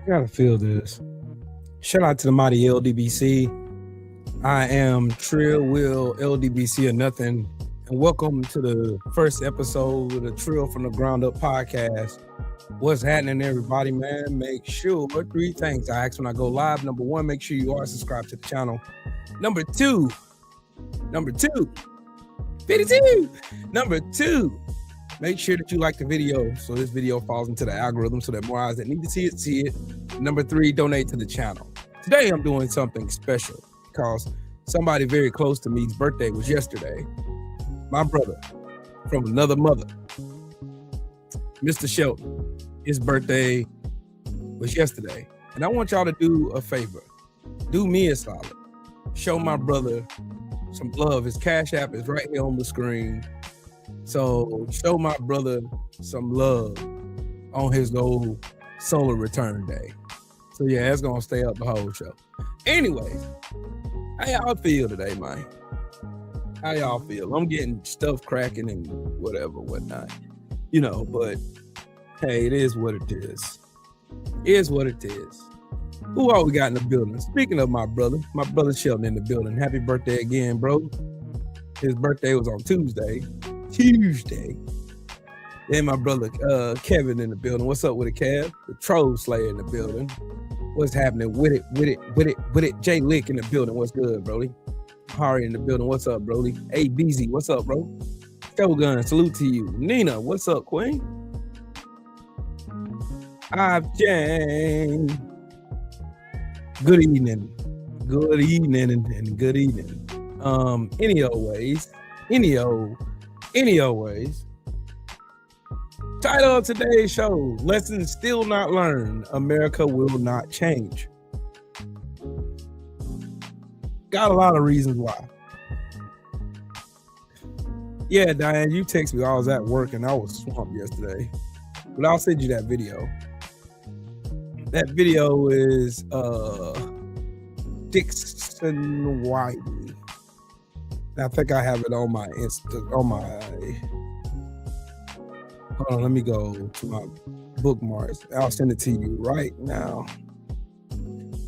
I gotta feel this. Shout out to the mighty LDBC. I am Trill Will LDBC or nothing, and welcome to the first episode of the Trill from the Ground Up podcast. What's happening, everybody, man? Make sure three things I ask when I go live. Number one, make sure you are subscribed to the channel. Number two, 52. Number two, make sure that you like the video so this video falls into the algorithm so that more eyes that need to see it. Number three, donate to the channel. Today I'm doing something special because somebody very close to me's birthday was yesterday. My brother from another mother, Mr. Shelton, his birthday was yesterday. And I want y'all to do a favor. Do me a solid. Show my brother some love. His Cash App is right here on the screen. So show my brother some love on his old solar return day. So yeah, it's gonna stay up the whole show. Anyways, how y'all feel today, man? How y'all feel? I'm getting stuff cracking and whatnot. You know, but hey, it is what it is. It is what it is. Who all we got in the building? Speaking of my brother Shelton in the building. Happy birthday again, bro. His birthday was on Tuesday. Then my brother Kevin in the building. What's up with it, Kev? The Troll Slayer in the building. What's happening with it? Jay Lick in the building. What's good, Brody? Hari in the building. What's up, Brody? Hey, BZ, what's up, bro? Shogun, salute to you. Nina, what's up, Queen? Jane. Good evening. Any old ways. Title of today's show, Lessons Still Not Learned, America Will Not Change. Got a lot of reasons why. Yeah, Diane, you text me. I was at work and I was swamped yesterday. But I'll send you that video. That video is Dixon Whitey. I think I have it on my hold on, let me go to my bookmarks. I'll send it to you right now.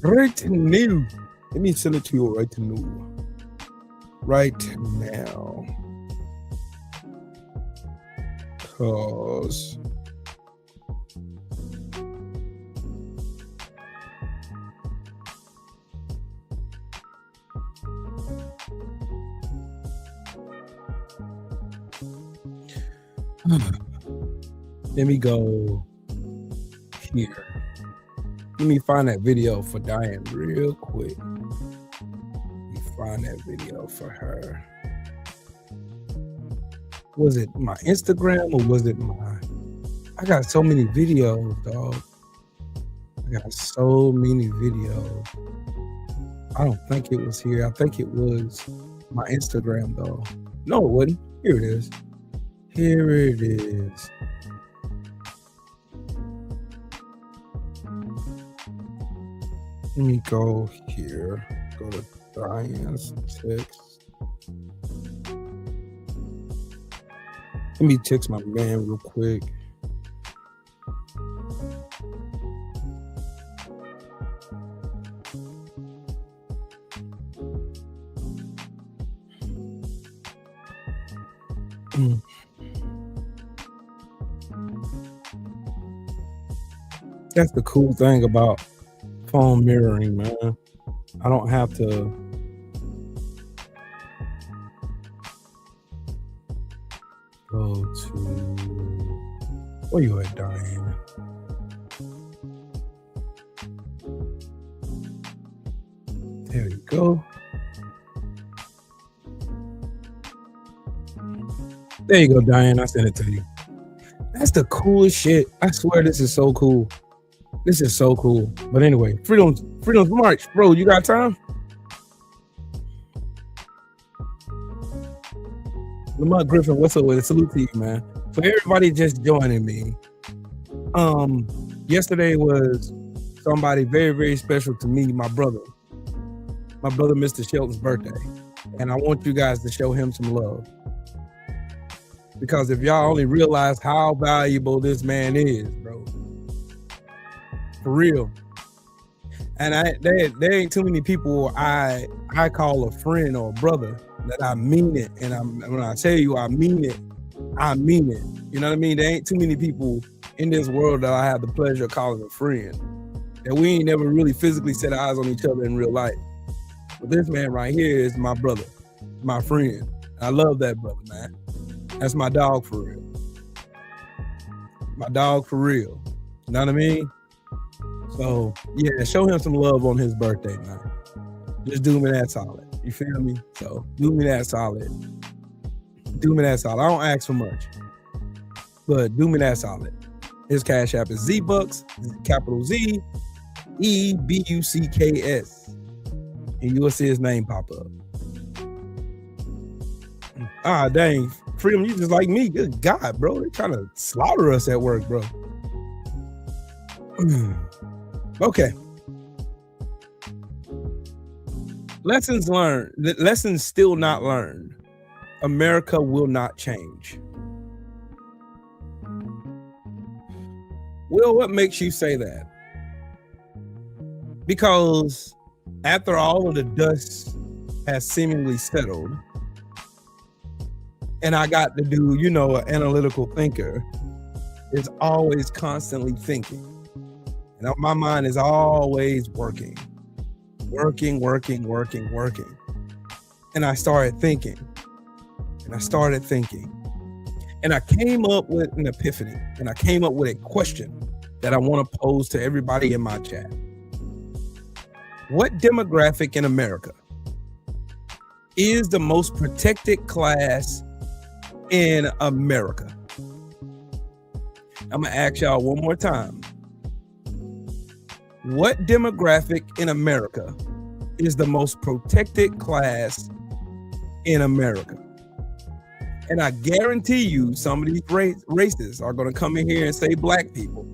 Right now. Let me send it to you right now. Right now. Cause let me go here. Let me find that video for Diane real quick. Let me find that video for her. Was it my Instagram or was it I got so many videos, dog. I got so many videos. I don't think it was here. I think it was my Instagram, though. No, it wasn't. Here it is. Let me go here. Go to Diane's text. Let me text my man real quick. That's the cool thing about phone mirroring, man. I don't have to go to where you at, Diane? There you go. There you go, Diane. I sent it to you. That's the coolest shit. I swear this is so cool. This is so cool. But anyway, Freedom's March. Bro, you got time? Lamont Griffin, what's up with it? Salute to you, man. For everybody just joining me, yesterday was somebody very, very special to me, my brother, Mr. Shelton's birthday. And I want you guys to show him some love. Because if y'all only realize how valuable this man is, bro. For real. And there ain't too many people I call a friend or a brother that I mean it. And when I tell you I mean it, I mean it. You know what I mean? There ain't too many people in this world that I have the pleasure of calling a friend. That we ain't never really physically set eyes on each other in real life. But this man right here is my brother, my friend. I love that brother, man. That's my dog for real. My dog for real. You know what I mean? So yeah, show him some love on his birthday, man. Just do me that solid. You feel me? So do me that solid. Do me that solid. I don't ask for much, but do me that solid. His Cash App is ZBucks, capital Z, EBUCKS. And you will see his name pop up. Ah, dang. Freedom, you just like me. Good God, bro. They're trying to slaughter us at work, bro. Okay. Lessons learned. Lessons still not learned. America will not change. Well, what makes you say that? Because after all of the dust has seemingly settled, and I got to do, you know, an analytical thinker is always constantly thinking. And my mind is always working. And I started thinking. And I came up with an epiphany. And I came up with a question that I want to pose to everybody in my chat. What demographic in America is the most protected class in America? I'm gonna ask y'all one more time. What demographic in America is the most protected class in America? And I guarantee you some of these racists are gonna come in here and say black people,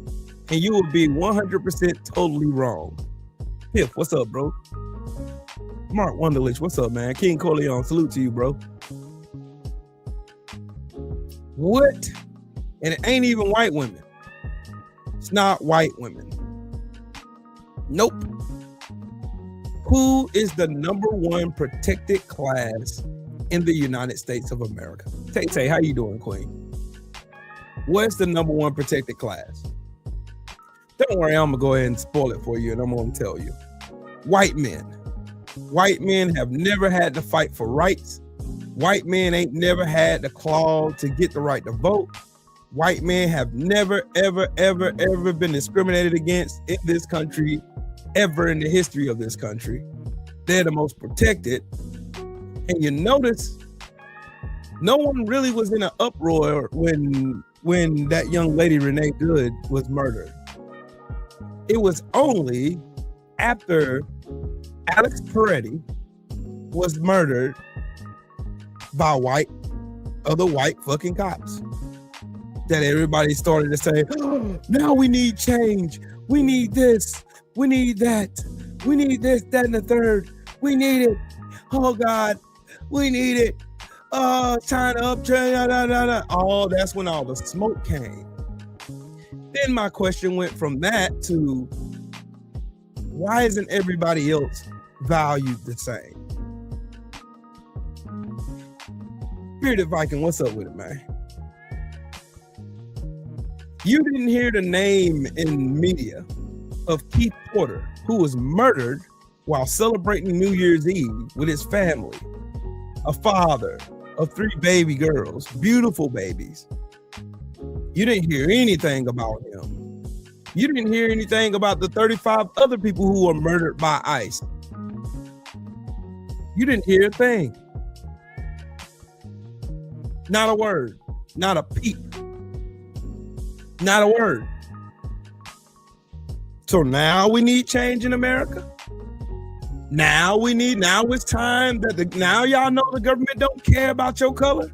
and you will be 100% totally wrong. Piff, what's up, bro? Mark Wunderlich, what's up, man? King Corleone, salute to you, bro. What? And it ain't even white women. It's not white women. Nope. Who is the number one protected class in the United States of America? Tay, how you doing, Queen? What's the number one protected class? Don't worry, I'm gonna go ahead and spoil it for you, and I'm gonna tell you. White men. White men have never had to fight for rights. White men ain't never had to claw to get the right to vote. White men have never, ever been discriminated against in this country, ever in the history of this country. They're the most protected. And you notice, no one really was in an uproar when that young lady, Renee Good, was murdered. It was only after Alex Peretti was murdered by other white fucking cops that everybody started to say, oh, now we need change. We need this. We need that. We need this, that, and the third. We need it. Oh God, we need it. China up, China. Oh, that's when all the smoke came. Then my question went from that to, why isn't everybody else valued the same? Bearded Viking, what's up with it, man? You didn't hear the name in media of Keith Porter, who was murdered while celebrating New Year's Eve with his family. A father of 3 baby girls, beautiful babies. You didn't hear anything about him. You didn't hear anything about the 35 other people who were murdered by ICE. You didn't hear a thing. Not a word. Not a peep. Not a word. So now we need change in America. Now it's time that now y'all know the government don't care about your color.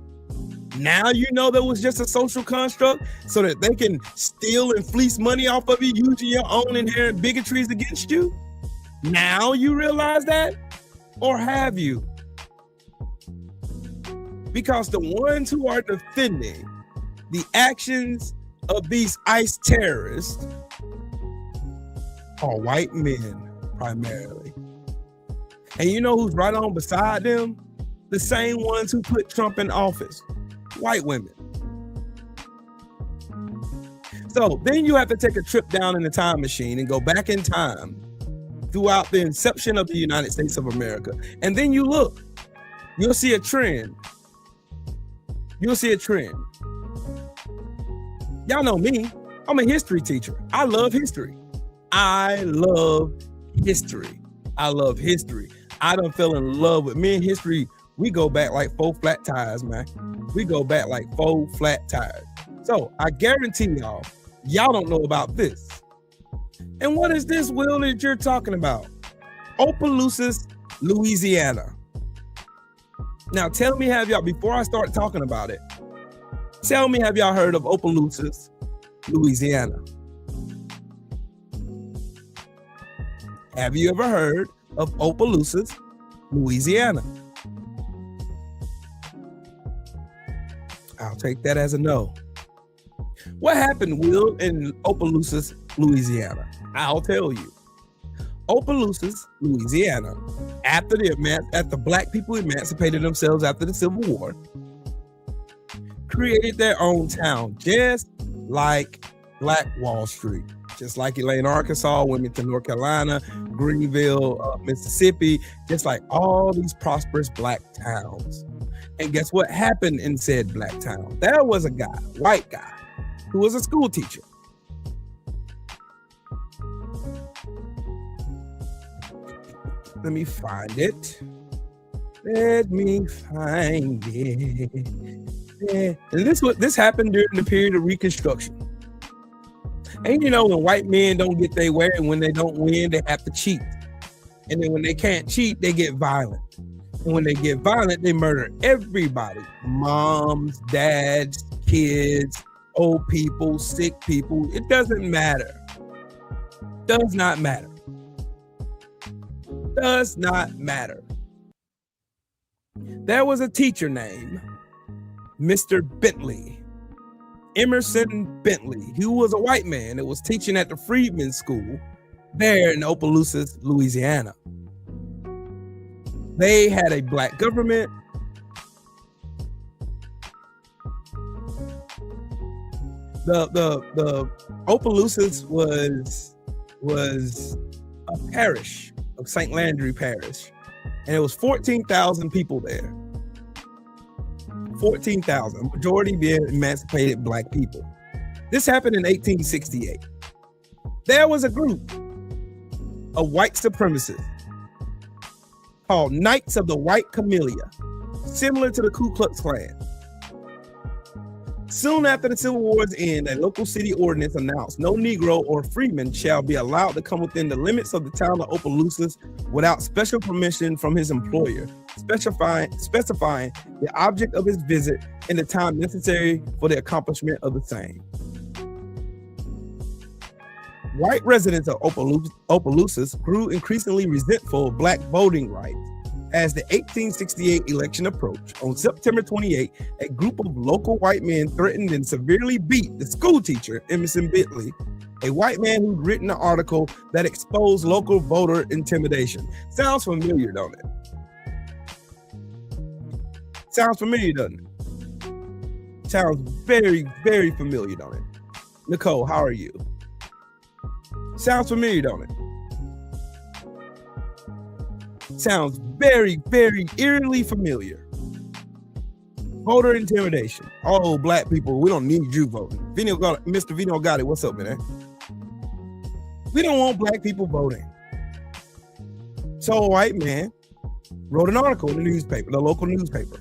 Now you know that was just a social construct so that they can steal and fleece money off of you using your own inherent bigotries against you. Now you realize that, or have you? Because the ones who are defending the actions of these ICE terrorists are white men. primarily. And you know who's right on beside them? The same ones who put Trump in office, white women. So then you have to take a trip down in the time machine and go back in time throughout the inception of the United States of America. And then you look, you'll see a trend. You'll see a trend. Y'all know me, I'm a history teacher. I love history. I love history. I love history. I done fell in love with me and history. We go back like 4 flat tires, man. We go back like 4 flat tires. So I guarantee y'all don't know about this. And what is this, Will, that you're talking about? Opelousas, Louisiana. Now tell me, have y'all, before I start talking about it, tell me, have y'all heard of Opelousas, Louisiana? Have you ever heard of Opelousas, Louisiana? I'll take that as a no. What happened, Will, in Opelousas, Louisiana? I'll tell you. Opelousas, Louisiana, after black people emancipated themselves after the Civil War, created their own town, just like Black Wall Street, just like Elaine, Arkansas, Wilmington, North Carolina, Greenville, Mississippi, just like all these prosperous black towns. And guess what happened in said black town? There was a guy, white guy, who was a school teacher. Let me find it. Let me find it. Yeah. And this happened during the period of Reconstruction. And you know, when white men don't get their way, and when they don't win, they have to cheat. And then when they can't cheat, they get violent. And when they get violent, they murder everybody. Moms, dads, kids, old people, sick people. It doesn't matter. Does not matter. Does not matter. There was a teacher named Mr. Bentley, Emerson Bentley. He was a white man that was teaching at the Freedmen's School there in Opelousas, Louisiana. They had a black government. The Opelousas was a parish of St. Landry Parish, and it was 14,000 people there. 14,000, majority being emancipated black people. This happened in 1868. There was a group of white supremacists called Knights of the White Camellia, similar to the Ku Klux Klan. Soon after the Civil War's end, a local city ordinance announced no Negro or freeman shall be allowed to come within the limits of the town of Opelousas without special permission from his employer, specifying the object of his visit and the time necessary for the accomplishment of the same. White residents of Opelousas grew increasingly resentful of black voting rights. As the 1868 election approached, on September 28, a group of local white men threatened and severely beat the school teacher, Emerson Bentley, a white man who'd written an article that exposed local voter intimidation. Sounds familiar, don't it? Sounds familiar, doesn't it? Sounds very, very familiar, don't it? Nicole, how are you? Sounds familiar, don't it? Sounds very, very eerily familiar. Voter intimidation. Oh, black people, we don't need you voting. Mr. Vino got it. What's up, man? We don't want black people voting. So a white man wrote an article in the newspaper, the local newspaper,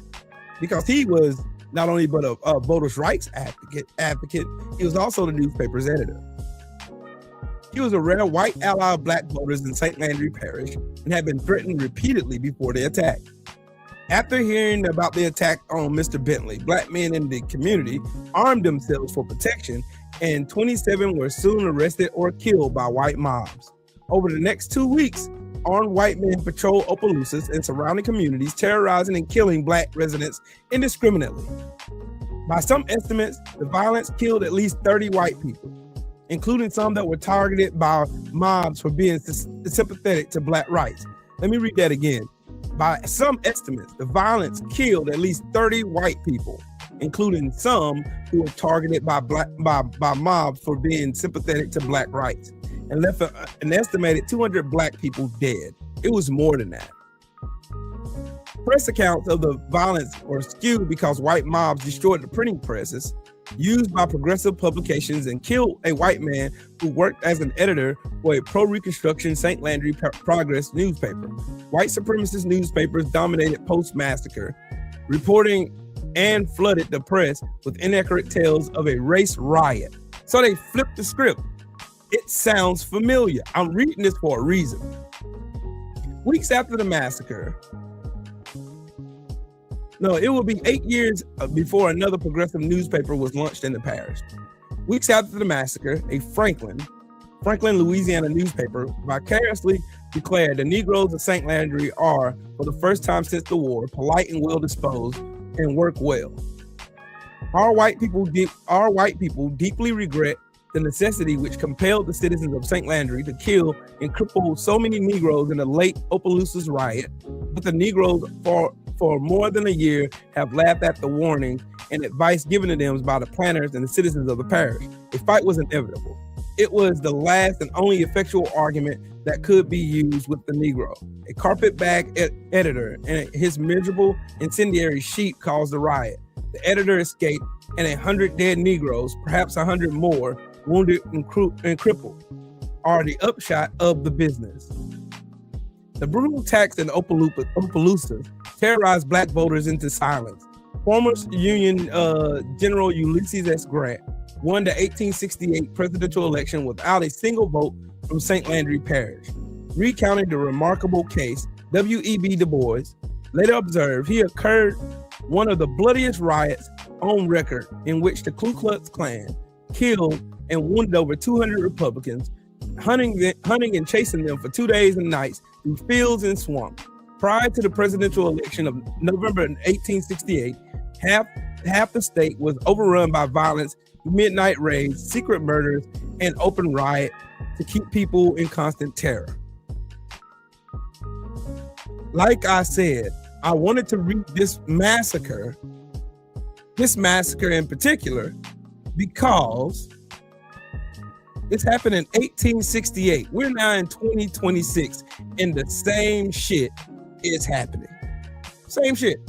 because he was not only but a voters' rights advocate, he was also the newspaper's editor. He was a rare white ally of black voters in St. Landry Parish and had been threatened repeatedly before the attack. After hearing about the attack on Mr. Bentley, black men in the community armed themselves for protection, and 27 were soon arrested or killed by white mobs. Over the next 2 weeks, armed white men patrolled Opelousas and surrounding communities, terrorizing and killing black residents indiscriminately. By some estimates, the violence killed at least 30 white people. including some that were targeted by mobs for being sympathetic to black rights. Let me read that again. By some estimates, the violence killed at least 30 white people, including some who were targeted by mobs for being sympathetic to black rights, and left an estimated 200 black people dead. It was more than that. Press accounts of the violence were skewed because white mobs destroyed the printing presses used by progressive publications and killed a white man who worked as an editor for a pro-Reconstruction St. Landry Progress newspaper. White supremacist newspapers dominated post-massacre, reporting and flooded the press with inaccurate tales of a race riot. So they flipped the script. It sounds familiar. I'm reading this for a reason. Weeks after the massacre, it will be 8 years before another progressive newspaper was launched in the parish. Weeks after the massacre, a Franklin, Louisiana newspaper vicariously declared the Negroes of St. Landry are, for the first time since the war, polite and well-disposed and work well. Our white people deeply regret the necessity which compelled the citizens of St. Landry to kill and cripple so many Negroes in the late Opelousas riot, but the Negroes for more than a year have laughed at the warnings and advice given to them by the planters and the citizens of the parish. A fight was inevitable. It was the last and only effectual argument that could be used with the Negro. A carpetbag editor and his miserable incendiary sheet caused the riot. The editor escaped, and 100 dead Negroes, perhaps 100 more, wounded and crippled, are the upshot of the business. The brutal attacks in Opelousas terrorized black voters into silence. Former Union General Ulysses S. Grant won the 1868 presidential election without a single vote from St. Landry Parish. Recounting the remarkable case, W.E.B. Du Bois later observed he occurred one of the bloodiest riots on record, in which the Ku Klux Klan killed and wounded over 200 Republicans, hunting and chasing them for 2 days and nights through fields and swamps. Prior to the presidential election of November 1868, half the state was overrun by violence, midnight raids, secret murders, and open riot to keep people in constant terror. Like I said, I wanted to read this massacre in particular, because this happened in 1868. We're now in 2026, and the same shit is happening. Same shit.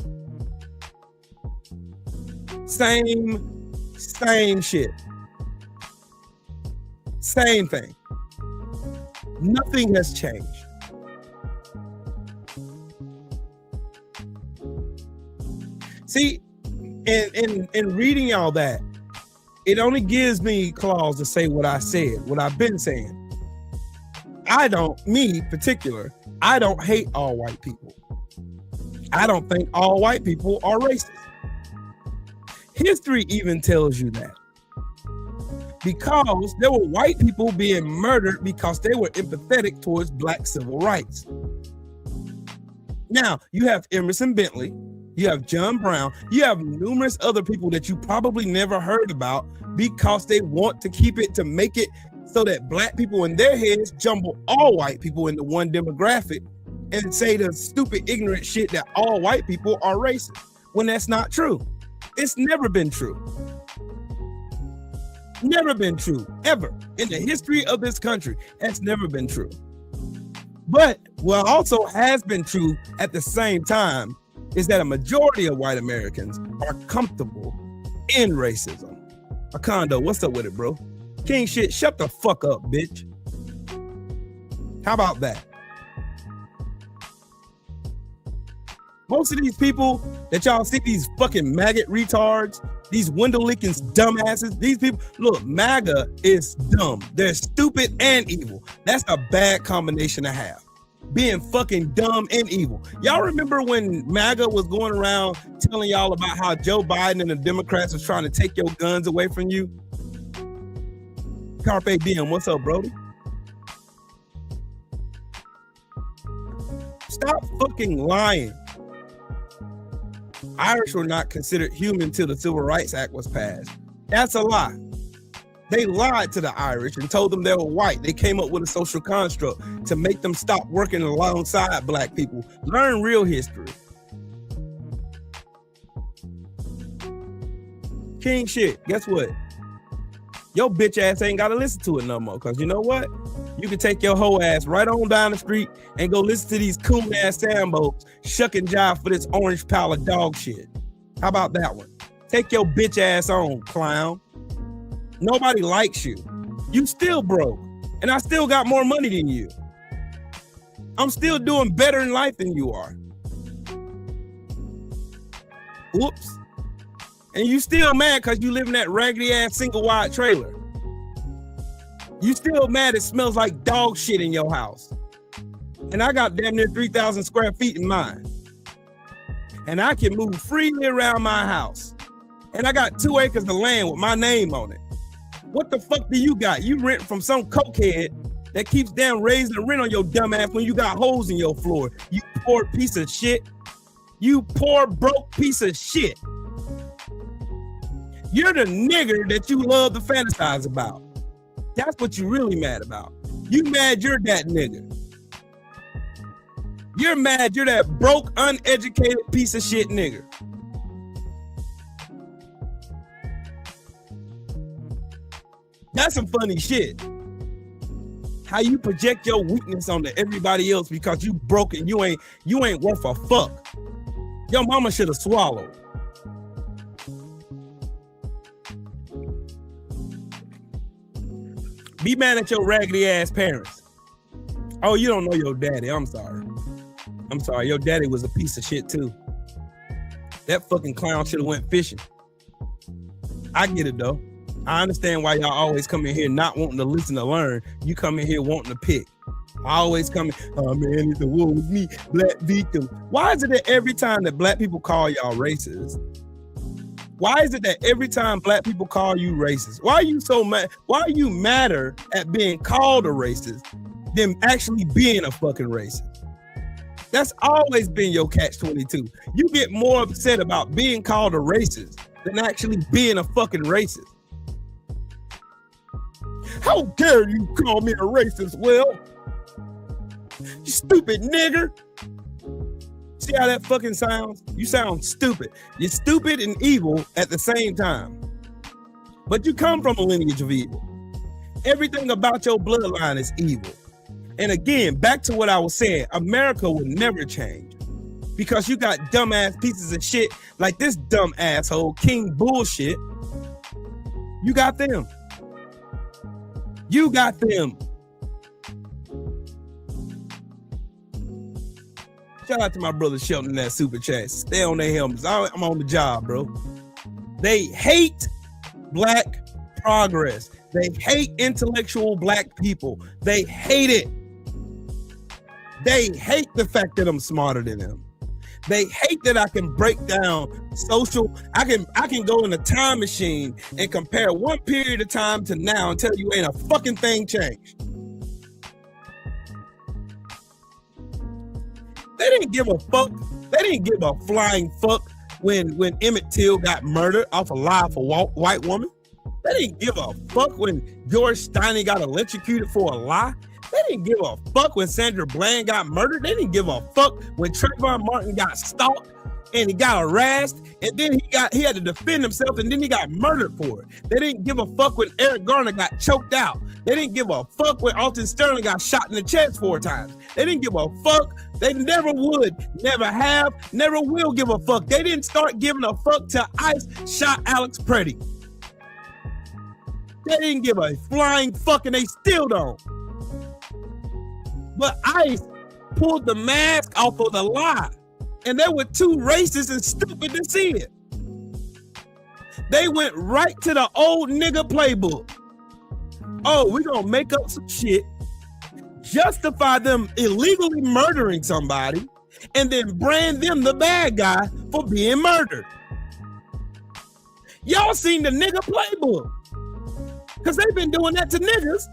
Same shit. Same thing. Nothing has changed. See, in reading all that, it only gives me clause to say what I said, what I've been saying. I don't hate all white people. I don't think all white people are racist. History even tells you that. Because there were white people being murdered because they were empathetic towards black civil rights. Now, you have Emerson Bentley, you have John Brown, you have numerous other people that you probably never heard about because they want to keep it, to make it so that black people in their heads jumble all white people into one demographic and say the stupid, ignorant shit that all white people are racist, when that's not true. It's never been true. Never been true, ever. In the history of this country, that's never been true. But what also has been true at the same time is that a majority of white Americans are comfortable in racism. Akondo, what's up with it, bro? King shit, shut the fuck up, bitch. How about that? Most of these people that y'all see, these fucking maggot retards, these window licking dumbasses, these people, look, MAGA is dumb. They're stupid and evil. That's a bad combination to have. Being fucking dumb and evil. Y'all remember when MAGA was going around telling y'all about how Joe Biden and the Democrats was trying to take your guns away from you? Carpe diem, what's up, Brody? Stop fucking lying. Irish were not considered human till the Civil Rights Act was passed. That's a lie. They lied to the Irish and told them they were white. They came up with a social construct to make them stop working alongside black people. Learn real history. King shit, guess what? Your bitch ass ain't gotta listen to it no more. Cause you know what? You can take your whole ass right on down the street and go listen to these coon ass Sambos shuck and jive for this orange pile of dog shit. How about that one? Take your bitch ass on, clown. Nobody likes you. You still broke. And I still got more money than you. I'm still doing better in life than you are. Whoops. And you still mad because you live in that raggedy ass single wide trailer. You still mad it smells like dog shit in your house. And I got damn near 3,000 square feet in mine. And I can move freely around my house. And I got 2 acres of land with my name on it. What the fuck do you got? You rent from some cokehead that keeps damn raising the rent on your dumb ass when you got holes in your floor. You poor piece of shit. You poor broke piece of shit. You're the nigger that you love to fantasize about. That's what you really mad about. You mad you're that nigger. You're mad you're that broke, uneducated piece of shit nigger. That's some funny shit. How you project your weakness onto everybody else because you broke and you ain't worth a fuck. Your mama should have swallowed. Be mad at your raggedy ass parents. Oh, you don't know your daddy. I'm sorry. I'm sorry. Your daddy was a piece of shit too. That fucking clown should have went fishing. I get it though. I understand why y'all always come in here not wanting to listen to learn. You come in here wanting to pick. I always come in, oh man, it's the war with me, black victim. Why is it that every time that black people call y'all racist? Why is it that every time black people call you racist? Why are you so mad? Why are you madder at being called a racist than actually being a fucking racist? That's always been your catch-22. You get more upset about being called a racist than actually being a fucking racist. How dare you call me a racist, Will? You stupid nigger. See how that fucking sounds? You sound stupid. You're stupid and evil at the same time. But you come from a lineage of evil. Everything about your bloodline is evil. And again, back to what I was saying, America will never change. Because you got dumbass pieces of shit like this dumb asshole, King Bullshit. You got them. You got them. Shout out to my brother Shelton in that super chat. Stay on their helmets. I'm on the job, bro. They hate black progress. They hate intellectual black people. They hate it. They hate the fact that I'm smarter than them. They hate that I can break down social. I can go in a time machine and compare one period of time to now and tell you ain't a fucking thing changed. They didn't give a fuck. They didn't give a flying fuck when Emmett Till got murdered off a lie for a white woman. They didn't give a fuck when George Steiner got electrocuted for a lie. They didn't give a fuck when Sandra Bland got murdered. They didn't give a fuck when Trayvon Martin got stalked and he got harassed and then he had to defend himself and then he got murdered for it. They didn't give a fuck when Eric Garner got choked out. They didn't give a fuck when Alton Sterling got shot in the chest 4 times. They didn't give a fuck. They never would, never have, never will give a fuck. They didn't start giving a fuck till ICE shot Alex Pretty. They didn't give a flying fuck and they still don't. But ICE pulled the mask off of the lie. And they were too racist and stupid to see it. They went right to the old nigga playbook. Oh, we're gonna make up some shit, justify them illegally murdering somebody, and then brand them the bad guy for being murdered. Y'all seen the nigga playbook. Because they've been doing that to niggas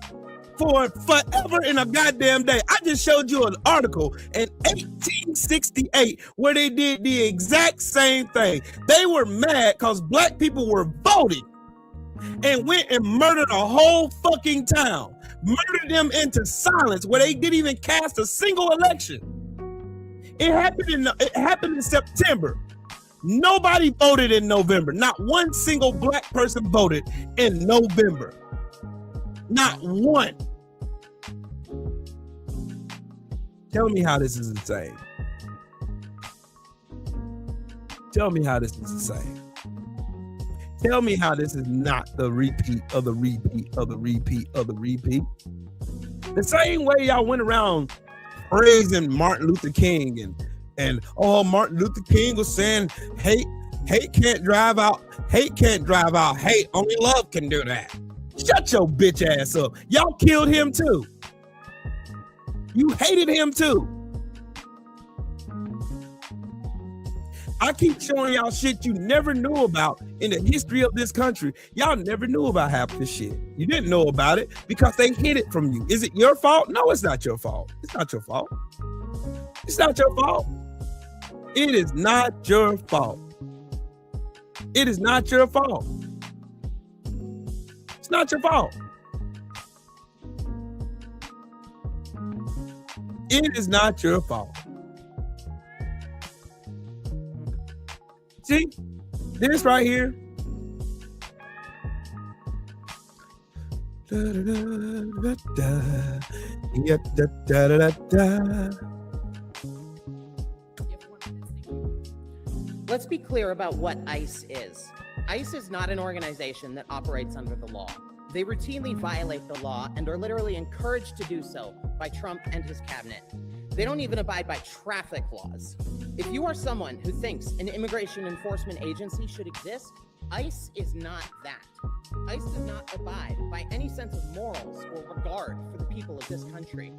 for forever in a goddamn day. I just showed you an article in 1868 where they did the exact same thing. They were mad because black people were voting and went and murdered a whole fucking town, murdered them into silence where they didn't even cast a single election. It happened in September. Nobody voted in November. Not one single black person voted in November. Not one. Tell me how this is insane. Tell me how this is insane. Tell me how this is not the repeat of the repeat of the repeat of the repeat. The same way y'all went around praising Martin Luther King and Martin Luther King was saying hate can't drive out hate, only love can do that. Shut your bitch ass up. Y'all killed him too. You hated him too. I keep showing y'all shit you never knew about in the history of this country. Y'all never knew about half this shit. You didn't know about it because they hid it from you. Is it your fault? No, it's not your fault. It's not your fault. It's not your fault. It is not your fault. It is not your fault. It's not your fault. It is not your fault. See, this right here. Let's be clear about what ICE is. ICE is not an organization that operates under the law. They routinely violate the law and are literally encouraged to do so by Trump and his cabinet. They don't even abide by traffic laws. If you are someone who thinks an immigration enforcement agency should exist, ICE is not that. ICE does not abide by any sense of morals or regard for the people of this country.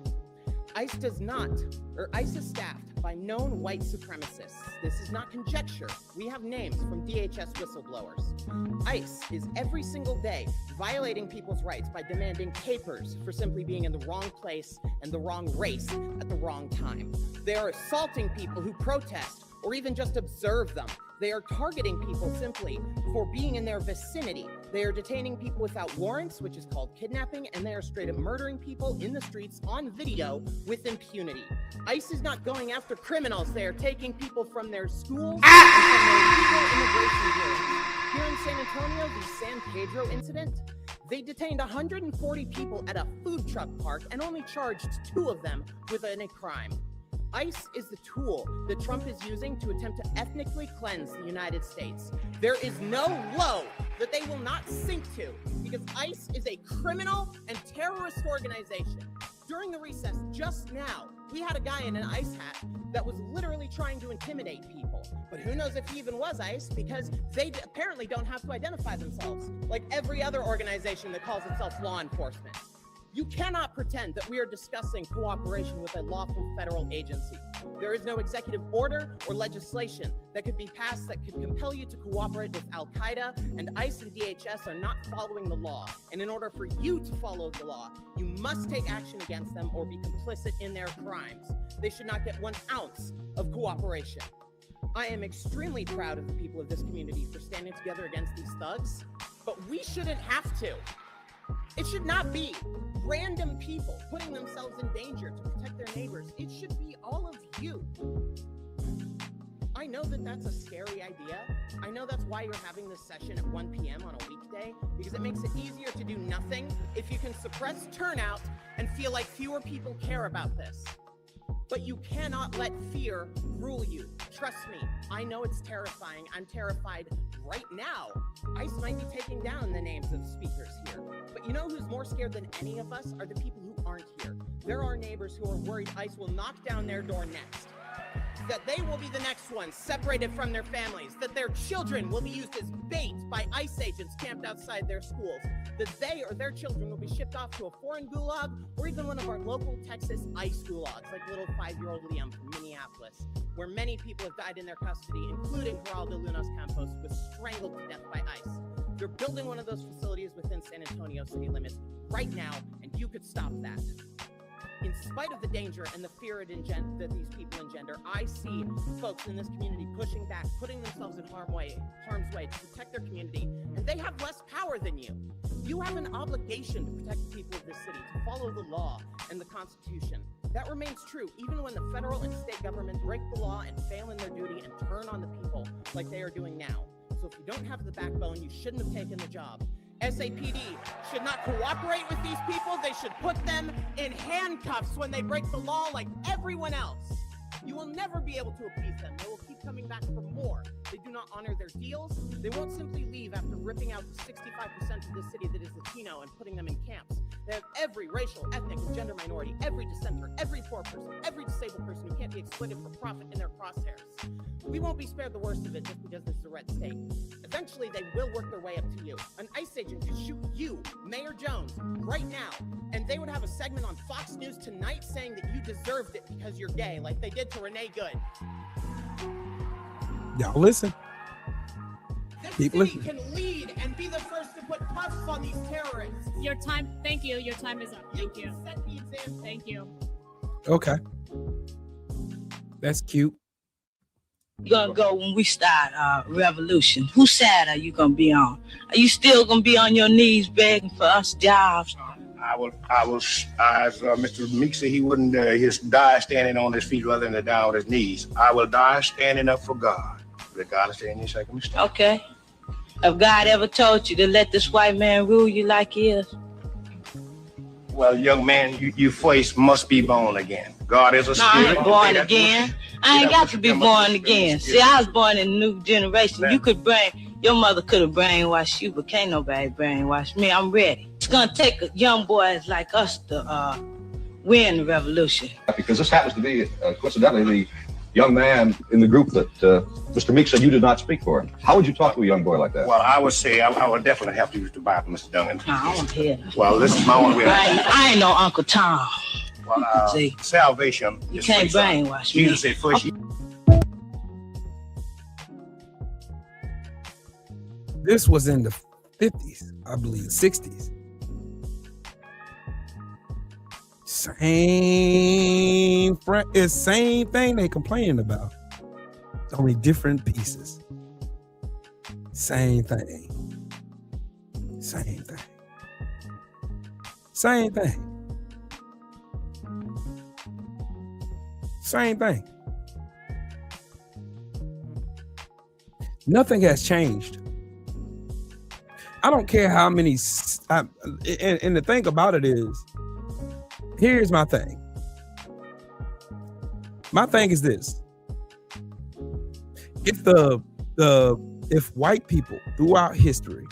ICE is staffed by known white supremacists. This is not conjecture. We have names from DHS whistleblowers. ICE is every single day violating people's rights by demanding papers for simply being in the wrong place and the wrong race at the wrong time. They are assaulting people who protest or even just observe them. They are targeting people simply for being in their vicinity. They are detaining people without warrants, which is called kidnapping, and they are straight up murdering people in the streets on video with impunity. ICE is not going after criminals. They are taking people from their schools and from their legal immigration hearings. Here in San Antonio, the San Pedro incident, they detained 140 people at a food truck park and only charged 2 of them with a crime. ICE is the tool that Trump is using to attempt to ethnically cleanse the United States. There is no low that they will not sink to because ICE is a criminal and terrorist organization. During the recess just now, we had a guy in an ICE hat that was literally trying to intimidate people. But who knows if he even was ICE because they apparently don't have to identify themselves like every other organization that calls itself law enforcement. You cannot pretend that we are discussing cooperation with a lawful federal agency. There is no executive order or legislation that could be passed that could compel you to cooperate with Al-Qaeda, and ICE and DHS are not following the law. And in order for you to follow the law, you must take action against them or be complicit in their crimes. They should not get 1 ounce of cooperation. I am extremely proud of the people of this community for standing together against these thugs, but we shouldn't have to. It should not be random people putting themselves in danger to protect their neighbors. It should be all of you. I know that that's a scary idea. I know that's why you're having this session at 1 p.m. on a weekday, because it makes it easier to do nothing if you can suppress turnout and feel like fewer people care about this. But you cannot let fear rule you. Trust me, I know it's terrifying. I'm terrified right now. ICE might be taking down the names of speakers here. But you know who's more scared than any of us are the people who aren't here. There are neighbors who are worried ICE will knock down their door next. That they will be the next ones separated from their families, that their children will be used as bait by ICE agents camped outside their schools, that they or their children will be shipped off to a foreign gulag or even one of our local Texas ICE gulags, like little 5-year-old Liam from Minneapolis, where many people have died in their custody, including Geraldo Lunas Campos, who was strangled to death by ICE. They're building one of those facilities within San Antonio city limits right now, and you could stop that. in spite of the danger and the fear that these people engender, I see folks in this community pushing back, putting themselves in harm's way to protect their community, and they have less power than you. You have an obligation to protect the people of this city, to follow the law and the Constitution. That remains true even when the federal and state government break the law and fail in their duty and turn on the people like they are doing now. So if you don't have the backbone, you shouldn't have taken the job. SAPD should not cooperate with these people. They should put them in handcuffs when they break the law like everyone else. You will never be able to appease them. They will keep coming back for more. They do not honor their deals. They won't simply leave after ripping out the 65% of the city that is Latino and putting them in camps. They have every racial, ethnic, and gender minority, every dissenter, every poor person, every disabled person who can't be exploited for profit in their crosshairs. We won't be spared the worst of it just because this is a red state. Eventually, they will work their way up to you. An ICE agent could shoot you, Mayor Jones, right now, and they would have a segment on Fox News tonight saying that you deserved it because you're gay, like they did to Renee Good. Y'all listen. This Keep city listening. can lead and be the first to put cuffs on these terrorists. Your time, thank you. Your time is up. Thank you. Set the example. Thank you. Okay. That's cute. You're gonna go when we start revolution. Whose side are you gonna be on? Are you still gonna be on your knees begging for us jobs? I will, as Mr. Meek said, he wouldn't just die standing on his feet rather than die on his knees. I will die standing up for God, regardless of any circumstance. Okay. Have God ever told you to let this white man rule you like he is? Well, young man, you first must be born again. God is a No, I spirit. ain't born again. I ain't got to be born again. See, I was born in a new generation. You could your mother could have brainwashed you, but can't nobody brainwash me. I'm ready. It's gonna take young boys like us to win the revolution. Because this happens to be, coincidentally, the young man in the group that Mr. Meek said you did not speak for. How would you talk to a young boy like that? Well, I would say I would definitely have to use the Bible, Mr. Duncan. No, I don't hear that. Well, this is my own way. I ain't no Uncle Tom. Well, See, salvation. you is can't free, son. brainwash me. Jesus said first. This was in the 50s, I believe, 60s. Same thing they complaining about. Only different pieces. Same thing. Same thing. Same thing. Same thing. Nothing has changed. I don't care how many, and the thing about it is, here's my thing. My thing is this: if white people throughout history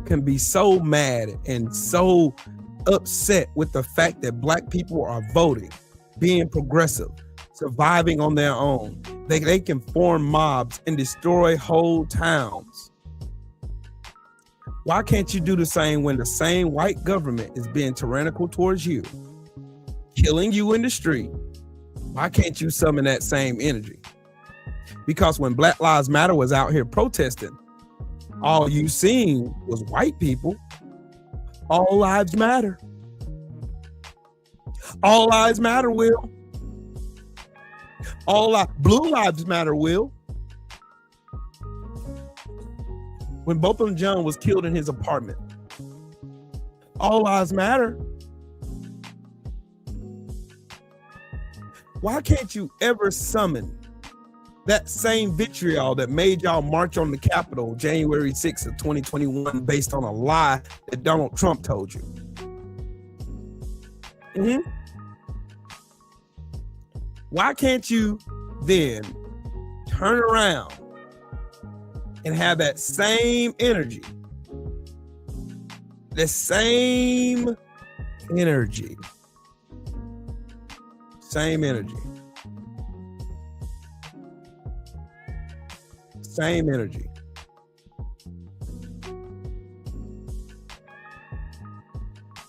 can be so mad and so upset with the fact that black people are voting, being progressive, surviving on their own, they can form mobs and destroy whole towns. Why can't you do the same when the same white government is being tyrannical towards you, killing you in the street? Why can't you summon that same energy? Because when Black Lives Matter was out here protesting, all you seen was white people. All lives matter. All lives matter, Will. Blue lives matter, Will. When both of them, John was killed in his apartment. All lives matter. Why can't you ever summon that same vitriol that made y'all march on the Capitol January 6th of 2021 based on a lie that Donald Trump told you? Why can't you then turn around and have that same energy, the same energy, same energy, same energy?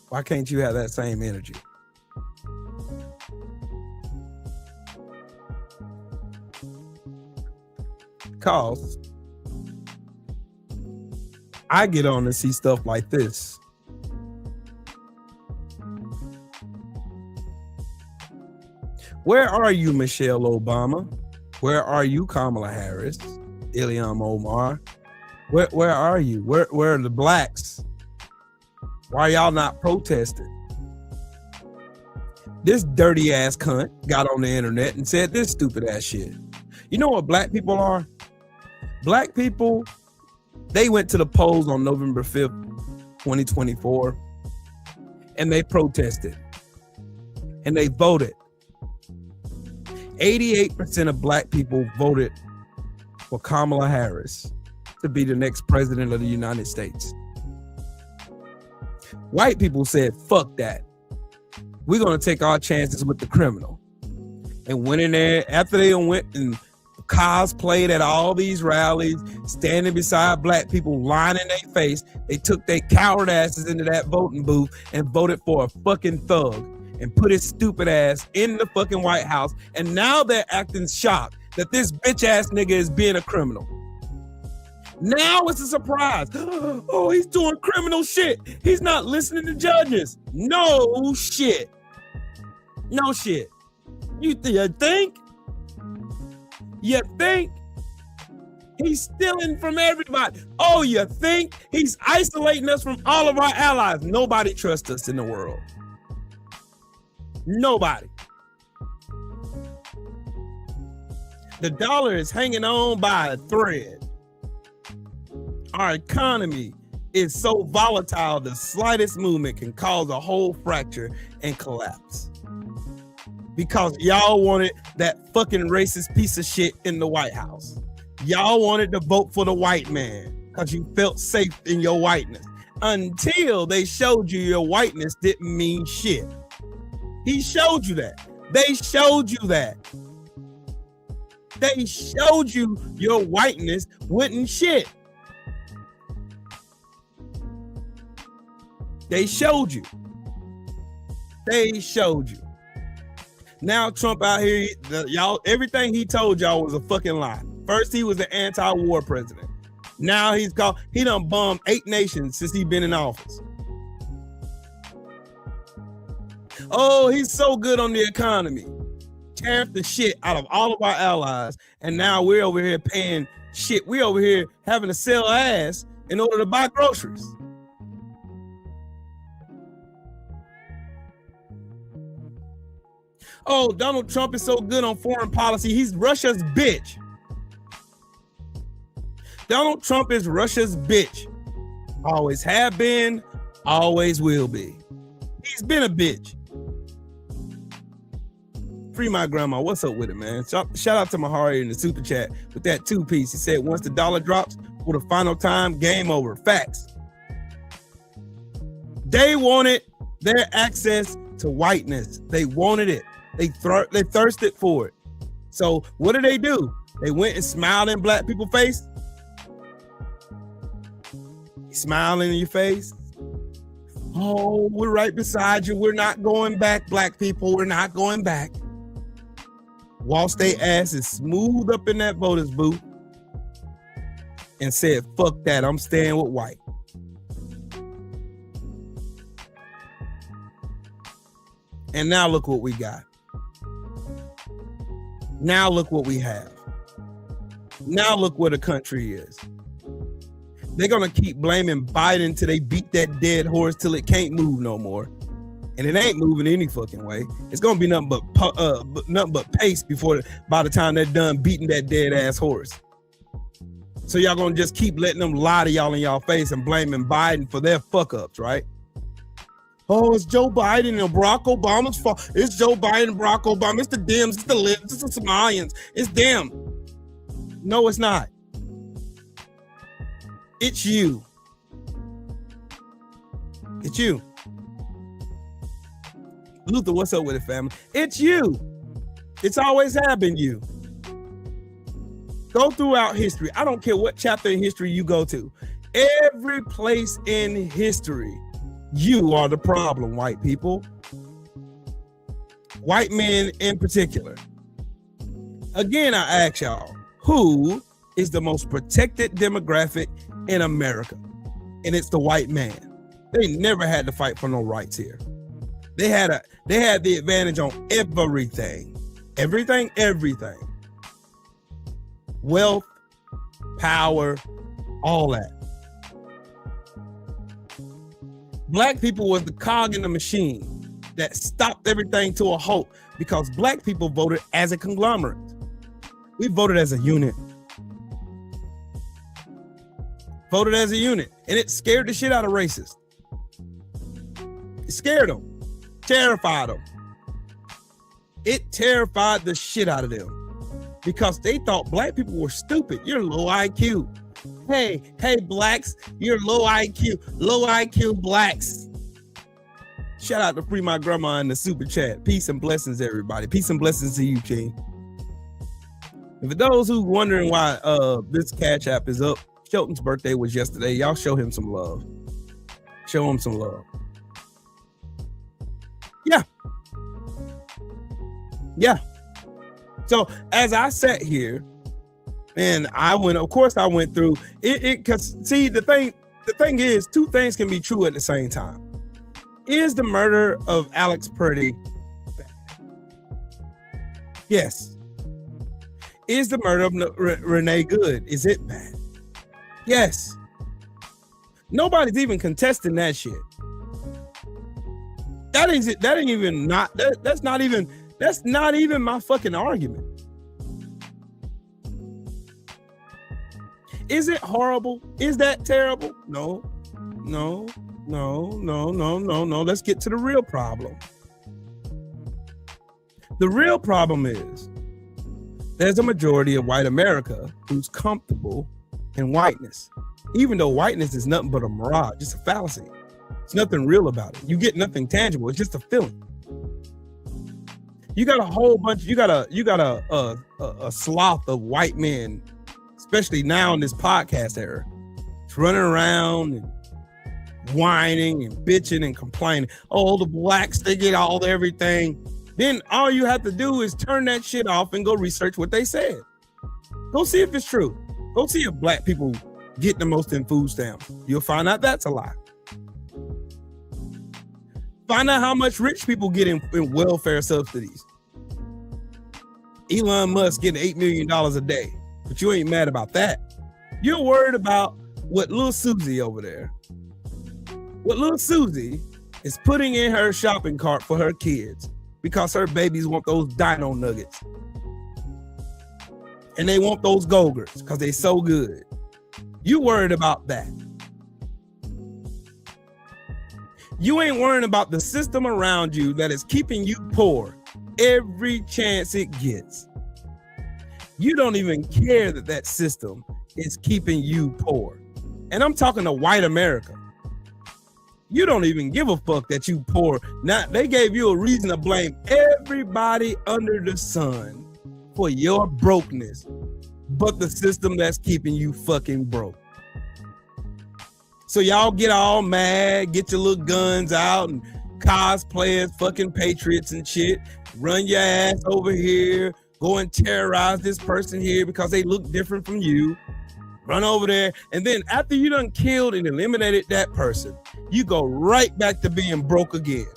Why can't you have that same energy? Because I get on to see stuff like this. Where are you, Michelle Obama? Where are you, Kamala Harris? Ilham Omar? Where are you? Where are the blacks? Why are y'all not protesting? This dirty ass cunt got on the internet and said this stupid ass shit. You know what black people are? Black people, they went to the polls on November 5th, 2024, and they protested. And they voted. 88% of black people voted for Kamala Harris to be the next president of the United States. White people said, fuck that. We're going to take our chances with the criminal. And went in there, after they went and cosplayed at all these rallies, standing beside black people, lying in their face, they took their coward asses into that voting booth and voted for a fucking thug and put his stupid ass in the fucking White House. And now they're acting shocked that this bitch ass nigga is being a criminal. Now it's a surprise. Oh, he's doing criminal shit. He's not listening to judges. No shit. No shit. You think? You think? He's stealing from everybody. Oh, you think? He's isolating us from all of our allies. Nobody trusts us in the world. Nobody. The dollar is hanging on by a thread. Our economy is so volatile, the slightest movement can cause a whole fracture and collapse. Because y'all wanted that fucking racist piece of shit in the White House. Y'all wanted to vote for the white man because you felt safe in your whiteness. Until they showed you your whiteness didn't mean shit. He showed you that. They showed you that. They showed you your whiteness wasn't shit. They showed you. They showed you. Now Trump out here, y'all, everything he told y'all was a fucking lie. First, he was an anti-war president. Now he done bombed 8 nations since he been in office. Oh, he's so good on the economy. Tariff the shit out of all of our allies. And now we're over here paying shit. We over here having to sell ass in order to buy groceries. Oh, Donald Trump is so good on foreign policy. He's Russia's bitch. Donald Trump is Russia's bitch. Always have been, always will be. He's been a bitch. Free my grandma. What's up with it, man? Shout out to Mahari in the super chat with that 2-piece. He said, once the dollar drops for the final time, game over. Facts. They wanted their access to whiteness. They wanted it. They thirsted for it. So what did? They went and smiled in black people's face. Smiling in your face. Oh, we're right beside you. We're not going back, black people. We're not going back. Whilst they asses smooth up in that voters booth and said, fuck that, I'm staying with white. And now look what we got. Now look what we have. Now look where the country is. They're going to keep blaming Biden till they beat that dead horse till it can't move no more. And it ain't moving any fucking way. It's going to be nothing but pace by the time they're done beating that dead ass horse. So y'all going to just keep letting them lie to y'all in y'all face and blaming Biden for their fuck ups, right? Oh, it's Joe Biden and Barack Obama's fault. It's Joe Biden and Barack Obama. It's the Dems, it's the Libs, it's the Somalians. It's them. No, it's not. It's you. It's you. Luther, what's up with it, family? It's you. It's always have been you. Go throughout history. I don't care what chapter in history you go to. Every place in history, you are the problem, white people. White men in particular. Again, I ask y'all, who is the most protected demographic in America? And it's the white man. They never had to fight for no rights here. They had the advantage on everything. everything. Wealth, power, all that. Black people was the cog in the machine that stopped everything to a halt because black people voted as a conglomerate. We voted as a unit. Voted as a unit. And it scared the shit out of racists. It scared them. Terrified them. It terrified the shit out of them because they thought black people were stupid. You're low IQ. Hey, blacks, you're low IQ blacks. Shout out to Free My Grandma in the super chat. Peace and blessings, everybody. Peace and blessings to you, King. And for those who wondering why this Cash App is up, Shelton's birthday was yesterday. Y'all show him some love. Show him some love. Yeah. So as I sat here, and I went through it because see the thing is, two things can be true at the same time. Is the murder of Alex Purdy bad? Yes. Is the murder of Renee Good, is it bad? Yes. Nobody's even contesting that shit. That's not even my fucking argument. Is it horrible? Is that terrible? No. Let's get to the real problem. The real problem is there's a majority of white America who's comfortable in whiteness, even though whiteness is nothing but a mirage, just a fallacy. It's nothing real about it. You get nothing tangible. It's just a feeling. You got a whole bunch. You got a sloth of white men, especially now in this podcast era, it's running around and whining and bitching and complaining. Oh, the blacks, they get all everything. Then all you have to do is turn that shit off and go research what they said. Go see if it's true. Go see if black people get the most in food stamps. You'll find out that's a lie. Find out how much rich people get in welfare subsidies. Elon Musk getting $8 million a day, but you ain't mad about that. You're worried about what little Susie over there, what little Susie is putting in her shopping cart for her kids because her babies want those dino nuggets. And they want those Go-Gurts because they so good. You worried about that. You ain't worrying about the system around you that is keeping you poor every chance it gets. You don't even care that system is keeping you poor. And I'm talking to white America. You don't even give a fuck that you poor. Now, they gave you a reason to blame everybody under the sun for your brokenness, but the system that's keeping you fucking broke. So y'all get all mad, get your little guns out and cosplay as fucking patriots and shit. Run your ass over here, go and terrorize this person here because they look different from you. Run over there. And then after you done killed and eliminated that person, you go right back to being broke again.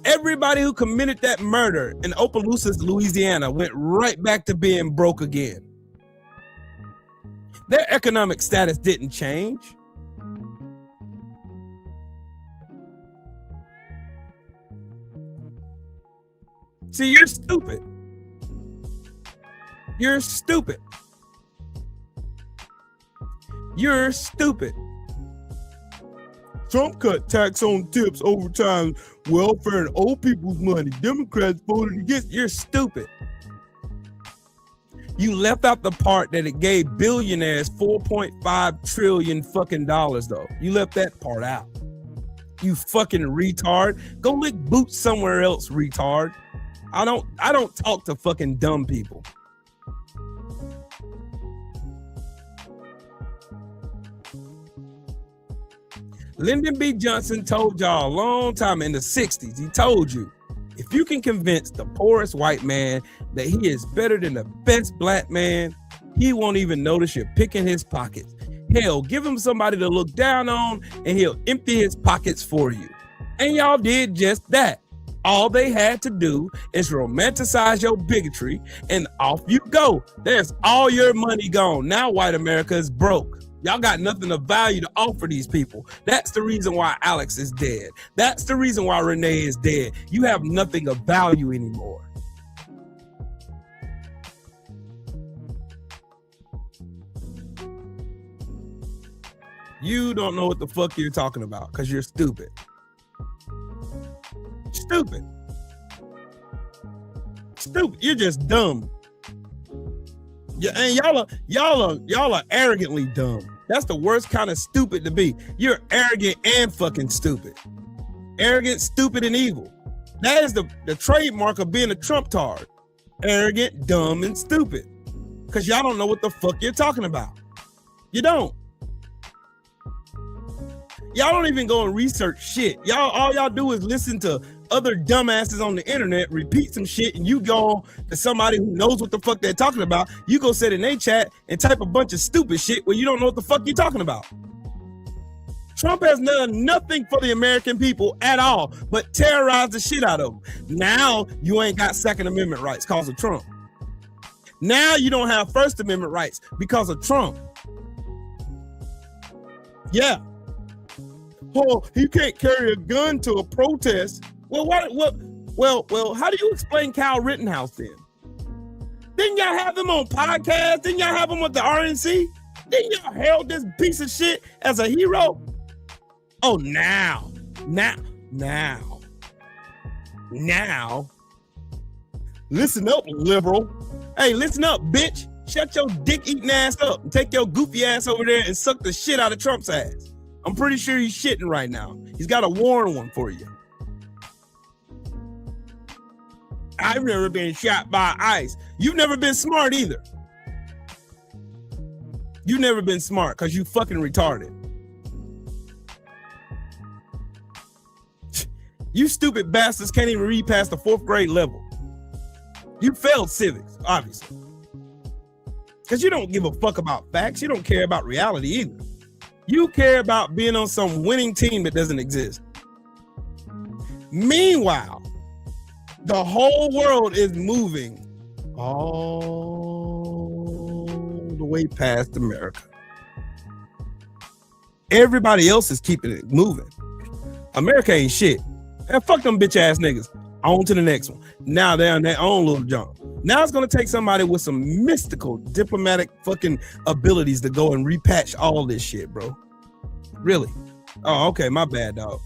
Everybody who committed that murder in Opelousas, Louisiana went right back to being broke again. Their economic status didn't change. See, you're stupid. You're stupid. You're stupid. Trump cut tax on tips, overtime, welfare, and old people's money. Democrats voted against. You're stupid. You left out the part that it gave billionaires $4.5 trillion fucking dollars, though. You left that part out. You fucking retard. Go lick boots somewhere else, retard. I don't talk to fucking dumb people. Lyndon B. Johnson told y'all a long time in the 60s, he told you, if you can convince the poorest white man that he is better than the best black man, he won't even notice you're picking his pockets. Hell, give him somebody to look down on and he'll empty his pockets for you. And y'all did just that. All they had to do is romanticize your bigotry and off you go. There's all your money gone. Now white America is broke. Y'all got nothing of value to offer these people. That's the reason why Alex is dead. That's the reason why Renee is dead. You have nothing of value anymore. You don't know what the fuck you're talking about because you're stupid. Stupid. Stupid. You're just dumb. Yeah, and y'all are arrogantly dumb. That's the worst kind of stupid to be. You're arrogant and fucking stupid. Arrogant, stupid, and evil. That is the trademark of being a Trump-tard. Arrogant, dumb, and stupid. Because y'all don't know what the fuck you're talking about. You don't. Y'all don't even go and research shit. All y'all do is listen to other dumbasses on the internet repeat some shit, and you go to somebody who knows what the fuck they're talking about. You go sit in their chat and type a bunch of stupid shit where you don't know what the fuck you're talking about. Trump has done nothing for the American people at all but terrorize the shit out of them. Now you ain't got Second Amendment rights because of Trump. Now you don't have First Amendment rights because of Trump. Yeah. Oh, he can't carry a gun to a protest. Well, Well, how do you explain Kyle Rittenhouse then? Didn't y'all have him on podcast? Didn't y'all have him with the RNC? Didn't y'all hail this piece of shit as a hero? Oh, now. Listen up, liberal. Hey, listen up, bitch. Shut your dick-eating ass up and take your goofy ass over there and suck the shit out of Trump's ass. I'm pretty sure he's shitting right now. He's got a warm one for you. I've never been shot by ICE. You've never been smart either. You've never been smart because you fucking retarded. You stupid bastards can't even read past the 4th grade level. You failed civics, obviously. Because you don't give a fuck about facts. You don't care about reality either. You care about being on some winning team that doesn't exist. Meanwhile, the whole world is moving all the way past America. Everybody else is keeping it moving. America ain't shit. And fuck them bitch ass niggas. On to the next one. Now they're on their own little jump. Now it's gonna take somebody with some mystical diplomatic fucking abilities to go and repatch all this shit, bro. Really? Oh, okay, my bad, dog.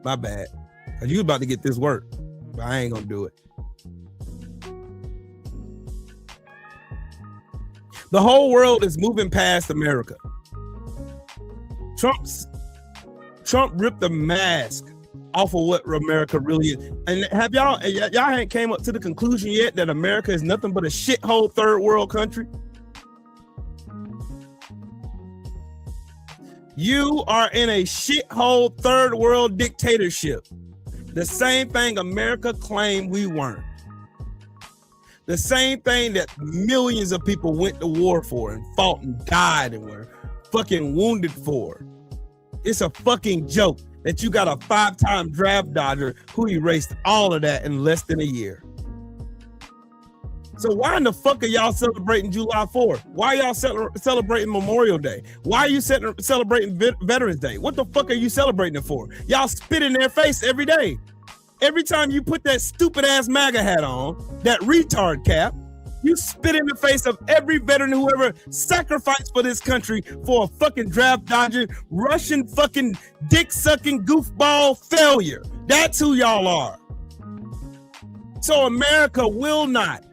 My bad. Cause you about to get this work, but I ain't gonna do it. The whole world is moving past America. Trump ripped the mask off of what America really is. And have y'all ain't came up to the conclusion yet that America is nothing but a shithole third world country? You are in a shithole third world dictatorship. The same thing America claimed we weren't. The same thing that millions of people went to war for and fought and died and were fucking wounded for. It's a fucking joke that you got a 5-time draft dodger who erased all of that in less than a year. So why in the fuck are y'all celebrating July 4th? Why are y'all celebrating Memorial Day? Why are you celebrating Veterans Day? What the fuck are you celebrating it for? Y'all spit in their face every day. Every time you put that stupid ass MAGA hat on, that retard cap, you spit in the face of every veteran who ever sacrificed for this country for a fucking draft dodging, Russian fucking dick sucking goofball failure. That's who y'all are. So America will not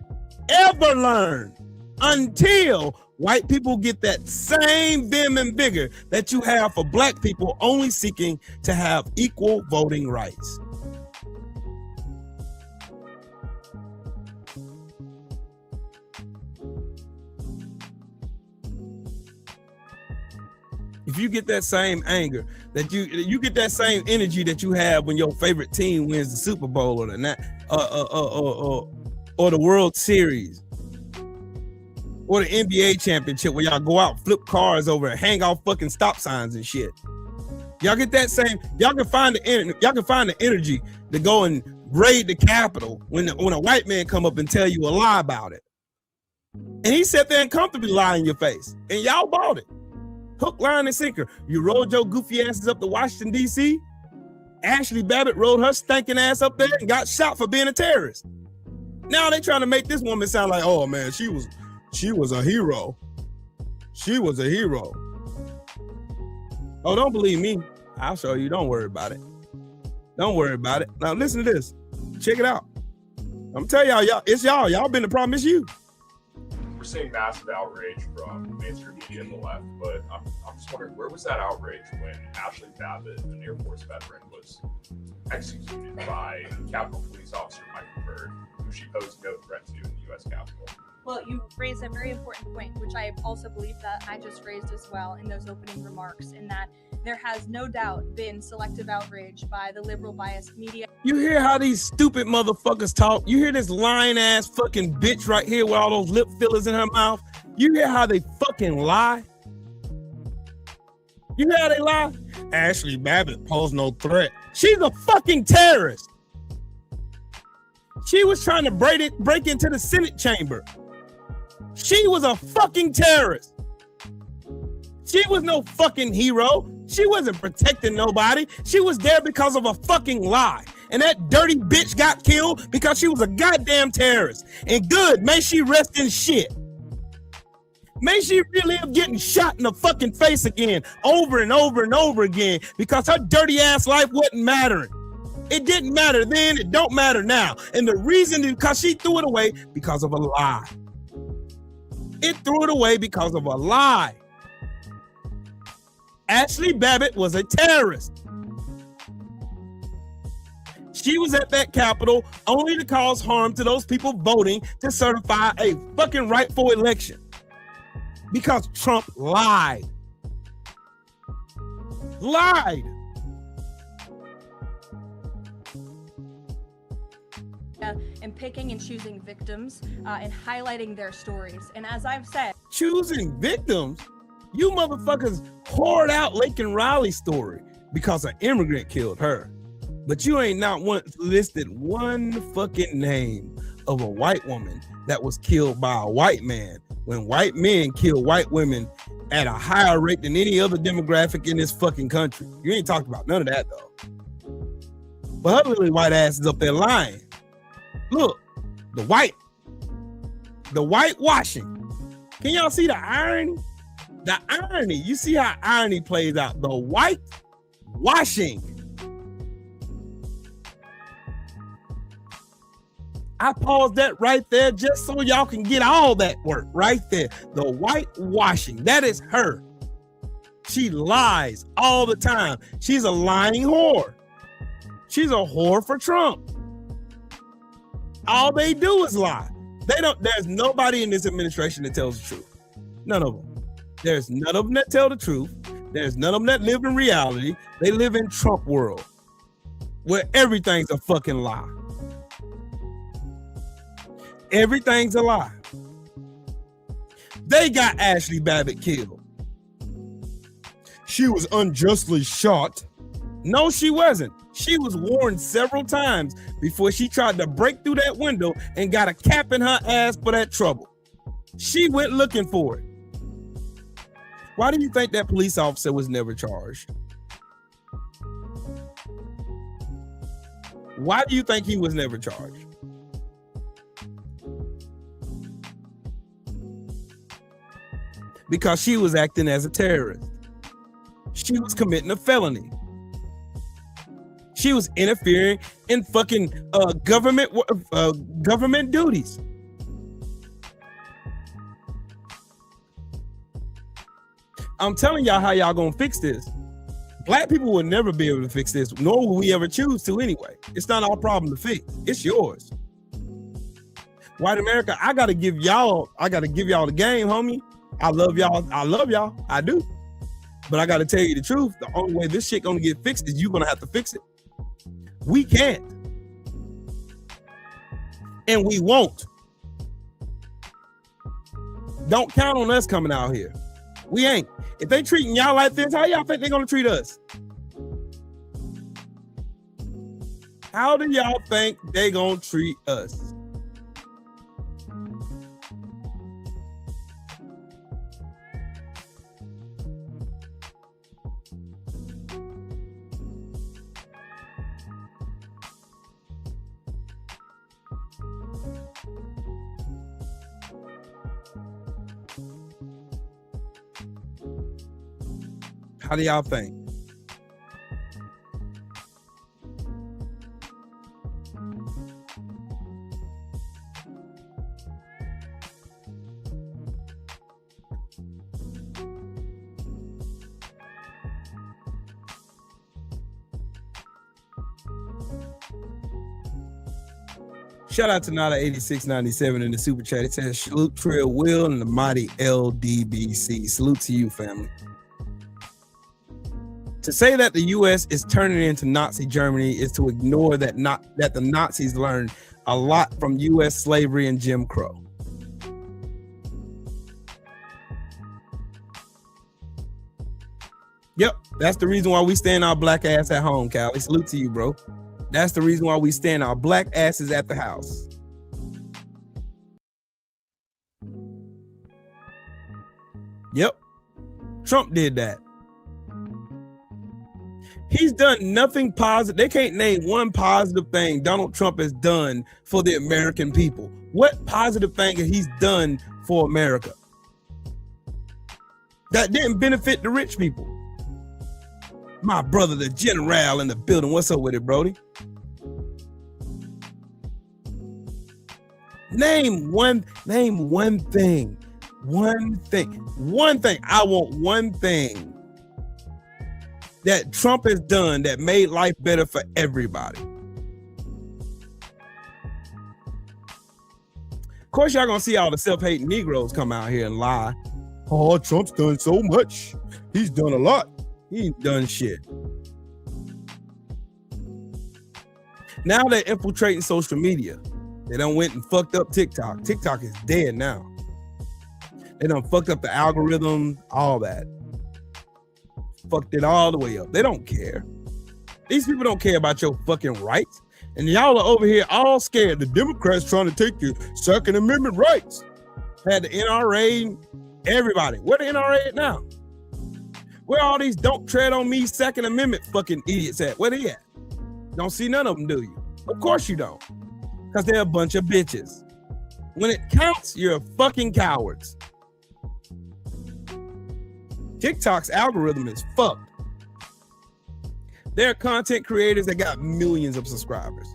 ever learn until white people get that same vim and vigor that you have for black people only seeking to have equal voting rights. If you get that same anger, that you get that same energy that you have when your favorite team wins the Super Bowl or the World Series or the NBA championship, where y'all go out, flip cars over and hang off fucking stop signs and shit. Y'all get that same. Y'all can find the energy to go and raid the Capitol when a white man come up and tell you a lie about it. And he sat there and comfortably lie in your face. And y'all bought it. Hook, line, and sinker. You rolled your goofy asses up to Washington, D.C. Ashley Babbitt rolled her stinking ass up there and got shot for being a terrorist. Now they trying to make this woman sound like, oh man, she was a hero. She was a hero. Oh, don't believe me. I'll show you. Don't worry about it. Don't worry about it. Now listen to this. Check it out. I'm telling y'all, it's y'all. Y'all been the problem. It's you. We're seeing massive outrage from mainstream media and the left, but I'm just wondering, where was that outrage when Ashley Babbitt, an Air Force veteran, was executed by Capitol Police Officer Michael Byrd, who she posed no threat to in the U.S. Capitol? Well, you raised a very important point, which I also believe that I just raised as well in those opening remarks, in that there has no doubt been selective outrage by the liberal biased media. You hear how these stupid motherfuckers talk? You hear this lying ass fucking bitch right here with all those lip fillers in her mouth? You hear how they fucking lie? You hear how they lie? Ashley Babbitt posed no threat. She's a fucking terrorist. She was trying to break into the Senate chamber. She was a fucking terrorist. She was no fucking hero. She wasn't protecting nobody. She was there because of a fucking lie. And that dirty bitch got killed because she was a goddamn terrorist. And good, may she rest in shit. May she relive getting shot in the fucking face again, over and over and over again, because her dirty ass life wasn't mattering. It didn't matter then, it don't matter now. And the reason is because she threw it away because of a lie. It threw it away because of a lie. Ashley Babbitt was a terrorist. She was at that Capitol only to cause harm to those people voting to certify a fucking rightful election. Because Trump lied. Lied. And picking and choosing victims and highlighting their stories. And as I've said, choosing victims? You motherfuckers poured out Laken Riley's story because an immigrant killed her. But you ain't not once listed one fucking name of a white woman that was killed by a white man when white men kill white women at a higher rate than any other demographic in this fucking country. You ain't talked about none of that though. But her little white ass is up there lying. Look, the whitewashing. Can y'all see the irony? The irony. You see how irony plays out. The whitewashing. I paused that right there just so y'all can get all that work right there. The whitewashing. That is her. She lies all the time. She's a lying whore. She's a whore for Trump. All they do is lie. There's nobody in this administration that tells the truth. None of them. There's none of them that tell the truth. There's none of them that live in reality. They live in Trump world where everything's a fucking lie. Everything's a lie. They got Ashley Babbitt killed. She was unjustly shot. No, she wasn't. She was warned several times before she tried to break through that window and got a cap in her ass for that trouble. She went looking for it. Why do you think that police officer was never charged? Why do you think he was never charged? Because she was acting as a terrorist. She was committing a felony. She was interfering in fucking government duties. I'm telling y'all how y'all gonna fix this. Black people will never be able to fix this, nor will we ever choose to anyway. It's not our problem to fix. It's yours. White America, I gotta give y'all the game, homie. I love y'all. I do. But I gotta tell you the truth. The only way this shit gonna get fixed is you gonna have to fix it. We can't. And we won't. Don't count on us coming out here. We ain't. If they treating y'all like this, how y'all think they're gonna treat us? How do y'all think they gonna treat us? How do y'all think? Shout out to Nada8697 in the super chat. It says, salute Trill Will and the mighty LDBC. Salute to you, family. To say that the U.S. is turning into Nazi Germany is to ignore that the Nazis learned a lot from U.S. slavery and Jim Crow. Yep, that's the reason why we stand our black ass at home, Callie. Salute to you, bro. That's the reason why we stand our black asses at the house. Yep, Trump did that. He's done nothing positive. They can't name one positive thing Donald Trump has done for the American people. What positive thing has he done for America that didn't benefit the rich people? My brother, the general in the building. What's up with it, Brody? Name one thing. One thing. I want one thing that Trump has done that made life better for everybody. Of course, y'all gonna see all the self-hating Negroes come out here and lie. Oh, Trump's done so much. He's done a lot. He ain't done shit. Now they're infiltrating social media. They done went and fucked up TikTok. TikTok is dead now. They done fucked up the algorithm, all that. Fucked it all the way up. They don't care. These people don't care about your fucking rights. And y'all are over here all scared. The Democrats trying to take your Second Amendment rights. Had the NRA, everybody. Where the NRA at now? Where all these don't tread on me Second Amendment fucking idiots at? Where they at? Don't see none of them, do you? Of course you don't. Because they're a bunch of bitches. When it counts, you're fucking cowards. TikTok's algorithm is fucked. There are content creators that got millions of subscribers.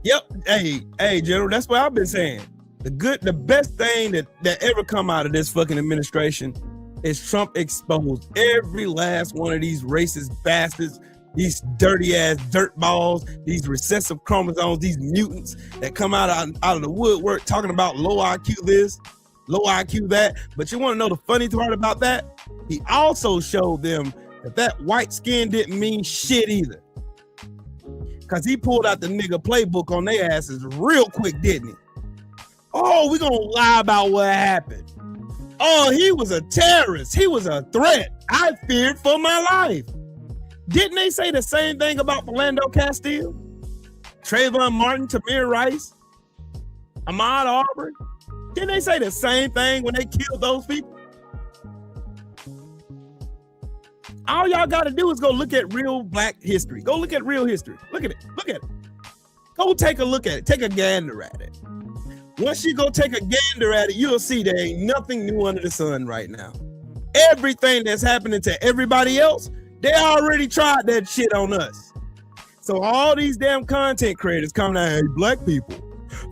Yep. Hey, General, that's what I've been saying. The best thing that ever come out of this fucking administration is Trump exposed every last one of these racist bastards, these dirty ass dirt balls, these recessive chromosomes, these mutants that come out of the woodwork talking about low IQ this, low IQ that. But you want to know the funny part about that? He also showed them that white skin didn't mean shit either. Because he pulled out the nigga playbook on their asses real quick, didn't he? Oh, we're going to lie about what happened. Oh, he was a terrorist. He was a threat. I feared for my life. Didn't they say the same thing about Philando Castile? Trayvon Martin, Tamir Rice, Ahmaud Arbery? Didn't they say the same thing when they killed those people? All y'all got to do is go look at real black history. Go look at real history. Look at it. Look at it. Go take a look at it. Take a gander at it. Once you go take a gander at it, you'll see there ain't nothing new under the sun right now. Everything that's happening to everybody else, they already tried that shit on us. So all these damn content creators coming out, hey, black people,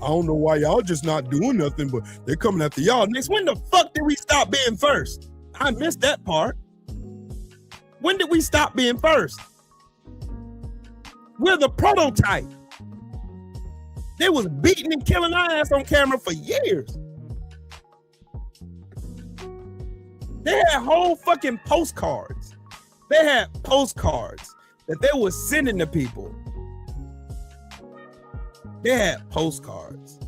I don't know why y'all just not doing nothing, but they're coming after y'all. Next, when the fuck did we stop being first? I missed that part. When did we stop being first? We're the prototype. They was beating and killing our ass on camera for years. They had whole fucking postcards. They had postcards that they were sending to people. They had postcards.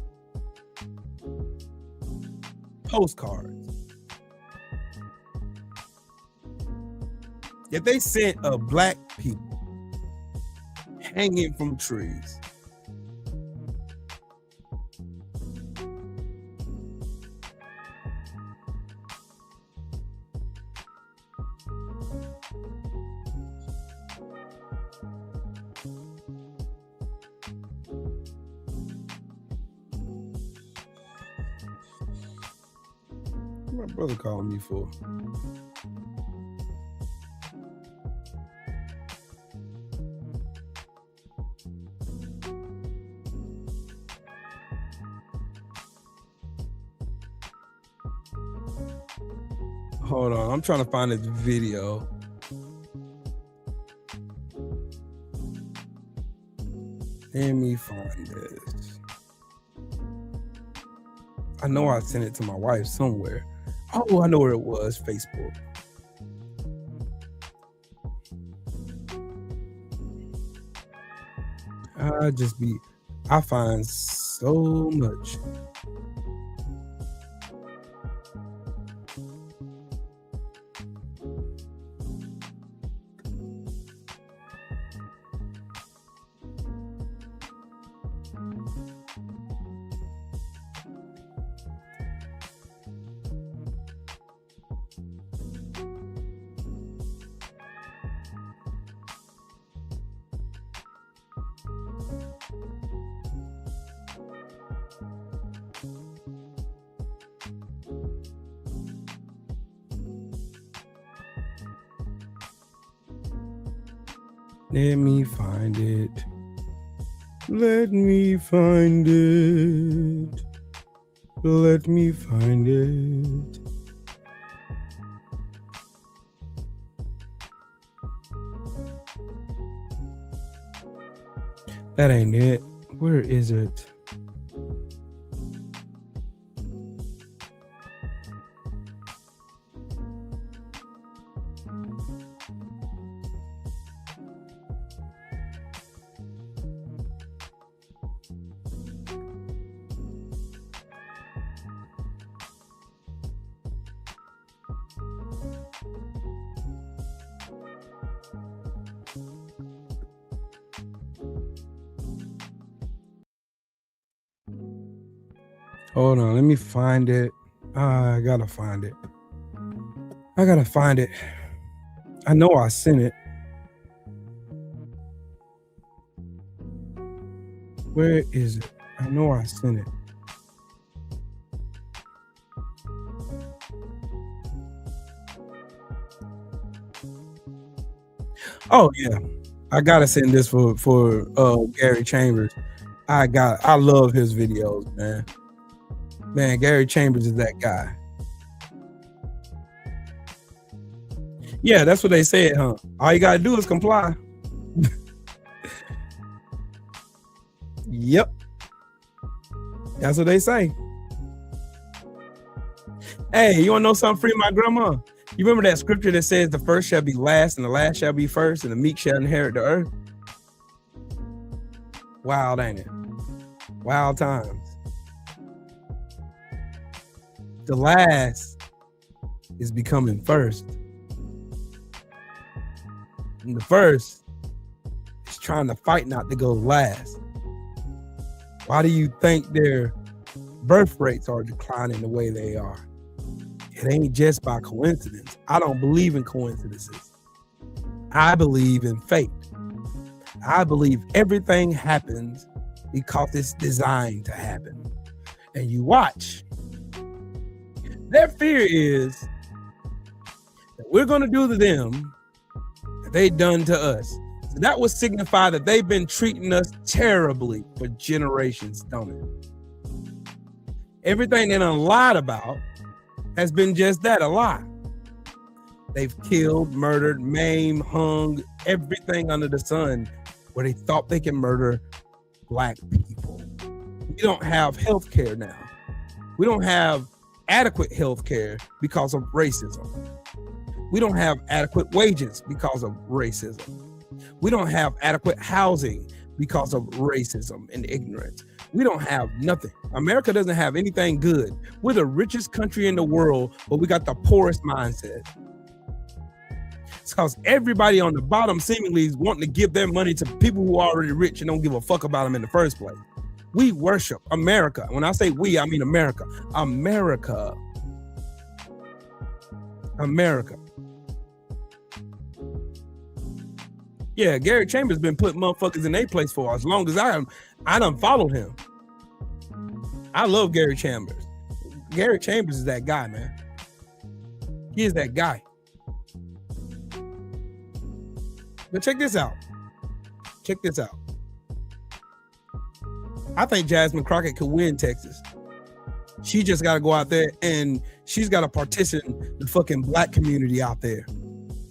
Postcards. If they sent a black people hanging from trees. My brother calling me for. Hold on, I'm trying to find this video. Let me find this. I know I sent it to my wife somewhere. Oh, I know where it was. Facebook. I find so much. Let me find it. Let me find it. Let me find it. That ain't it. Where is it? Hold on, let me find it. I gotta find it. I gotta find it. I know I sent it. Where is it? I know I sent it. Oh yeah, I gotta send this for Gary Chambers. I love his videos, man. Man, Gary Chambers is that guy. Yeah, that's what they said, huh? All you gotta do is comply. Yep. That's what they say. Hey, you wanna know something? Free my grandma. You remember that scripture that says the first shall be last and the last shall be first and the meek shall inherit the earth? Wild, ain't it? Wild times. The last is becoming first. And the first is trying to fight not to go last. Why do you think their birth rates are declining the way they are? It ain't just by coincidence. I don't believe in coincidences. I believe in fate. I believe everything happens because it's designed to happen. And you watch. Their fear is that we're going to do to them that they done to us. So that would signify that they've been treating us terribly for generations, don't it? Everything they done lied about has been just that, a lie. They've killed, murdered, maimed, hung, everything under the sun where they thought they can murder Black people. We don't have health care now. We don't have adequate health care because of racism. We don't have adequate wages because of racism. We don't have adequate housing because of racism and ignorance. We don't have nothing. America doesn't have anything good. We're the richest country in the world, but we got the poorest mindset. It's because everybody on the bottom seemingly is wanting to give their money to people who are already rich and don't give a fuck about them in the first place. We worship America. When I say we, I mean America. America. America. Yeah, Gary Chambers been putting motherfuckers in their place for as long as I done followed him. I love Gary Chambers. Gary Chambers is that guy, man. He is that guy. But check this out. Check this out. I think Jasmine Crockett could win Texas. She just got to go out there and she's got to partition the fucking black community out there.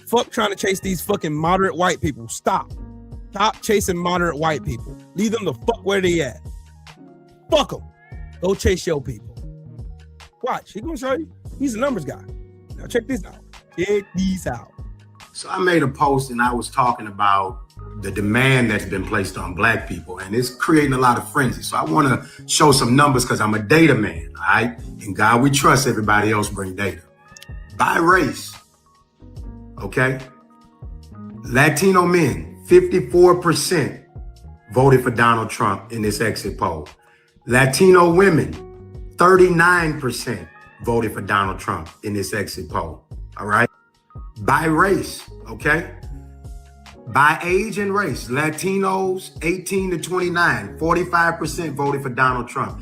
Fuck trying to chase these fucking moderate white people. Stop. Stop chasing moderate white people. Leave them the fuck where they at. Fuck them. Go chase your people. Watch. He gonna show you. He's a numbers guy. Now check this out. Check these out. So I made a post and I was talking about the demand that's been placed on black people, and it's creating a lot of frenzy. So I want to show some numbers because I'm a data man, all right? In God we trust, everybody else bring data. By race, okay? Latino men, 54% voted for Donald Trump in this exit poll. Latino women, 39% voted for Donald Trump in this exit poll, all right? By race, okay? By age and race, Latinos 18 to 29, 45% voted for Donald Trump.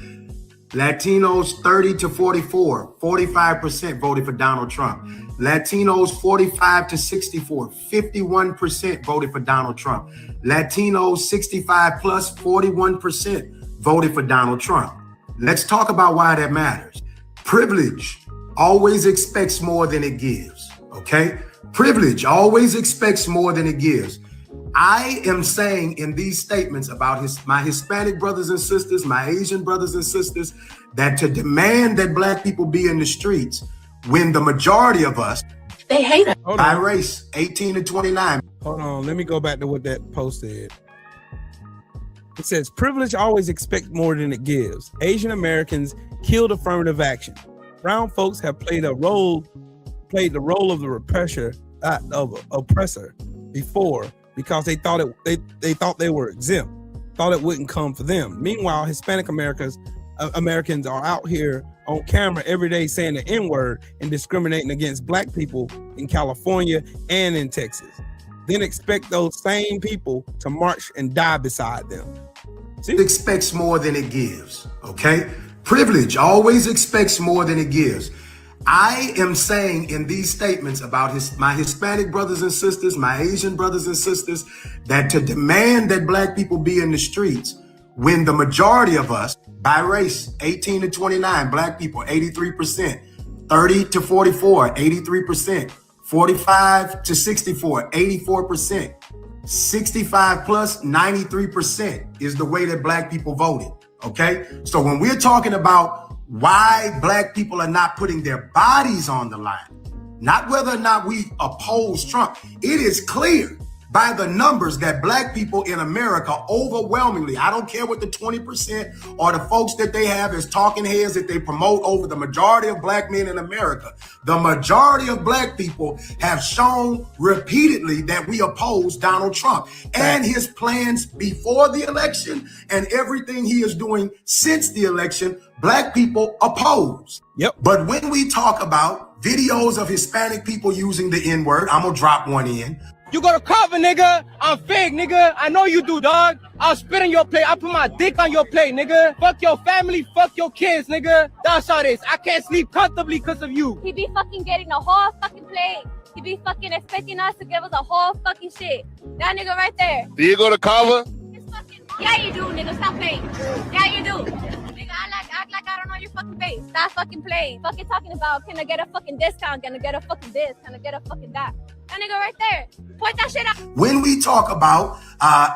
Latinos 30 to 44, 45% voted for Donald Trump. Latinos 45 to 64, 51% voted for Donald Trump. Latinos 65 plus, 41% voted for Donald Trump. Let's talk about why that matters. Privilege always expects more than it gives, okay? Privilege always expects more than it gives. I am saying in these statements about my Hispanic brothers and sisters, my Asian brothers and sisters, that to demand that black people be in the streets when the majority of us, They hate us. by race, 18 to 29. Hold on. Let me go back to what that post said. It says, privilege always expects more than it gives. Asian Americans killed affirmative action. Brown folks have played the role of the oppressor before because they thought they were exempt, thought it wouldn't come for them. Meanwhile, Hispanic Americans are out here on camera every day saying the N-word and discriminating against black people in California and in Texas. Then expect those same people to march and die beside them. See? It expects more than it gives, okay? Privilege always expects more than it gives. I am saying in these statements about my Hispanic brothers and sisters, my Asian brothers and sisters, that to demand that black people be in the streets when the majority of us, by race, 18 to 29, black people, 83%, 30 to 44, 83%, 45 to 64, 84%, 65 plus, 93% is the way that black people voted, okay? So when we're talking about why black people are not putting their bodies on the line, not whether or not we oppose Trump, it is clear by the numbers that black people in America overwhelmingly, I don't care what the 20% or the folks that they have as talking heads that they promote over the majority of black men in America, the majority of black people have shown repeatedly that we oppose Donald Trump and his plans before the election and everything he is doing since the election. Black people oppose. Yep. But when we talk about videos of Hispanic people using the N-word, I'm gonna drop one in. You go to cover, nigga. I'm fake, nigga. I know you do, dog. I'll spit on your plate. I'll put my dick on your plate, nigga. Fuck your family. Fuck your kids, nigga. That's how it is. I can't sleep comfortably because of you. He be fucking getting the whole fucking plate. He be fucking expecting us to give us a whole fucking shit. That nigga right there. Do you go to cover? Yeah, you do, nigga. Stop playing. Yeah, you do. Nigga, act like I don't know your fucking face. Stop fucking playing. Fucking talking about, can I get a fucking discount? Can I get a fucking this? Can I get a fucking that? That nigga right there. Point that shit out. When we talk about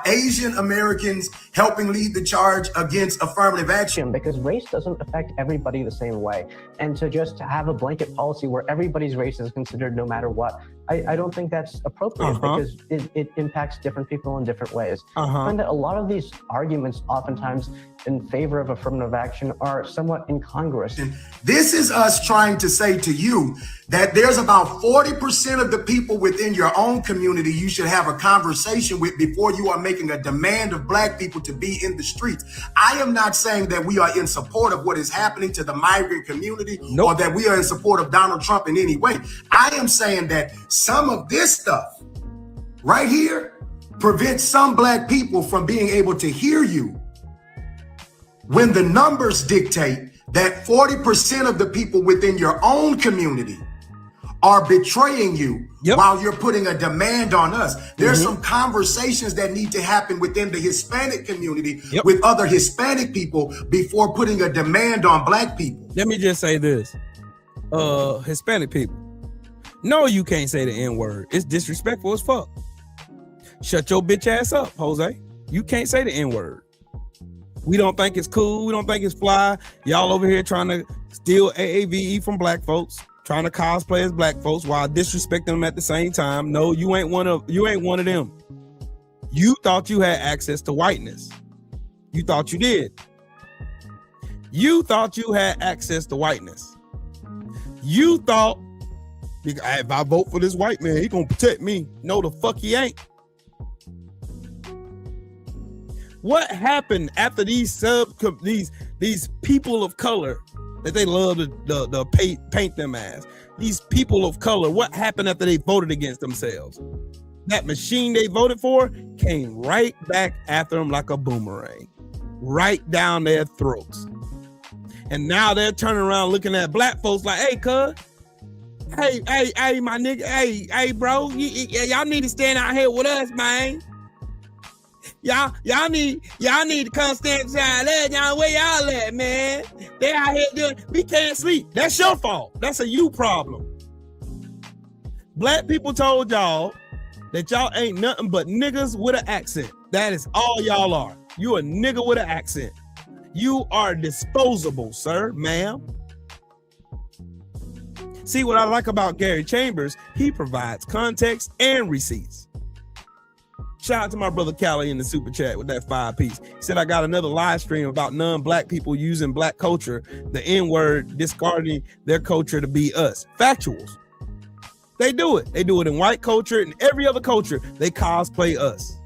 Asian Americans helping lead the charge against affirmative action, because race doesn't affect everybody the same way. And to just have a blanket policy where everybody's race is considered no matter what, I don't think that's appropriate because it impacts different people in different ways. I find that a lot of these arguments oftentimes in favor of affirmative action are somewhat in Congress. This is us trying to say to you that there's about 40% of the people within your own community you should have a conversation with before you are making a demand of black people to be in the streets. I am not saying that we are in support of what is happening to the migrant community or that we are in support of Donald Trump in any way. I am saying that some of this stuff right here prevents some black people from being able to hear you when the numbers dictate that 40% of the people within your own community are betraying you while you're putting a demand on us. There's some conversations that need to happen within the Hispanic community with other Hispanic people before putting a demand on black people. Let me just say this. Hispanic people, no, you can't say the N-word. It's disrespectful as fuck. Shut your bitch ass up, Jose. You can't say the N-word. We don't think it's cool. We don't think it's fly. Y'all over here trying to steal AAVE from black folks, trying to cosplay as black folks while disrespecting them at the same time. No, you ain't one of them. You thought you had access to whiteness. You thought you did. You thought you had access to whiteness. You thought, if I vote for this white man, he gonna protect me. No, the fuck he ain't. What happened after these people of color that they love to paint them as? These people of color, what happened after they voted against themselves? That machine they voted for came right back after them like a boomerang, right down their throats. And now they're turning around looking at black folks like, hey, cuz, hey, my nigga, hey, bro, y'all need to stand out here with us, man. Y'all need to come stand beside us. Y'all, where y'all at, man? They out here doing, we can't sleep. That's your fault. That's a you problem. Black people told y'all that y'all ain't nothing but niggas with an accent. That is all y'all are. You a nigga with an accent. You are disposable, sir, ma'am. See, what I like about Gary Chambers, he provides context and receipts. Shout out to my brother Callie in the super chat with that 5-piece. He said, I got another live stream about non-black people using black culture, the N-word, discarding their culture to be us. Factuals. They do it. They do it in white culture and every other culture. They cosplay us.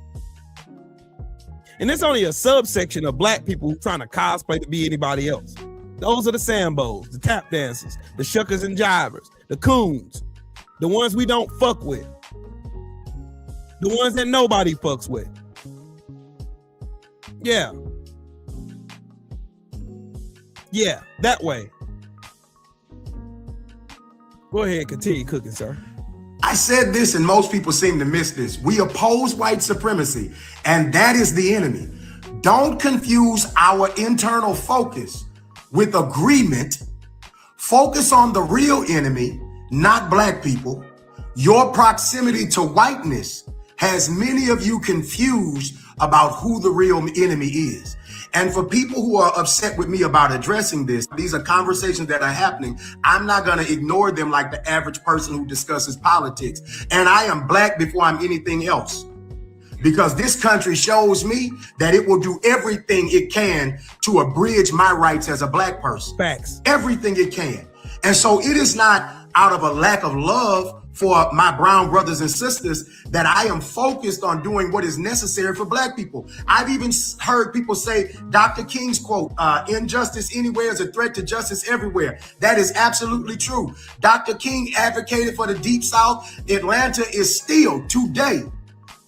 And it's only a subsection of black people trying to cosplay to be anybody else. Those are the Sambos, the tap dancers, the shuckers and jivers, the coons, the ones we don't fuck with. The ones that nobody fucks with. Yeah. Yeah, that way. Go ahead, continue cooking, sir. I said this and most people seem to miss this. We oppose white supremacy, and that is the enemy. Don't confuse our internal focus with agreement. Focus on the real enemy, not black people. Your proximity to whiteness has many of you confused about who the real enemy is. And for people who are upset with me about addressing this, these are conversations that are happening. I'm not going to ignore them like the average person who discusses politics. And I am black before I'm anything else. Because this country shows me that it will do everything it can to abridge my rights as a black person. Facts. Everything it can. And so it is not out of a lack of love for my brown brothers and sisters that I am focused on doing what is necessary for black people. I've even heard people say Dr. King's quote, injustice anywhere is a threat to justice everywhere. That is absolutely true. Dr. King advocated for the Deep South. Atlanta is still today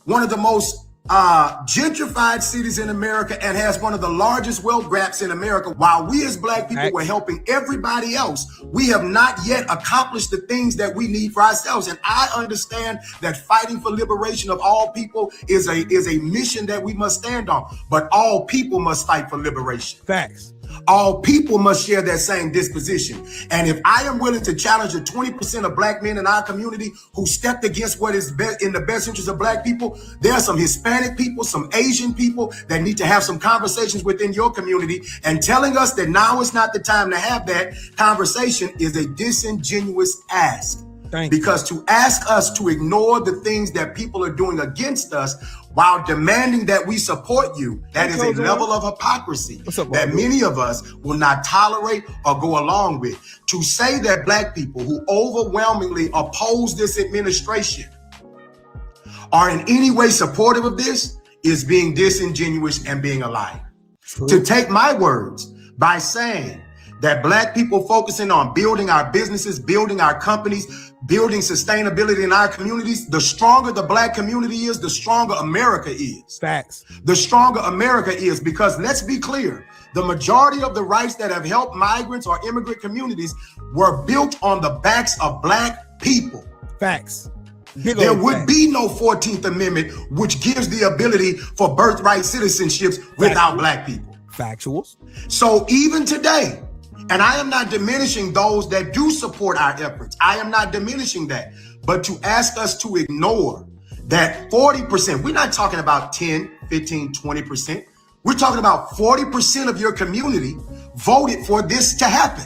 one of the most gentrified cities in America and has one of the largest wealth gaps in America. While we as black people were helping everybody else, we have not yet accomplished the things that we need for ourselves. And I understand that fighting for liberation of all people is a mission that we must stand on, but all people must fight for liberation. Facts. All people must share that same disposition. And if I am willing to challenge the 20% of black men in our community who stepped against what is in the best interest of black people, there are some Hispanic people, some Asian people that need to have some conversations within your community. And telling us that now is not the time to have that conversation is a disingenuous ask. Because to ask us to ignore the things that people are doing against us while demanding that we support you, that is a level of hypocrisy that many of us will not tolerate or go along with. To say that black people who overwhelmingly oppose this administration are in any way supportive of this is being disingenuous and being a liar. To take my words by saying that black people focusing on building our businesses, building our companies, building sustainability in our communities, the stronger the black community is, the stronger America is. Facts. The stronger America is, because let's be clear, the majority of the rights that have helped migrants or immigrant communities were built on the backs of black people. Facts. There would be no 14th Amendment, which gives the ability for birthright citizenships without black people. Factuals. So even today, and I am not diminishing those that do support our efforts. I am not diminishing that. But to ask us to ignore that 40%, we're not talking about 10, 15, 20%. We're talking about 40% of your community voted for this to happen.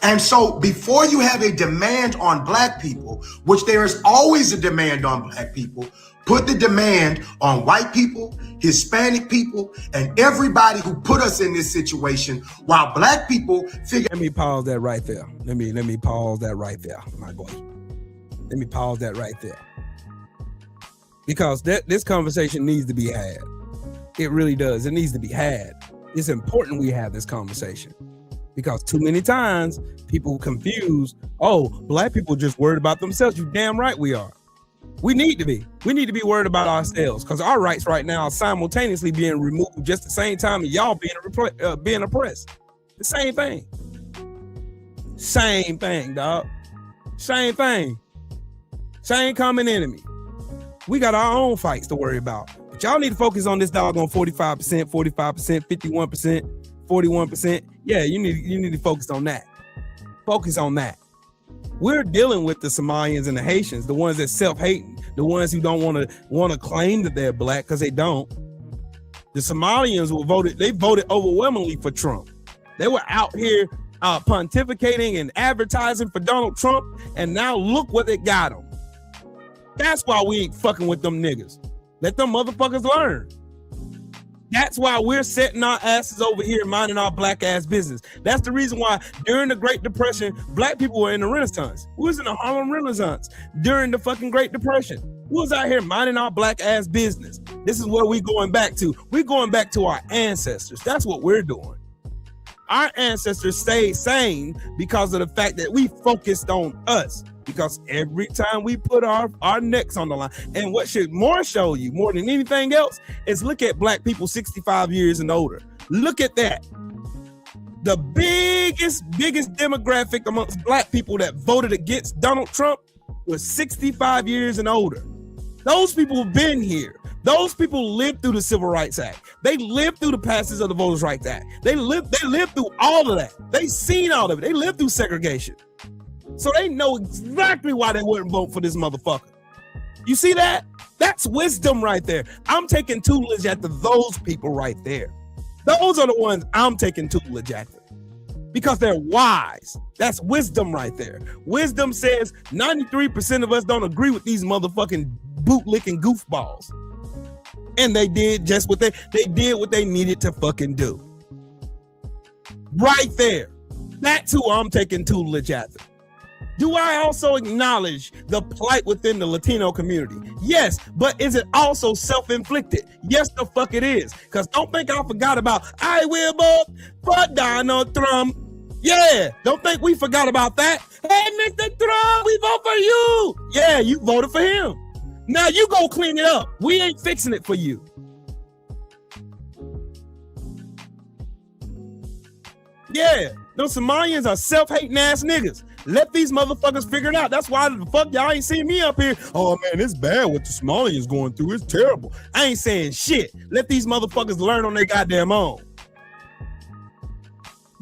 And so before you have a demand on black people, which there is always a demand on black people, put the demand on white people, Hispanic people, and everybody who put us in this situation, while black people figure. Let me pause that right there. Let me pause that right there, my boy. Let me pause that right there. Because this conversation needs to be had. It really does. It needs to be had. It's important we have this conversation. Because too many times people confuse, oh, black people just worried about themselves. You damn right we are. We need to be. We need to be worried about ourselves, because our rights right now are simultaneously being removed just the same time y'all being oppressed. The same thing. Same thing, dog. Same thing. Same common enemy. We got our own fights to worry about. But y'all need to focus on this doggone 45%, 45%, 51%, 41%. Yeah, you need to focus on that. Focus on that. We're dealing with the Somalians and the Haitians, the ones that self-hating, the ones who don't want to claim that they're black because they don't. The Somalians they voted overwhelmingly for Trump. They were out here pontificating and advertising for Donald Trump, and now look what it got them. That's why we ain't fucking with them niggas. Let them motherfuckers learn. That's why we're setting our asses over here minding our black ass business. That's the reason why during the Great Depression, black people were in the Renaissance. We was in the Harlem Renaissance during the fucking Great Depression. We was out here minding our black ass business. This is what we're going back to. We're going back to our ancestors. That's what we're doing. Our ancestors stayed sane because of the fact that we focused on us. Because every time we put our necks on the line, and what should more show you more than anything else is look at black people 65 years and older. Look at that. The biggest demographic amongst black people that voted against Donald Trump was 65 years and older. Those people have been here. Those people lived through the Civil Rights Act. They lived through the passage of the Voters' Rights Act. They lived through all of that. They seen all of it. They lived through segregation. So they know exactly why they wouldn't vote for this motherfucker. You see that? That's wisdom right there. I'm taking tutelage after those people right there. Those are the ones I'm taking tutelage after. Because they're wise. That's wisdom right there. Wisdom says 93% of us don't agree with these motherfucking bootlicking goofballs. And they did just what they did what they needed to fucking do. Right there. That's who I'm taking tutelage after. Do I also acknowledge the plight within the Latino community? Yes, but is it also self-inflicted? Yes, the fuck it is. Because don't think I forgot about I will vote for Donald Trump. Yeah, don't think we forgot about that. Hey, Mr. Trump, we vote for you. Yeah, you voted for him. Now you go clean it up. We ain't fixing it for you. Yeah, those Somalians are self-hating ass niggas. Let these motherfuckers figure it out. That's why the fuck y'all ain't seen me up here. Oh man, it's bad what the Somalians going through. It's terrible. I ain't saying shit. Let these motherfuckers learn on their goddamn own.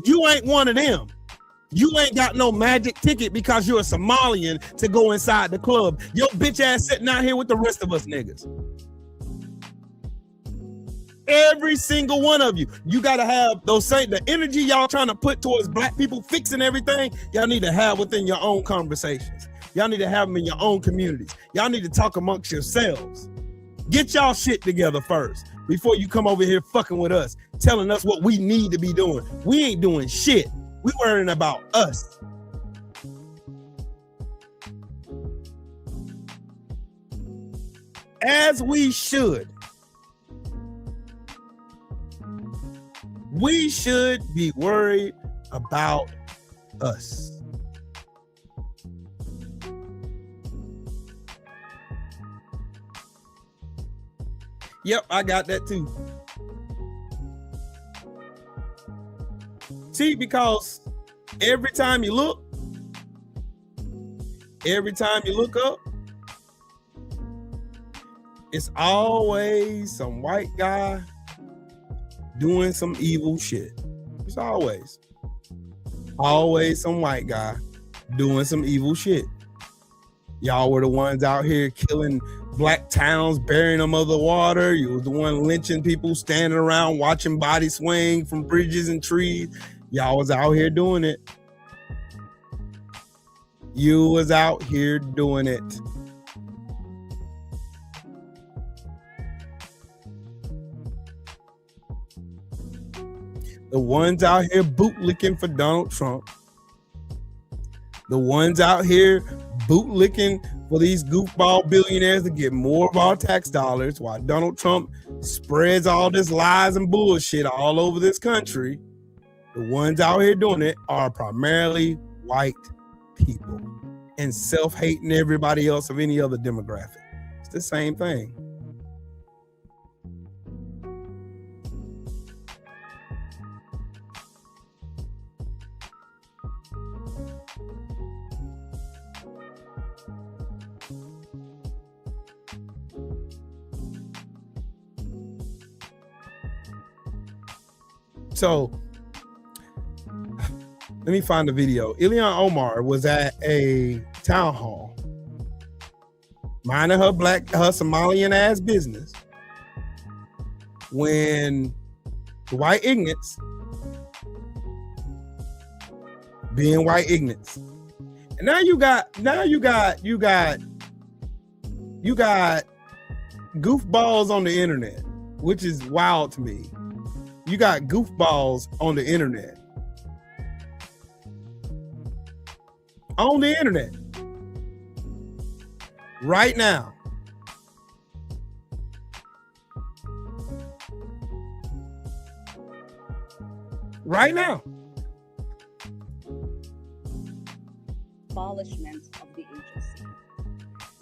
You ain't one of them. You ain't got no magic ticket because you're a Somalian to go inside the club. Your bitch ass sitting out here with the rest of us niggas. Every single one of you. You gotta have the energy y'all trying to put towards black people fixing everything, y'all need to have within your own conversations. Y'all need to have them in your own communities. Y'all need to talk amongst yourselves. Get y'all shit together first before you come over here fucking with us, telling us what we need to be doing. We ain't doing shit. We worrying about us. As we should. We should be worried about us. Yep, I got that too. See, because every time you look up, it's always some white guy doing some evil shit. It's always some white guy doing some evil shit. Y'all were the ones out here killing black towns, burying them under the water. You was the one lynching people, standing around watching bodies swing from bridges and trees. Y'all was out here doing it. You was out here doing it. The ones out here bootlicking for Donald Trump. The ones out here bootlicking for these goofball billionaires to get more of our tax dollars while Donald Trump spreads all this lies and bullshit all over this country. The ones out here doing it are primarily white people and self-hating everybody else of any other demographic. It's the same thing. So let me find the video. Ilhan Omar was at a town hall minding her Somalian ass business when the white ignorance being white ignorance. And now you got goofballs on the internet, which is wild to me. You got goofballs on the internet. On the internet. Right now. Right now. Abolishment of the agency.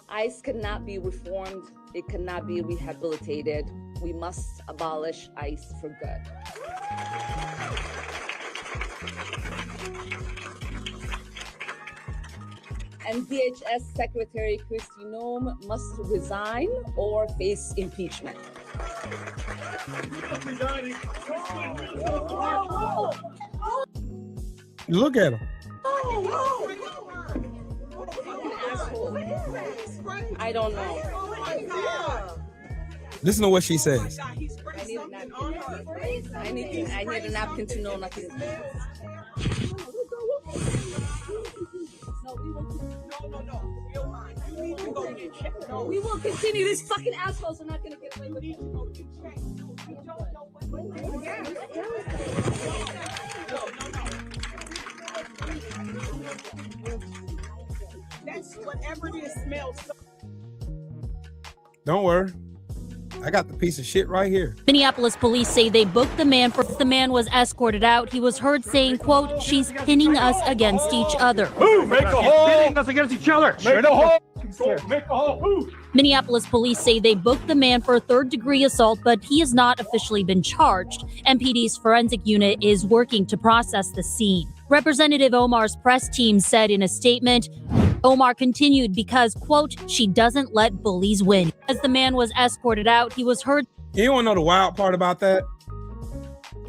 ICE cannot be reformed. It cannot be rehabilitated. We must abolish ICE for good. And DHS Secretary Kristi Noem must resign or face impeachment. Look at him. I don't know. Listen to what she says. I need a napkin to know nothing. No, we will continue. These fucking assholes are not going to get away with it. That's whatever it is smells. Don't worry. I got the piece of shit right here. Minneapolis police say they booked the man. The man was escorted out. He was heard saying, quote, "She's pinning us against each other." Ooh, make a hole! Pinning us against each other. Make a hole! Make a hole! Ooh. Minneapolis police say they booked the man for a third-degree assault, but he has not officially been charged. MPD's forensic unit is working to process the scene. Representative Omar's press team said in a statement, Omar continued because, quote, "She doesn't let bullies win." As the man was escorted out, he was heard. You want to know the wild part about that?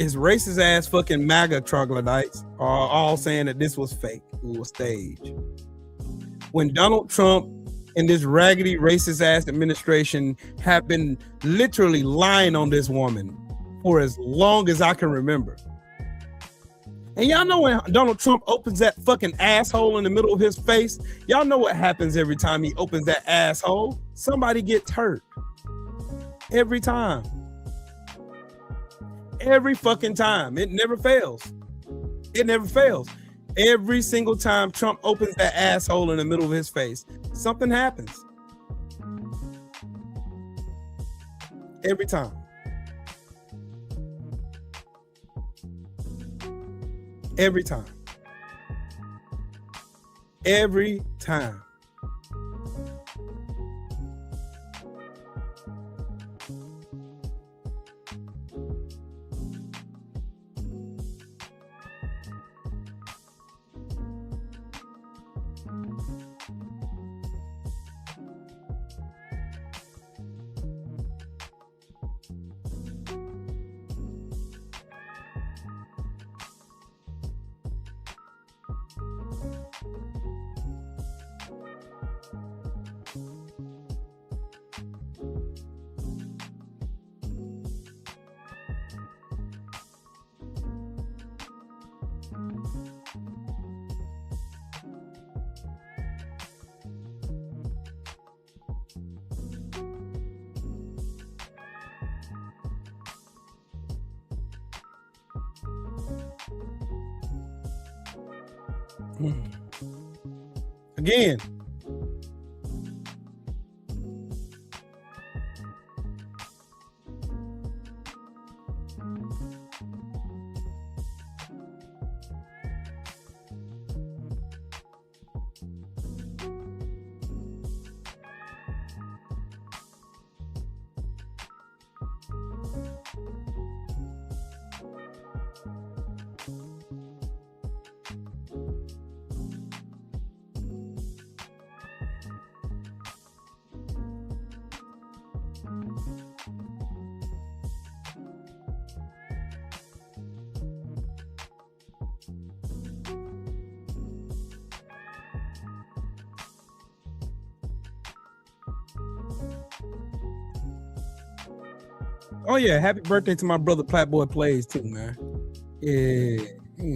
Is racist ass fucking MAGA troglodytes are all saying that this was fake. It was staged. When Donald Trump and this raggedy racist ass administration have been literally lying on this woman for as long as I can remember. And y'all know when Donald Trump opens that fucking asshole in the middle of his face, y'all know what happens every time he opens that asshole. Somebody gets hurt. Every time. Every fucking time. It never fails. It never fails. Every single time Trump opens that asshole in the middle of his face, something happens. Every time. Every time. Every time. Again. Oh yeah, happy birthday to my brother Platboy Plays too, man. Yeah,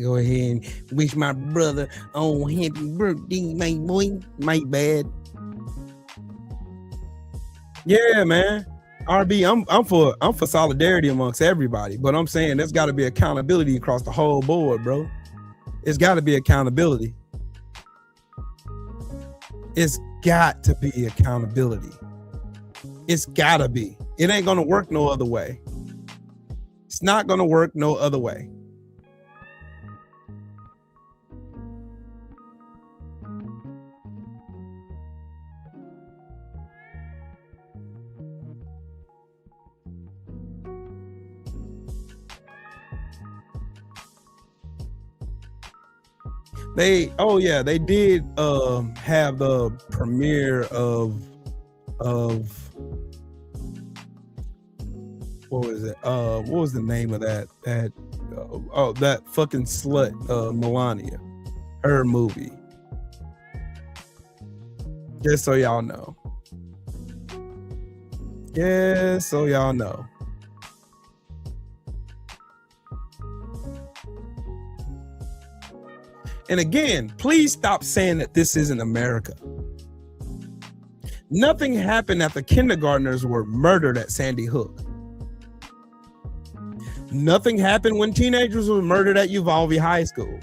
go ahead and wish my brother on happy birthday, my boy. My bad. Yeah, man. RB, I'm for solidarity amongst everybody, but I'm saying there's got to be accountability across the whole board, bro. It's got to be accountability. It's got to be accountability. It's got to be. It ain't gonna work no other way. It's not gonna work no other way. They did have the premiere of what was it? What was the name of that fucking slut, Melania, her movie. Just so y'all know. Yes, so y'all know. And again, please stop saying that this isn't America. Nothing happened after kindergartners were murdered at Sandy Hook. Nothing happened when teenagers were murdered at Uvalde High School.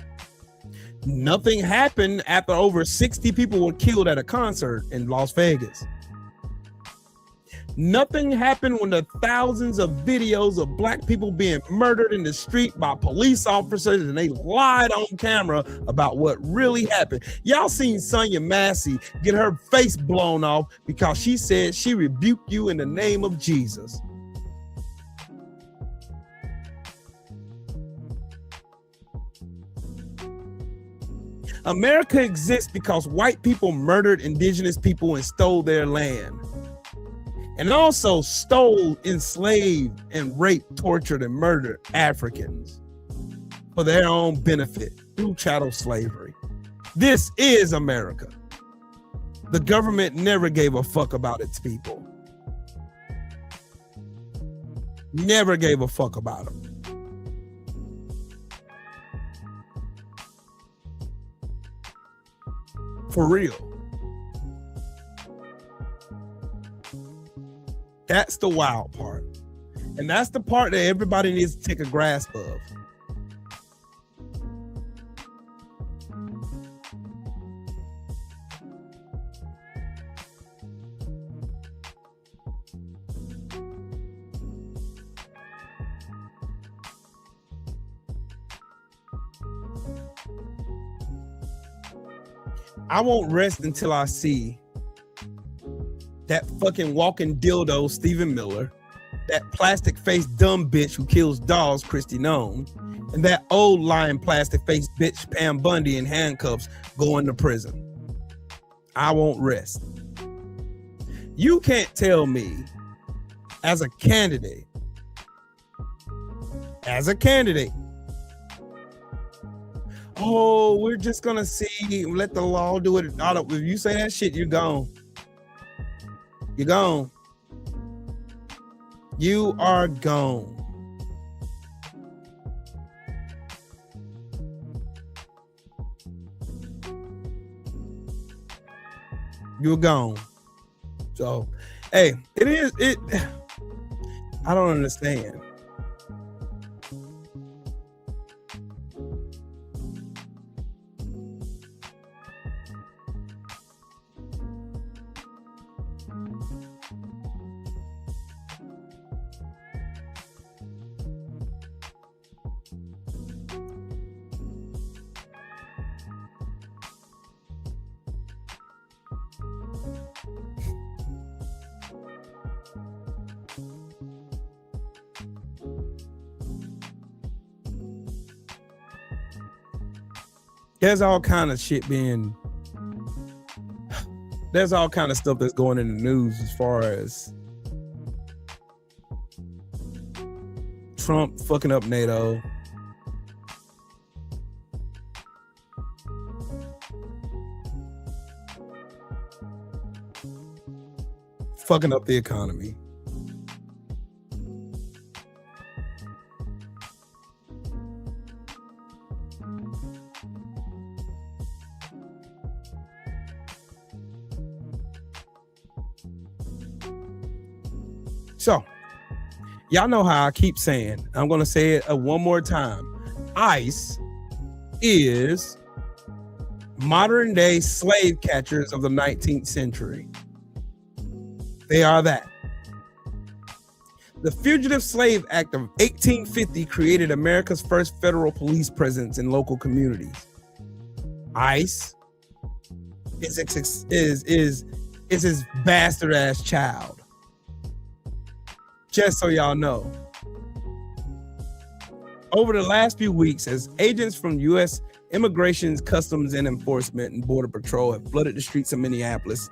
Nothing happened after over 60 people were killed at a concert in Las Vegas. Nothing happened when the thousands of videos of black people being murdered in the street by police officers and they lied on camera about what really happened. Y'all seen Sonia Massey get her face blown off because she said she rebuked you in the name of Jesus. America exists because white people murdered indigenous people and stole their land. And also stole, enslaved, and raped, tortured, and murdered Africans for their own benefit through chattel slavery. This is America. The government never gave a fuck about its people. Never gave a fuck about them. For real. That's the wild part. And that's the part that everybody needs to take a grasp of. I won't rest until I see that fucking walking dildo, Stephen Miller, that plastic-faced dumb bitch who kills dolls, Christy Nome, and that old lying plastic-faced bitch, Pam Bundy, in handcuffs going to prison. I won't rest. You can't tell me, as a candidate, oh, we're just gonna see, let the law do it. If you say that shit, you're gone. You're gone. You are gone. You're gone. So, hey, I don't understand. There's all kind of shit there's all kind of stuff that's going in the news as far as Trump fucking up NATO. Fucking up the economy. So, y'all know how I keep saying, I'm going to say it one more time. ICE is modern day slave catchers of the 19th century. They are that. The Fugitive Slave Act of 1850 created America's first federal police presence in local communities. ICE is his bastard ass child. Just so y'all know. Over the last few weeks, as agents from U.S. Immigration, Customs and Enforcement and Border Patrol have flooded the streets of Minneapolis,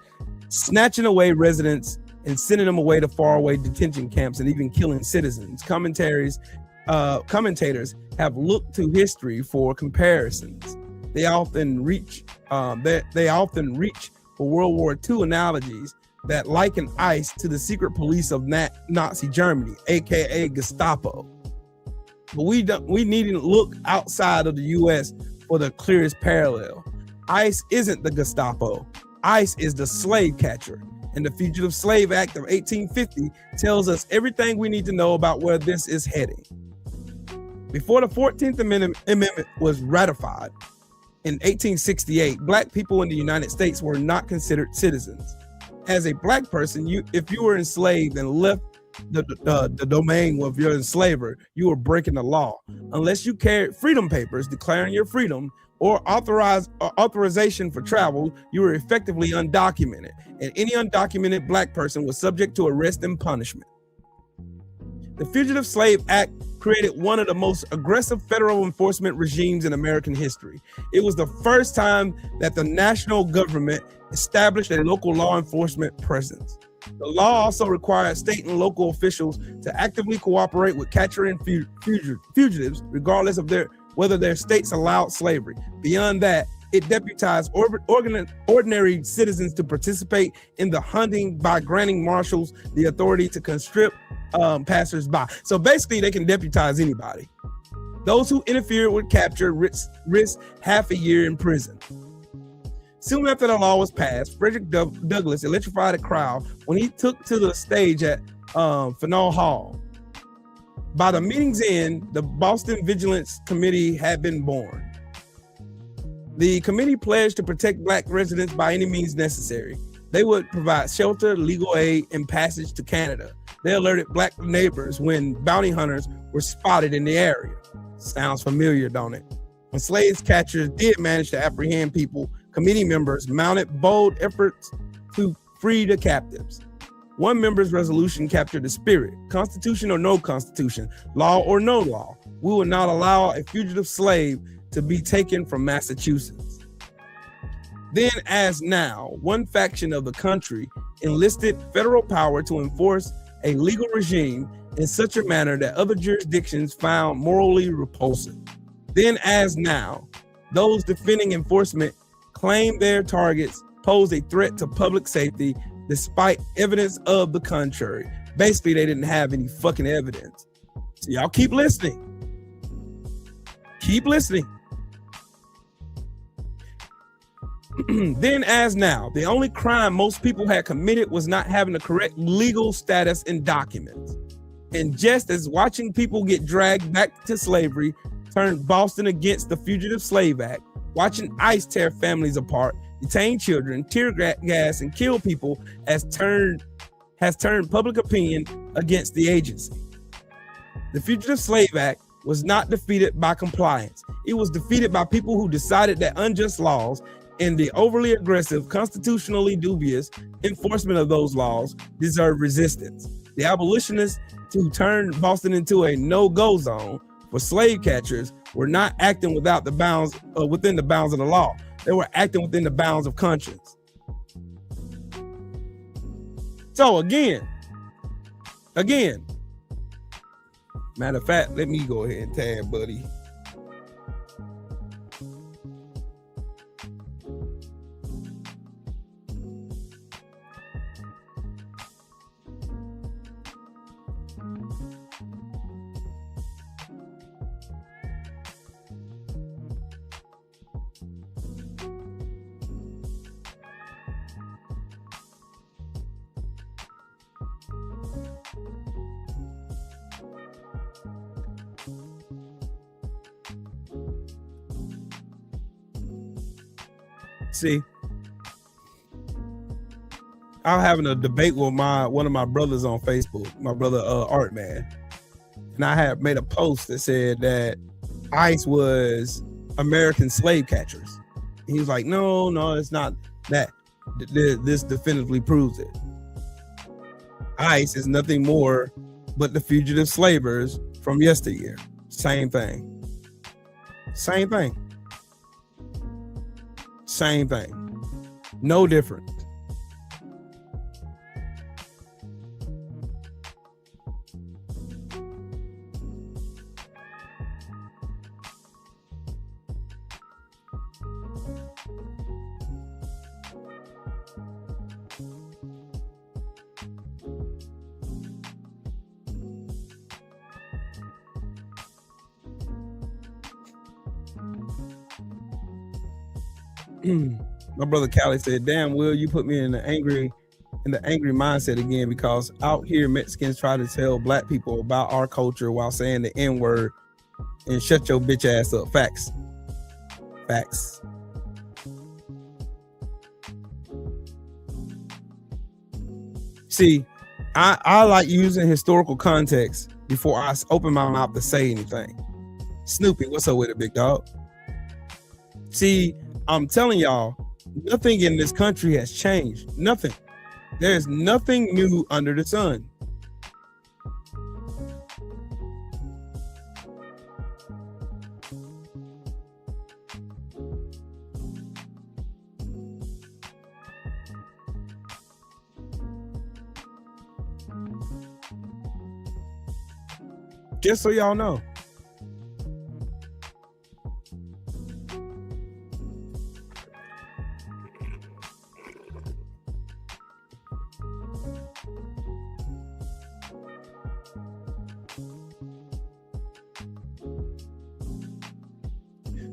snatching away residents and sending them away to faraway detention camps and even killing citizens. Commentators have looked to history for comparisons. They often reach for World War II analogies that liken ICE to the secret police of Nazi Germany, aka Gestapo. But we needn't look outside of the U.S. for the clearest parallel. ICE isn't the Gestapo. ICE is the slave catcher. And the Fugitive Slave Act of 1850 tells us everything we need to know about where this is heading. Before the 14th Amendment was ratified in 1868, Black people in the United States were not considered citizens. As a Black person, if you were enslaved and left the domain of your enslaver, you were breaking the law. Unless you carried freedom papers declaring your freedom or authorization for travel, you were effectively undocumented, and any undocumented Black person was subject to arrest and punishment. The Fugitive Slave Act created one of the most aggressive federal enforcement regimes in American history. It was the first time that the national government established a local law enforcement presence. The law also required state and local officials to actively cooperate with capturing fugitives, regardless of whether their states allowed slavery. Beyond that, it deputized ordinary citizens to participate in the hunting by granting marshals the authority to conscript passersby. So basically, they can deputize anybody. Those who interfered with capture risk half a year in prison. Soon after the law was passed, Frederick Douglass electrified a crowd when he took to the stage at Faneuil Hall. By the meeting's end, the Boston Vigilance Committee had been born. The committee pledged to protect Black residents by any means necessary. They would provide shelter, legal aid, and passage to Canada. They alerted Black neighbors when bounty hunters were spotted in the area. Sounds familiar, don't it? When slave catchers did manage to apprehend people, committee members mounted bold efforts to free the captives. One member's resolution captured the spirit: constitution or no constitution, law or no law, we will not allow a fugitive slave to be taken from Massachusetts. Then, as now, one faction of the country enlisted federal power to enforce a legal regime in such a manner that other jurisdictions found morally repulsive. Then, as now, those defending enforcement claimed their targets posed a threat to public safety despite evidence of the contrary. Basically, they didn't have any fucking evidence. So y'all keep listening. Keep listening. Then, as now, the only crime most people had committed was not having the correct legal status and documents. And just as watching people get dragged back to slavery turned Boston against the Fugitive Slave Act, watching ICE tear families apart, detain children, tear gas, and kill people has turned public opinion against the agency. The Fugitive Slave Act was not defeated by compliance. It was defeated by people who decided that unjust laws and the overly aggressive, constitutionally dubious enforcement of those laws deserve resistance. The abolitionists who turned Boston into a no-go zone for slave catchers were not acting within the bounds of the law. They were acting within the bounds of conscience. So again, matter of fact, let me go ahead and tag Buddy. See, I'm having a debate with one of my brothers on Facebook, my brother Art Man, and I had made a post that said that ICE was American slave catchers. He was like, no, it's not that. This definitively proves it. ICE is nothing more but the fugitive slavers from yesteryear. Same thing. Same thing. Same thing. No different. My brother Callie said, damn, Will, you put me in the angry mindset again, because out here Mexicans try to tell black people about our culture while saying the N-word and shut your bitch ass up. Facts. See, I like using historical context before I open my mouth to say anything. Snoopy, what's up with it, big dog? See, I'm telling y'all, nothing in this country has changed. Nothing. There's nothing new under the sun. Just so y'all know.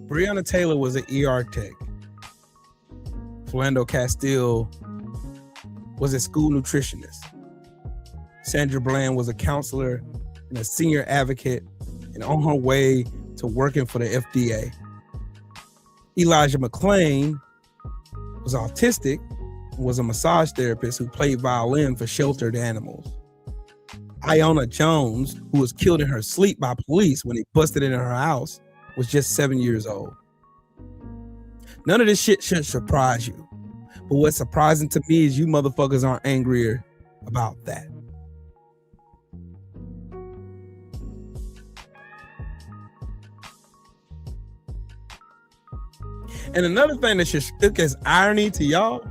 Breonna Taylor was an ER tech. Philando Castile was a school nutritionist. Sandra Bland was a counselor and a senior advocate and on her way to working for the FDA. Elijah McClain was autistic and was a massage therapist who played violin for sheltered animals. Iona Jones, who was killed in her sleep by police when they busted into her house, was just 7 years old. None of this shit should surprise you. But what's surprising to me is you motherfuckers aren't angrier about that. And another thing that should stick as irony to y'all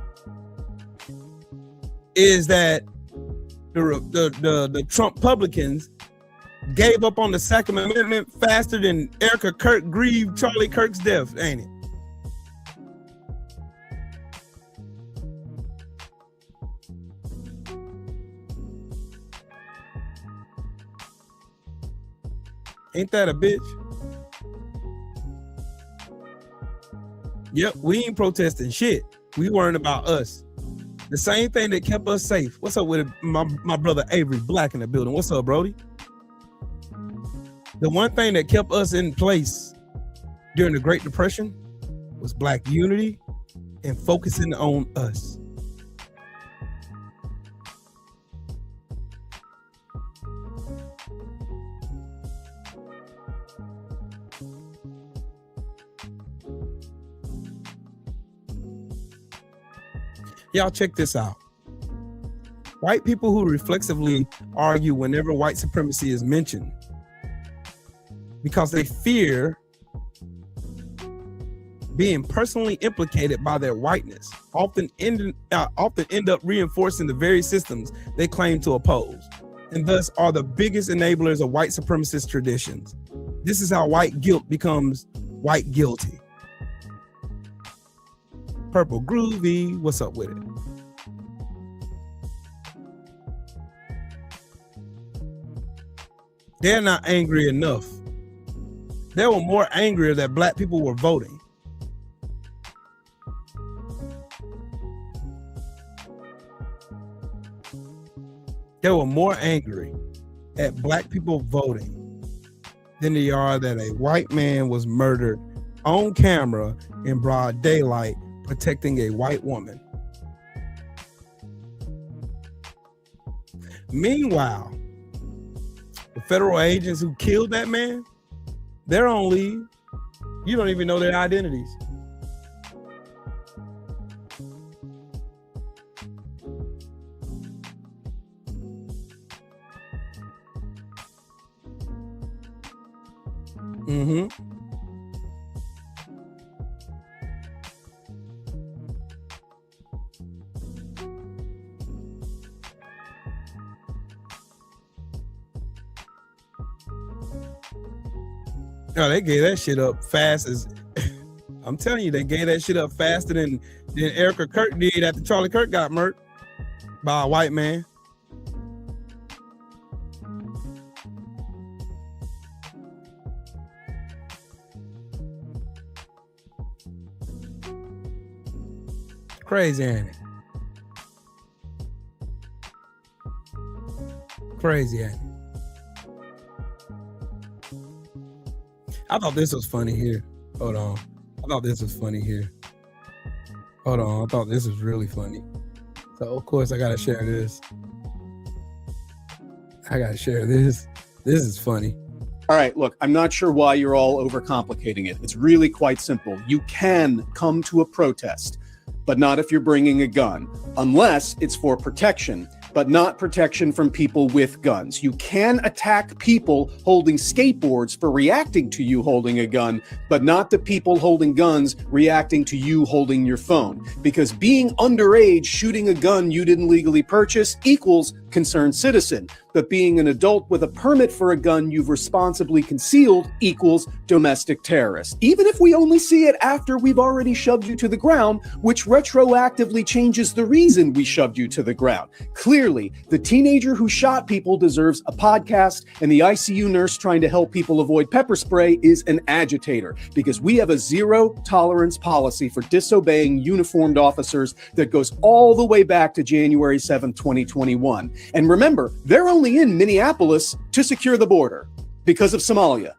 is that the Trump Republicans gave up on the Second Amendment faster than Amerikkka Kirk grieved Charlie Kirk's death, ain't it? Ain't that a bitch? Yep, we ain't protesting shit. We worrying about us. The same thing that kept us safe. What's up with my brother Avery Black in the building? What's up, Brody? The one thing that kept us in place during the Great Depression was Black unity and focusing on us. Y'all check this out. White people who reflexively argue whenever white supremacy is mentioned because they fear being personally implicated by their whiteness often end up reinforcing the very systems they claim to oppose, and thus are the biggest enablers of white supremacist traditions. This is how white guilt becomes white guilty. Purple Groovy, what's up with it? They're not angry enough. They were more angrier that Black people were voting. They were more angry at Black people voting than they are that a white man was murdered on camera in broad daylight protecting a white woman. Meanwhile, the federal agents who killed that man, they're on leave. You don't even know their identities. Mm-hmm. No, they gave that shit up fast as I'm telling you, they gave that shit up faster than Amerikkka Kirk did after Charlie Kirk got murdered by a white man. Crazy, ain't it? Crazy, ain't it? I thought this was funny here. Hold on. I thought this was funny here. Hold on. I thought this was really funny. So, of course, I got to share this. I got to share this. This is funny. All right, look, I'm not sure why you're all overcomplicating it. It's really quite simple. You can come to a protest, but not if you're bringing a gun, unless it's for protection, but not protection from people with guns. You can attack people holding skateboards for reacting to you holding a gun, but not the people holding guns reacting to you holding your phone. Because being underage shooting a gun you didn't legally purchase equals concerned citizen. But being an adult with a permit for a gun you've responsibly concealed equals domestic terrorist. Even if we only see it after we've already shoved you to the ground, which retroactively changes the reason we shoved you to the ground. Clearly, the teenager who shot people deserves a podcast, and the ICU nurse trying to help people avoid pepper spray is an agitator, because we have a zero tolerance policy for disobeying uniformed officers that goes all the way back to January 7th, 2021. And remember, they're only in Minneapolis to secure the border because of Somalia.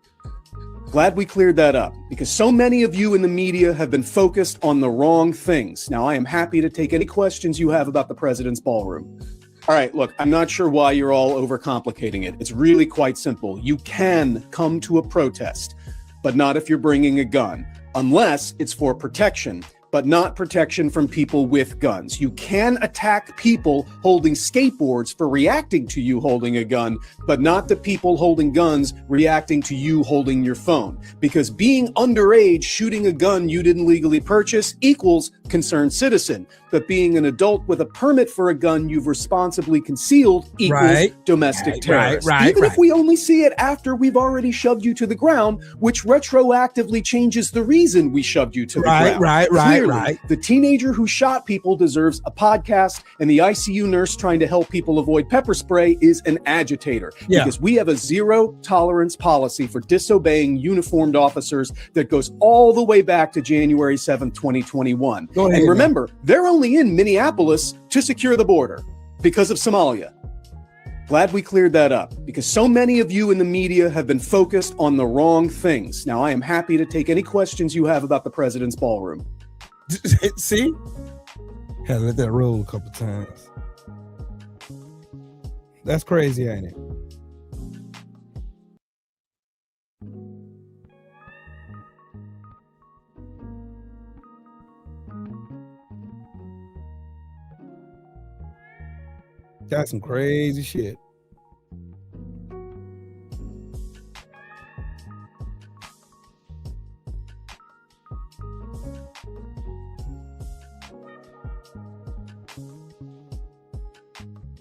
Glad we cleared that up, because so many of you in the media have been focused on the wrong things. Now, I am happy to take any questions you have about the president's ballroom. All right, look, I'm not sure why you're all overcomplicating it. It's really quite simple. You can come to a protest, but not if you're bringing a gun, unless it's for protection, but not protection from people with guns. You can attack people holding skateboards for reacting to you holding a gun, but not the people holding guns reacting to you holding your phone. Because being underage shooting a gun you didn't legally purchase equals concerned citizen. But being an adult with a permit for a gun you've responsibly concealed equals domestic terrorist. Even if we only see it after we've already shoved you to the ground, which retroactively changes the reason we shoved you to the ground. Clearly, the teenager who shot people deserves a podcast, and the ICU nurse trying to help people avoid pepper spray is an agitator, because we have a zero tolerance policy for disobeying uniformed officers that goes all the way back to January 7th, 2021. And remember, they're only in Minneapolis to secure the border because of Somalia. Glad we cleared that up, because so many of you in the media have been focused on the wrong things. Now, I am happy to take any questions you have about the president's ballroom. See? Had to let that roll a couple times. That's crazy, ain't it? That's some crazy shit.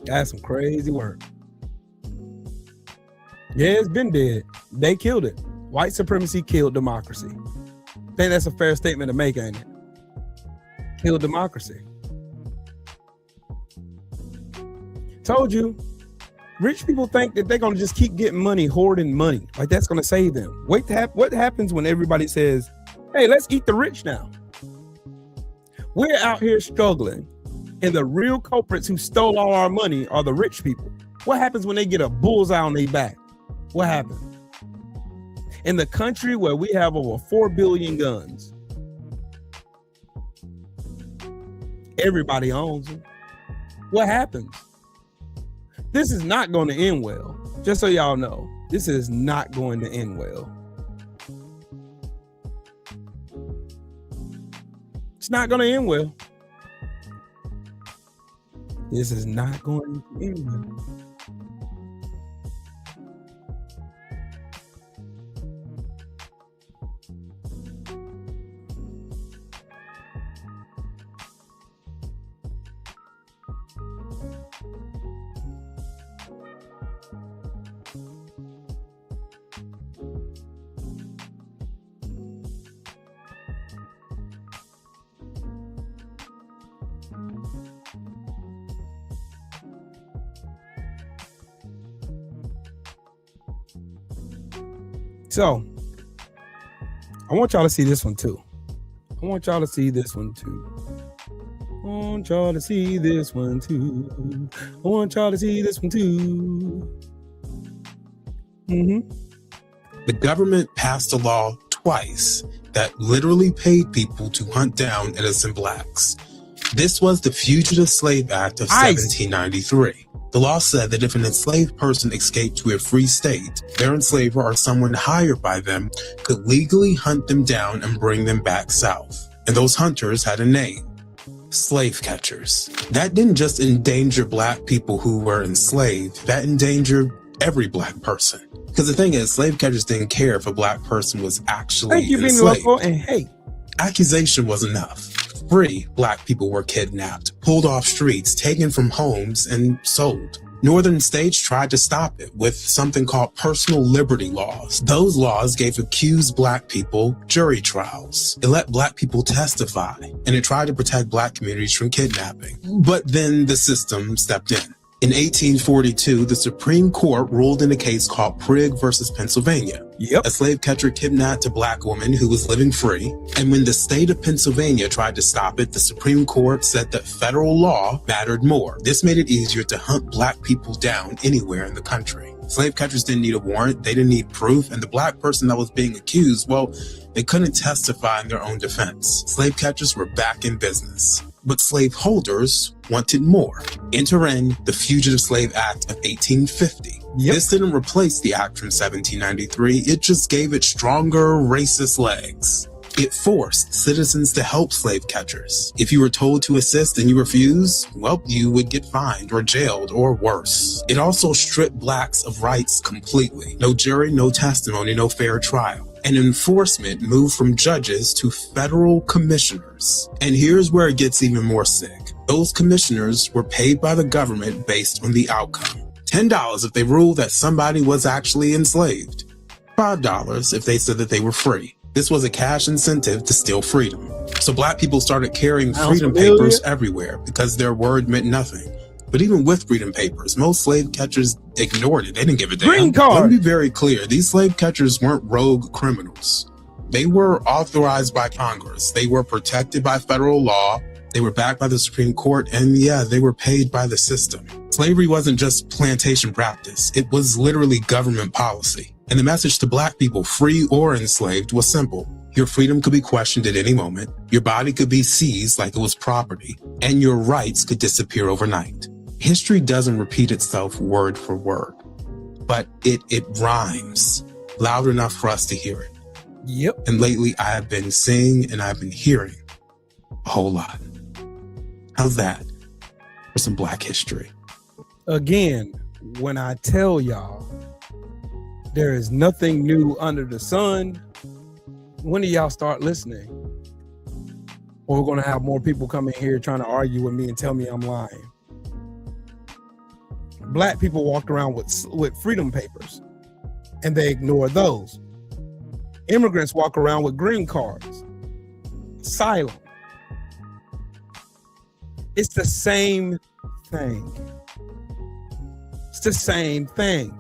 That's some crazy work. Yeah, it's been dead. They killed it. White supremacy killed democracy. I think that's a fair statement to make, ain't it? Killed democracy. Told you. Rich people think that they're going to just keep getting money, hoarding money. Like that's going to save them. What happens when everybody says, hey, let's eat the rich now? We're out here struggling, and the real culprits who stole all our money are the rich people. What happens when they get a bullseye on their back? What happens? In the country where we have over 4 billion guns, everybody owns them. What happens? This is not going to end well. Just so y'all know, this is not going to end well. It's not going to end well. This is not going to end well. So, I want y'all to see this one too. I want y'all to see this one too. I want y'all to see this one too. I want y'all to see this one too. The government passed a law twice that literally paid people to hunt down innocent blacks. This was the Fugitive Slave Act of 1793. The law said that if an enslaved person escaped to a free state, their enslaver or someone hired by them could legally hunt them down and bring them back south. And those hunters had a name: slave catchers. That didn't just endanger black people who were enslaved, that endangered every black person. Because the thing is, slave catchers didn't care if a black person was actually enslaved. And hey, accusation was enough. Free black people were kidnapped, pulled off streets, taken from homes, and sold. Northern states tried to stop it with something called personal liberty laws. Those laws gave accused Black people jury trials. It let Black people testify, and it tried to protect Black communities from kidnapping. But then the system stepped in. In 1842, the Supreme Court ruled in a case called Prigg versus Pennsylvania. A slave catcher kidnapped a Black woman who was living free, and when the state of Pennsylvania tried to stop it, the Supreme Court said that federal law mattered more. This made it easier to hunt Black people down anywhere in the country. Slave catchers didn't need a warrant, they didn't need proof, and the Black person that was being accused, well, they couldn't testify in their own defense. Slave catchers were back in business. But slaveholders wanted more. Enter in the Fugitive Slave Act of 1850. This didn't replace the act from 1793, it just gave it stronger racist legs. It forced citizens to help slave catchers. If you were told to assist and you refused, well, you would get fined or jailed or worse. It also stripped Blacks of rights completely. No jury, no testimony, no fair trial. And enforcement moved from judges to federal commissioners. And here's where it gets even more sick. Those commissioners were paid by the government based on the outcome. $10 if they ruled that somebody was actually enslaved. $5 if they said that they were free. This was a cash incentive to steal freedom. So Black people started carrying freedom papers everywhere because their word meant nothing. But even with freedom papers, most slave catchers ignored it. They didn't give a damn. Green card. Let me be very clear. These slave catchers weren't rogue criminals. They were authorized by Congress. They were protected by federal law. They were backed by the Supreme Court. And yeah, they were paid by the system. Slavery wasn't just plantation practice. It was literally government policy. And the message to Black people, free or enslaved, was simple. Your freedom could be questioned at any moment. Your body could be seized like it was property. And your rights could disappear overnight. History doesn't repeat itself word for word, but it rhymes loud enough for us to hear it. And lately I have been seeing and I've been hearing a whole lot. How's that for some Black history? Again, when I tell y'all there is nothing new under the sun, when do y'all start listening? Or we're going to have more people come in here trying to argue with me and tell me I'm lying. Black people walked around with freedom papers and they ignored those. Immigrants walk around with green cards, asylum. It's the same thing. It's the same thing.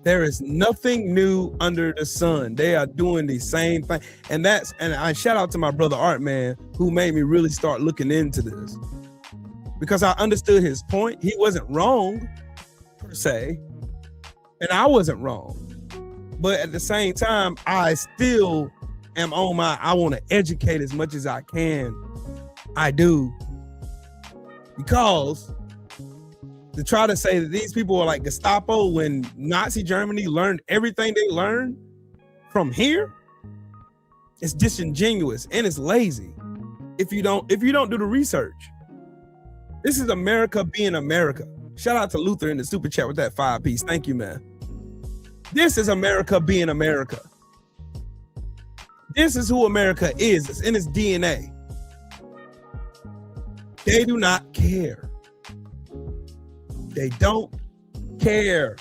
There is nothing new under the sun. They are doing the same thing. And I shout out to my brother Art, man, who made me really start looking into this. Because I understood his point. He wasn't wrong, per se. And I wasn't wrong. But at the same time, I still am on I want to educate as much as I can. I do. Because to try to say that these people are like Gestapo when Nazi Germany learned everything they learned from here, it's disingenuous and it's lazy if you don't do the research. This is America being America. Shout out to Luther in the super chat with that 5-piece. Thank you, man. This is America being America. This is who America is. It's in its DNA. They do not care. They don't care.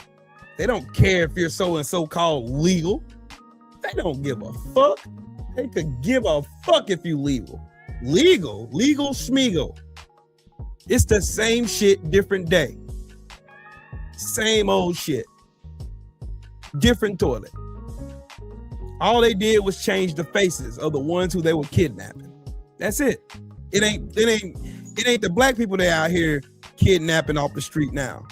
They don't care if you're so-called legal. They don't give a fuck. They could give a fuck if you legal. Legal schmeagle. It's the same shit, different day. Same old shit. Different toilet. All they did was change the faces of the ones who they were kidnapping. That's it. It ain't the Black people they out here kidnapping off the street now.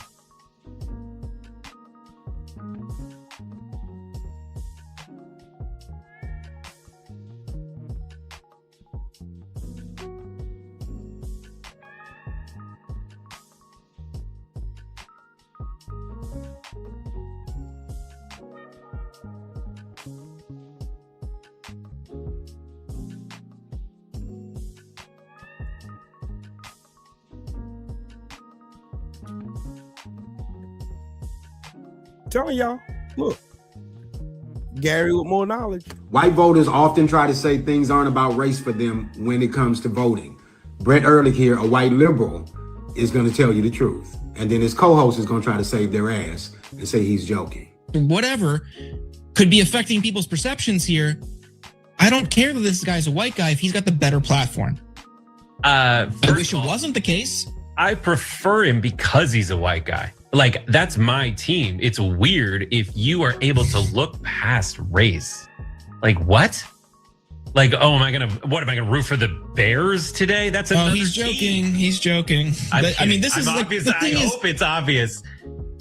Telling y'all, look, Gary with more knowledge. White voters often try to say things aren't about race for them when it comes to voting. Brett Ehrlich here, a white liberal, is going to tell you the truth. And then his co-host is going to try to save their ass and say he's joking. Whatever could be affecting people's perceptions here. I don't care that this guy's a white guy if he's got the better platform. I wish it wasn't the case. I prefer him because he's a white guy. Like, that's my team. It's weird if you are able to look past race. Like, what? Like, oh, am I gonna root for the Bears today? That's another he's joking. He's joking. I mean, this is like, obvious. the I thing hope it's obvious.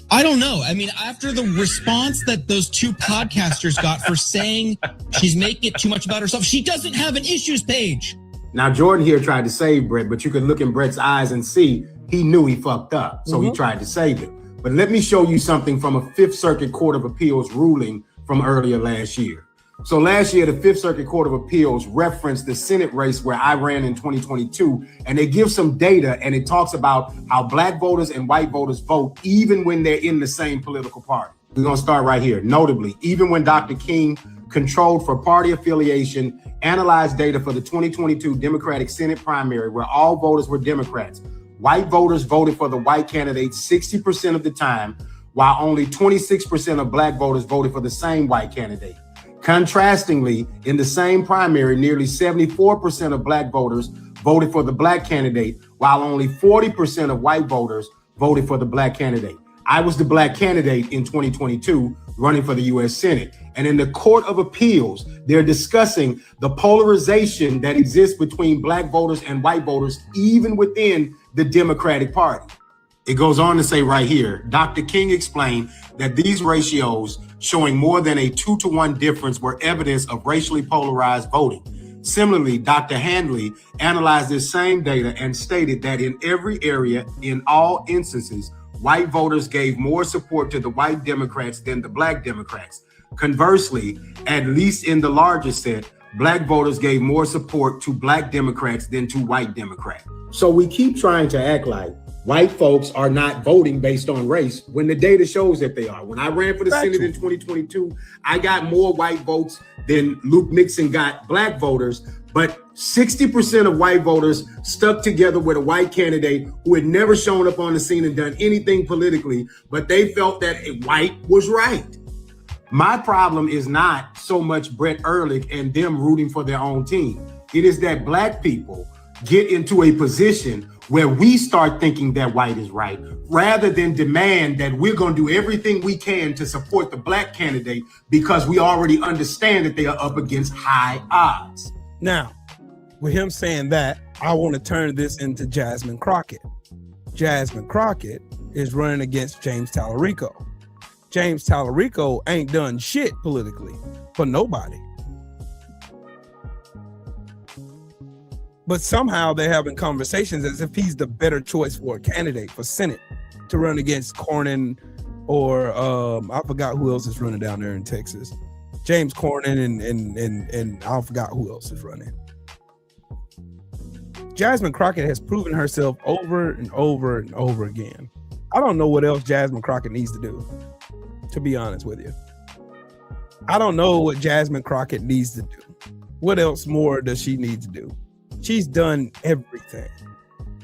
I don't know. I mean, after the response that those two podcasters got for saying she's making it too much about herself, she doesn't have an issues page. Now, Jordan here tried to save Brett, but you can look in Brett's eyes and see he knew he fucked up. So he tried to save it. But let me show you something from a Fifth Circuit Court of Appeals ruling from earlier last year. So last year, the Fifth Circuit Court of Appeals referenced the Senate race where I ran in 2022, and they give some data, and it talks about how black voters and white voters vote even when they're in the same political party. We're gonna start right here. Notably, even when Dr. King controlled for party affiliation, analyzed data for the 2022 Democratic Senate primary where all voters were Democrats, white voters voted for the white candidate 60% of the time, while only 26% of black voters voted for the same white candidate. Contrastingly, in the same primary, nearly 74% of black voters voted for the black candidate, while only 40% of white voters voted for the black candidate. I was the black candidate in 2022 running for the U.S. Senate. And in the Court of Appeals, they're discussing the polarization that exists between black voters and white voters, even within the Democratic Party. It goes on to say right here, Dr. King explained that these ratios showing more than a 2-to-1 difference were evidence of racially polarized voting. Similarly, Dr. Handley analyzed this same data and stated that in every area, in all instances, white voters gave more support to the white Democrats than the black Democrats. Conversely, at least in the larger set, black voters gave more support to black Democrats than to white Democrats. So we keep trying to act like white folks are not voting based on race when the data shows that they are. When I ran for the Senate in 2022, I got more white votes than Luke Nixon got black voters, but 60% of white voters stuck together with a white candidate who had never shown up on the scene and done anything politically, but they felt that a white was right. My problem is not so much Brett Ehrlich and them rooting for their own team. It is that black people get into a position where we start thinking that white is right, rather than demand that we're going to do everything we can to support the black candidate because we already understand that they are up against high odds. Now, with him saying that, I want to turn this into Jasmine Crockett. Jasmine Crockett is running against James Tallarico. James Tallarico ain't done shit politically for nobody. But somehow they're having conversations as if he's the better choice for a candidate for Senate to run against Cornyn or I forgot who else is running down there in Texas. James Cornyn and I forgot who else is running. Jasmine Crockett has proven herself over and over and over again. I don't know what else Jasmine Crockett needs to do, to be honest with you. I don't know what Jasmine Crockett needs to do. What else more does she need to do? She's done everything.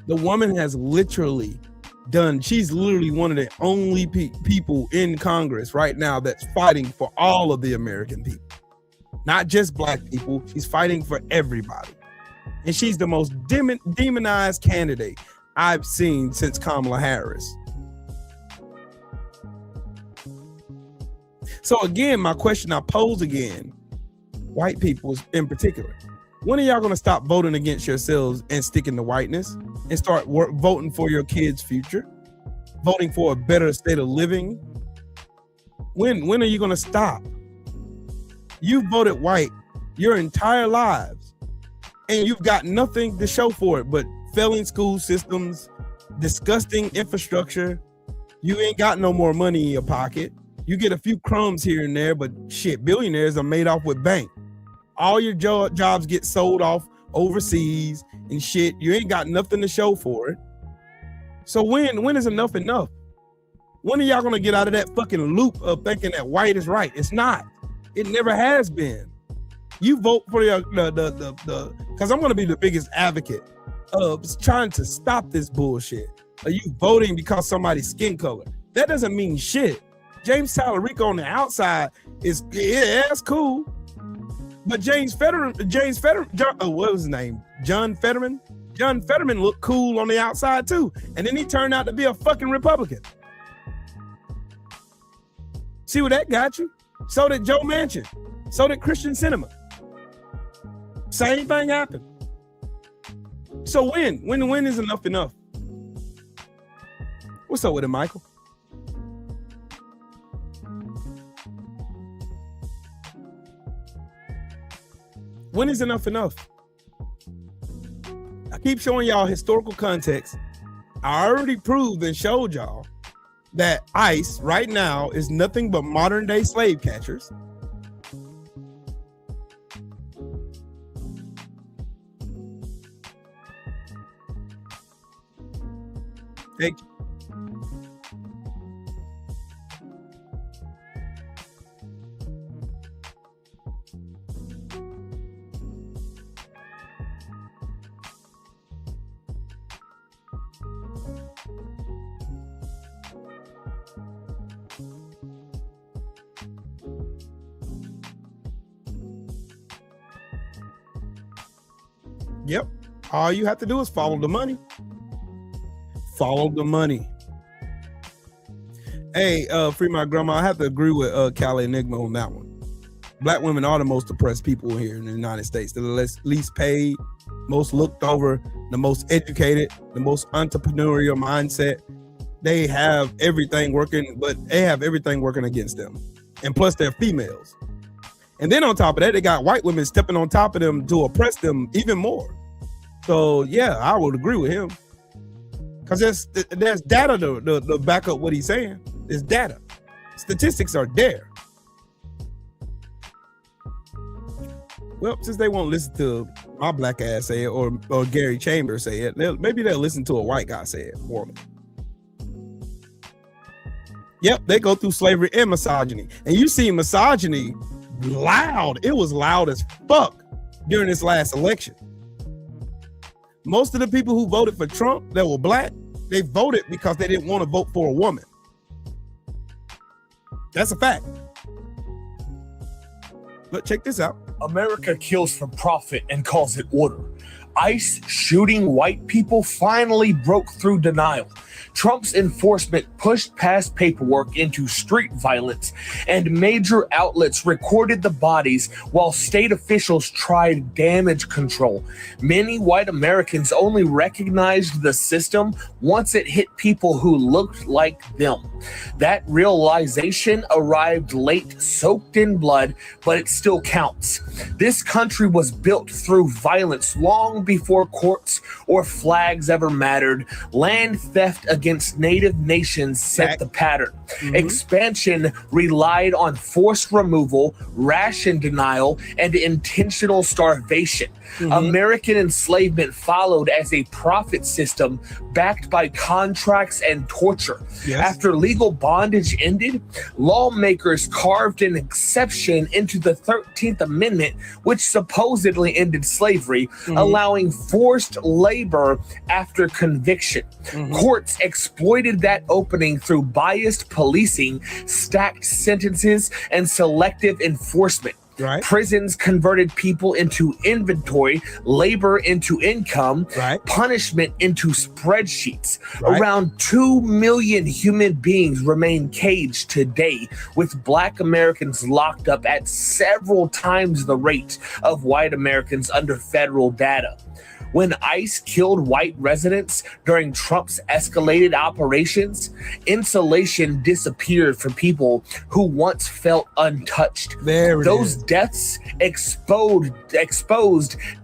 The woman has literally done, she's literally one of the only people in Congress right now that's fighting for all of the American people. Not just black people, she's fighting for everybody. And she's the most demonized candidate I've seen since Kamala Harris. So again, my question I pose again, white people in particular, when are y'all going to stop voting against yourselves and sticking to whiteness and start voting for your kids' future? Voting for a better state of living? When are you going to stop? You voted white your entire lives and you've got nothing to show for it but failing school systems, disgusting infrastructure. You ain't got no more money in your pocket. You get a few crumbs here and there, but shit, billionaires are made off with bank. All your jobs get sold off overseas and shit. You ain't got nothing to show for it. So when is enough enough? When are y'all gonna get out of that fucking loop of thinking that white is right? It's not. It never has been. You vote for the because I'm gonna be the biggest advocate of trying to stop this bullshit. Are you voting because somebody's skin color? That doesn't mean shit. James Tallarico on the outside is, yeah, that's cool. But what was his name? John Fetterman? John Fetterman looked cool on the outside too. And then he turned out to be a fucking Republican. See what that got you? So did Joe Manchin. So did Christian Sinema. Same thing happened. So when is enough enough? What's up with it, Michael? When is enough enough? I keep showing y'all historical context. I already proved and showed y'all that ICE right now is nothing but modern day slave catchers. Thank you. Yep. All you have to do is follow the money. Follow the money. Hey, Free My Grandma, I have to agree with Cali Enigma on that one. Black women are the most oppressed people here in the United States. They're the least paid, most looked over, the most educated, the most entrepreneurial mindset. They have everything working, but they have everything working against them. And plus they're females. And then on top of that, they got white women stepping on top of them to oppress them even more. So yeah, I would agree with him. Because there's data to back up what he's saying. There's data. Statistics are there. Well, since they won't listen to my black ass say it or Gary Chambers say it, maybe they'll listen to a white guy say it for them. Yep, they go through slavery and misogyny. And you see misogyny loud. It was loud as fuck during this last election. Most of the people who voted for Trump that were black, they voted because they didn't want to vote for a woman. That's a fact. But check this out. America kills for profit and calls it order. ICE shooting white people finally broke through denial. Trump's enforcement pushed past paperwork into street violence, and major outlets recorded the bodies while state officials tried damage control. Many white Americans only recognized the system once it hit people who looked like them. That realization arrived late, soaked in blood, but it still counts. This country was built through violence long before courts or flags ever mattered. Land theft against native nations set the pattern. Expansion relied on forced removal, ration denial, and intentional starvation. American enslavement followed as a profit system backed by contracts and torture. After legal bondage ended, lawmakers carved an exception into the 13th Amendment, which supposedly ended slavery, allowing forced labor after conviction. Courts exploited that opening through biased policing, stacked sentences, and selective enforcement. Prisons converted people into inventory, labor into income, punishment into spreadsheets. Around 2 million human beings remain caged today, with Black Americans locked up at several times the rate of white Americans under federal data. When ICE killed white residents during Trump's escalated operations, insulation disappeared for people who once felt untouched. Those deaths exposed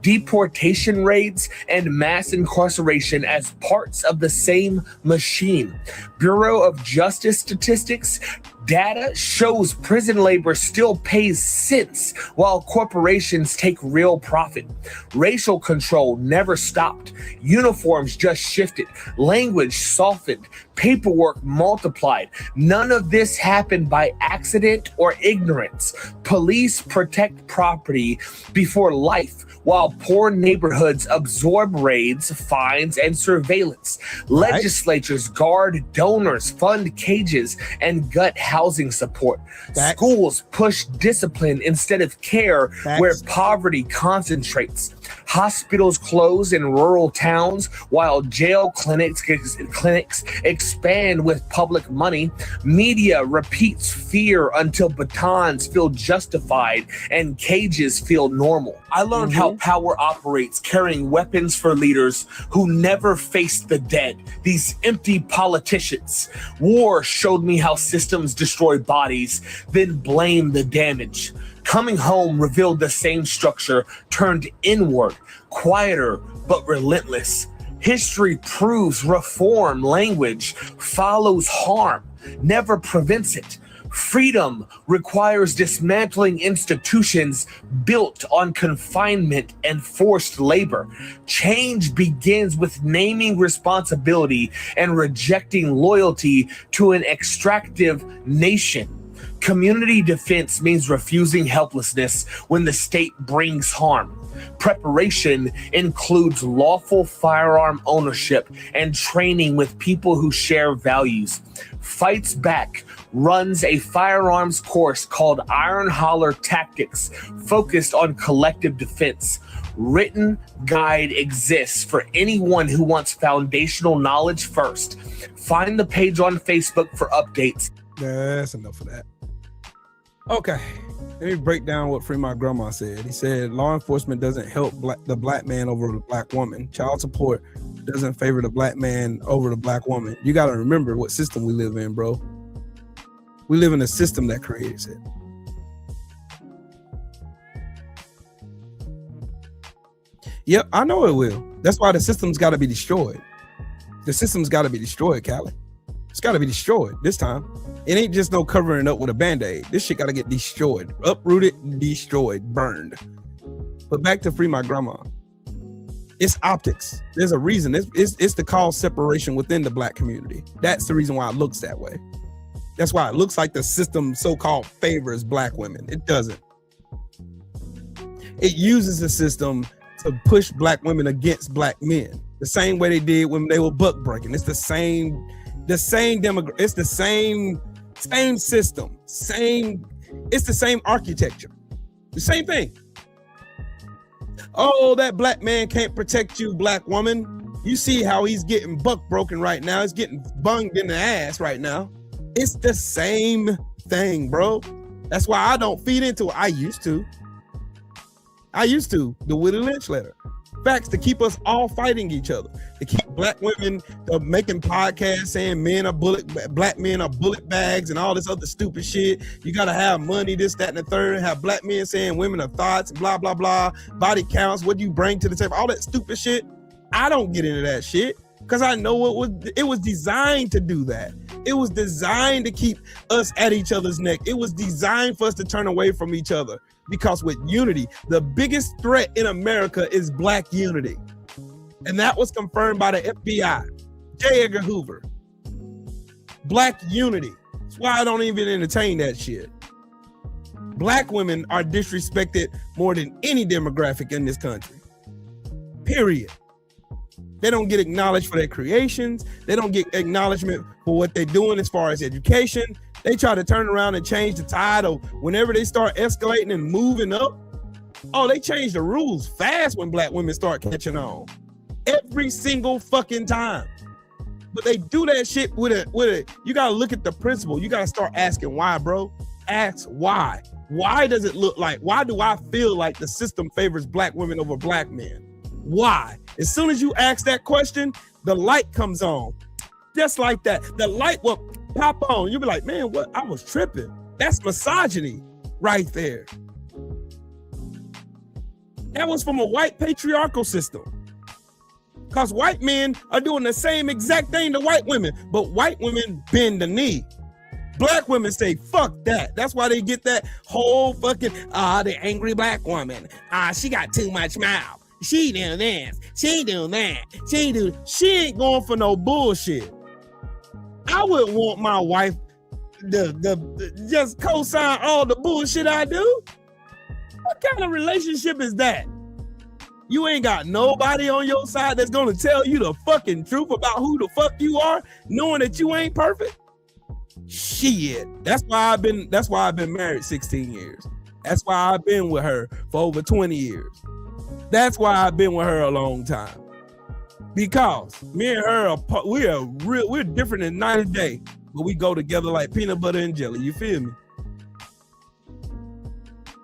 deportation rates and mass incarceration as parts of the same machine. Bureau of Justice statistics data shows prison labor still pays cents while corporations take real profit. Racial control never stopped. Uniforms just shifted. Language softened. paperwork multiplied. None of this happened by accident or ignorance. Police protect property before life, while poor neighborhoods absorb raids, fines, and surveillance. Legislatures guard donors, fund cages, and gut housing support. Schools push discipline instead of care where poverty concentrates. Hospitals close in rural towns while jail clinics expand with public money. Media repeats fear until batons feel justified and cages feel normal. I learned how power operates, carrying weapons for leaders who never faced the dead, these empty politicians. War showed me how systems destroy bodies, then blame the damage. Coming home revealed the same structure turned inward, quieter but relentless. History proves reform language follows harm, never prevents it. Freedom requires dismantling institutions built on confinement and forced labor. Change begins with naming responsibility and rejecting loyalty to an extractive nation. Community defense means refusing helplessness when the state brings harm. Preparation includes lawful firearm ownership and training with people who share values. Fights Back runs a firearms course called Iron Holler Tactics, focused on collective defense. Written guide exists for anyone who wants foundational knowledge first. Find the page on Facebook for updates. That's enough of that. Okay, let me break down what Free My Grandma said. He said law enforcement doesn't help the black man over the black woman. Child support doesn't favor the black man over the black woman. You got to remember what system we live in, bro. We live in a system that creates it. Yep, I know it will. That's why the system's got to be destroyed. The system's got to be destroyed, Callie. It's got to be destroyed this time. It ain't just no covering it up with a band-aid. This shit got to get destroyed, uprooted, destroyed, burned. But back to Free My Grandma. It's optics. There's a reason. It's to cause separation within the black community. That's the reason why it looks that way. That's why it looks like the system so-called favors black women. It doesn't. It uses the system to push black women against black men. The same way they did when they were buck breaking. It's the same demographic. It's the same system. It's the same architecture. The same thing. Oh, that black man can't protect you, black woman. You see how he's getting buck broken right now. He's getting bunged in the ass right now. It's the same thing, bro. That's why I don't feed into it. I used to. The Willie Lynch letter. Facts to keep us all fighting each other. To keep black women making podcasts saying black men are bullet bags and all this other stupid shit. You gotta have money, this, that, and the third. Have black men saying women are thoughts, blah, blah, blah. Body counts, what you bring to the table, all that stupid shit. I don't get into that shit because I know it was designed to do that. It was designed to keep us at each other's neck. It was designed for us to turn away from each other. Because with unity, the biggest threat in America is black unity. And that was confirmed by the FBI. J. Edgar Hoover. Black unity. That's why I don't even entertain that shit. Black women are disrespected more than any demographic in this country. Period. They don't get acknowledged for their creations. They don't get acknowledgement for what they're doing as far as education. They try to turn around and change the tide of whenever they start escalating and moving up. Oh, they change the rules fast when black women start catching on. Every single fucking time. But they do that shit with a, you gotta look at the principle. You gotta start asking why, bro. Ask why. Why does it look like, why do I feel like the system favors black women over black men? Why? As soon as you ask that question, the light comes on. Just like that. The light will pop on. You'll be like, man, what? I was tripping. That's misogyny right there. That was from a white patriarchal system. Because white men are doing the same exact thing to white women, but white women bend the knee. Black women say, fuck that. That's why they get that whole fucking, the angry black woman. She got too much mouth. She do this. She do that. She ain't going for no bullshit. I wouldn't want my wife to just co-sign all the bullshit I do. What kind of relationship is that? You ain't got nobody on your side that's gonna tell you the fucking truth about who the fuck you are, knowing that you ain't perfect. Shit. That's why I've been married 16 years. That's why I've been with her for over 20 years. That's why I've been with her a long time. Because me and her we're different than night and day, but we go together like peanut butter and jelly. You feel me?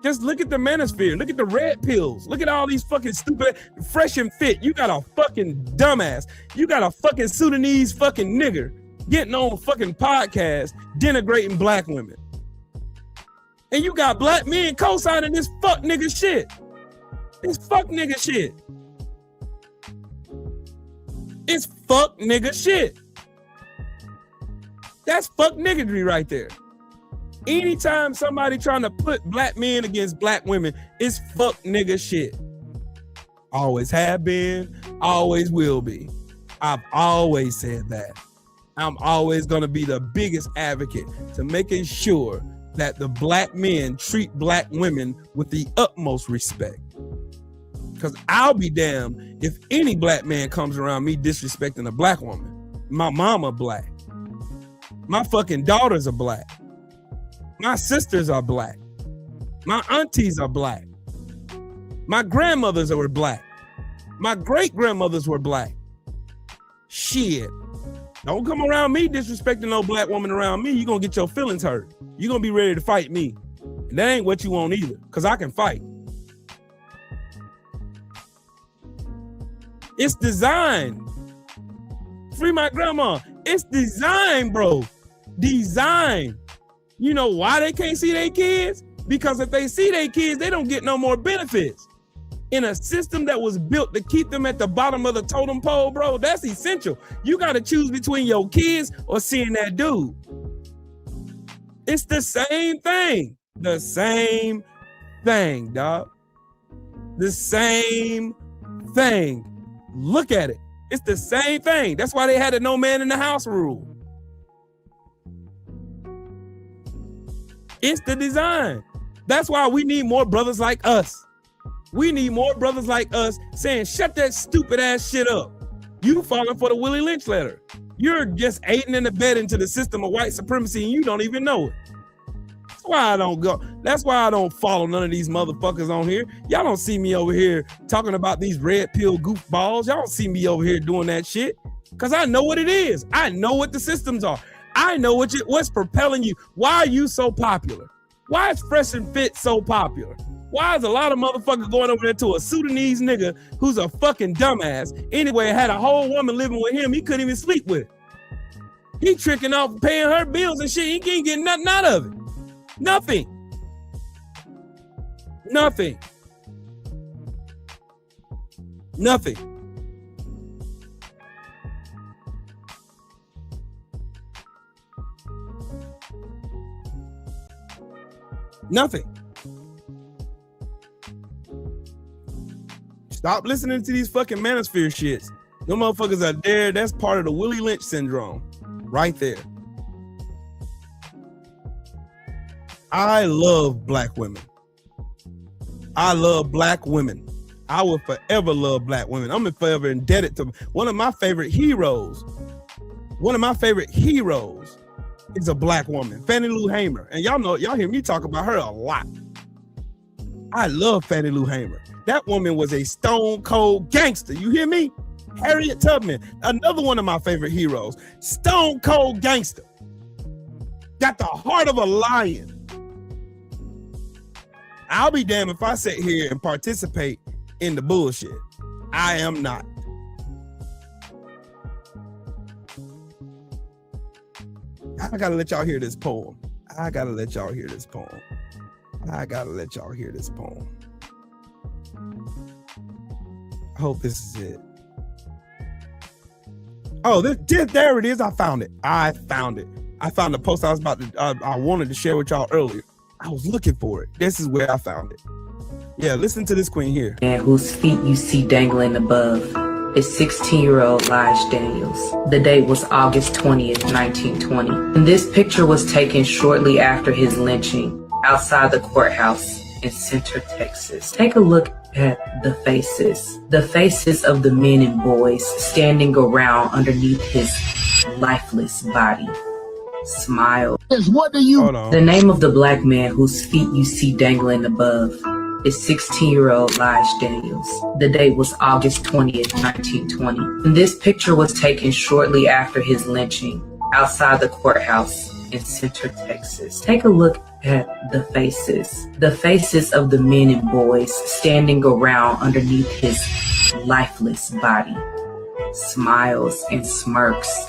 Just look at the manosphere. Look at the red pills. Look at all these fucking stupid, fresh and fit. You got a fucking dumbass. You got a fucking Sudanese fucking nigger getting on a fucking podcast denigrating black women. And you got black men co-signing this fuck nigga shit. This fuck nigga shit. It's fuck nigga shit. That's fuck niggery right there. Anytime somebody trying to put black men against black women, it's fuck nigga shit. Always have been, always will be. I've always said that. I'm always gonna be the biggest advocate to making sure that the black men treat black women with the utmost respect. Because I'll be damned if any black man comes around me disrespecting a black woman. My mama black. My fucking daughters are black. My sisters are black. My aunties are black. My grandmothers were black. My great-grandmothers were black. Shit. Don't come around me disrespecting no black woman around me. You're going to get your feelings hurt. You're going to be ready to fight me. And that ain't what you want either, because I can fight. It's designed. Free my grandma. It's designed, bro. Design. You know why they can't see their kids? Because if they see their kids, they don't get no more benefits. In a system that was built to keep them at the bottom of the totem pole, bro, that's essential. You got to choose between your kids or seeing that dude. It's the same thing. The same thing, dog. The same thing. Look at it. It's the same thing. That's why they had a no man in the house rule. It's the design. That's why we need more brothers like us. We need more brothers like us saying, shut that stupid ass shit up. You falling for the Willie Lynch letter. You're just aiding and abetting to the system of white supremacy and you don't even know it. That's why I don't go. That's why I don't follow none of these motherfuckers on here. Y'all don't see me over here talking about these red pill goofballs. Y'all don't see me over here doing that shit because I know what it is. I know what the systems are. I know what's propelling you. Why are you so popular? Why is Fresh and Fit so popular? Why is a lot of motherfuckers going over there to a Sudanese nigga who's a fucking dumbass? Anyway, had a whole woman living with him. He couldn't even sleep with. He tricking off paying her bills and shit. He ain't getting nothing out of it. Nothing. Nothing. Nothing. Nothing. Stop listening to these fucking manosphere shits. Them motherfuckers are there. That's part of the Willie Lynch syndrome. Right there. I love black women. I love black women. I will forever love black women. I'm forever indebted to one of my favorite heroes. One of my favorite heroes is a black woman, Fannie Lou Hamer. And y'all hear me talk about her a lot. I love Fannie Lou Hamer. That woman was a stone cold gangster. You hear me? Harriet Tubman, another one of my favorite heroes. Stone cold gangster. Got the heart of a lion. I'll be damned if I sit here and participate in the bullshit. I am not. I gotta let y'all hear this poem. I hope this is it. Oh, there it is. I found it. I found the post I wanted to share with y'all earlier. I was looking for it. This is where I found it. Yeah, listen to this queen here. And whose feet you see dangling above. is 16-year-old Lige Daniels. The date was August 20th, 1920. And this picture was taken shortly after his lynching outside the courthouse in Center, Texas. Take a look at the faces. The faces of the men and boys standing around underneath his lifeless body. Smile. What do you? Hold on. The name of the black man whose feet you see dangling above is 16-year-old Lige Daniels. The date was August 20th, 1920. And this picture was taken shortly after his lynching outside the courthouse in Center, Texas. Take a look at the faces. The faces of the men and boys standing around underneath his lifeless body. Smiles and smirks,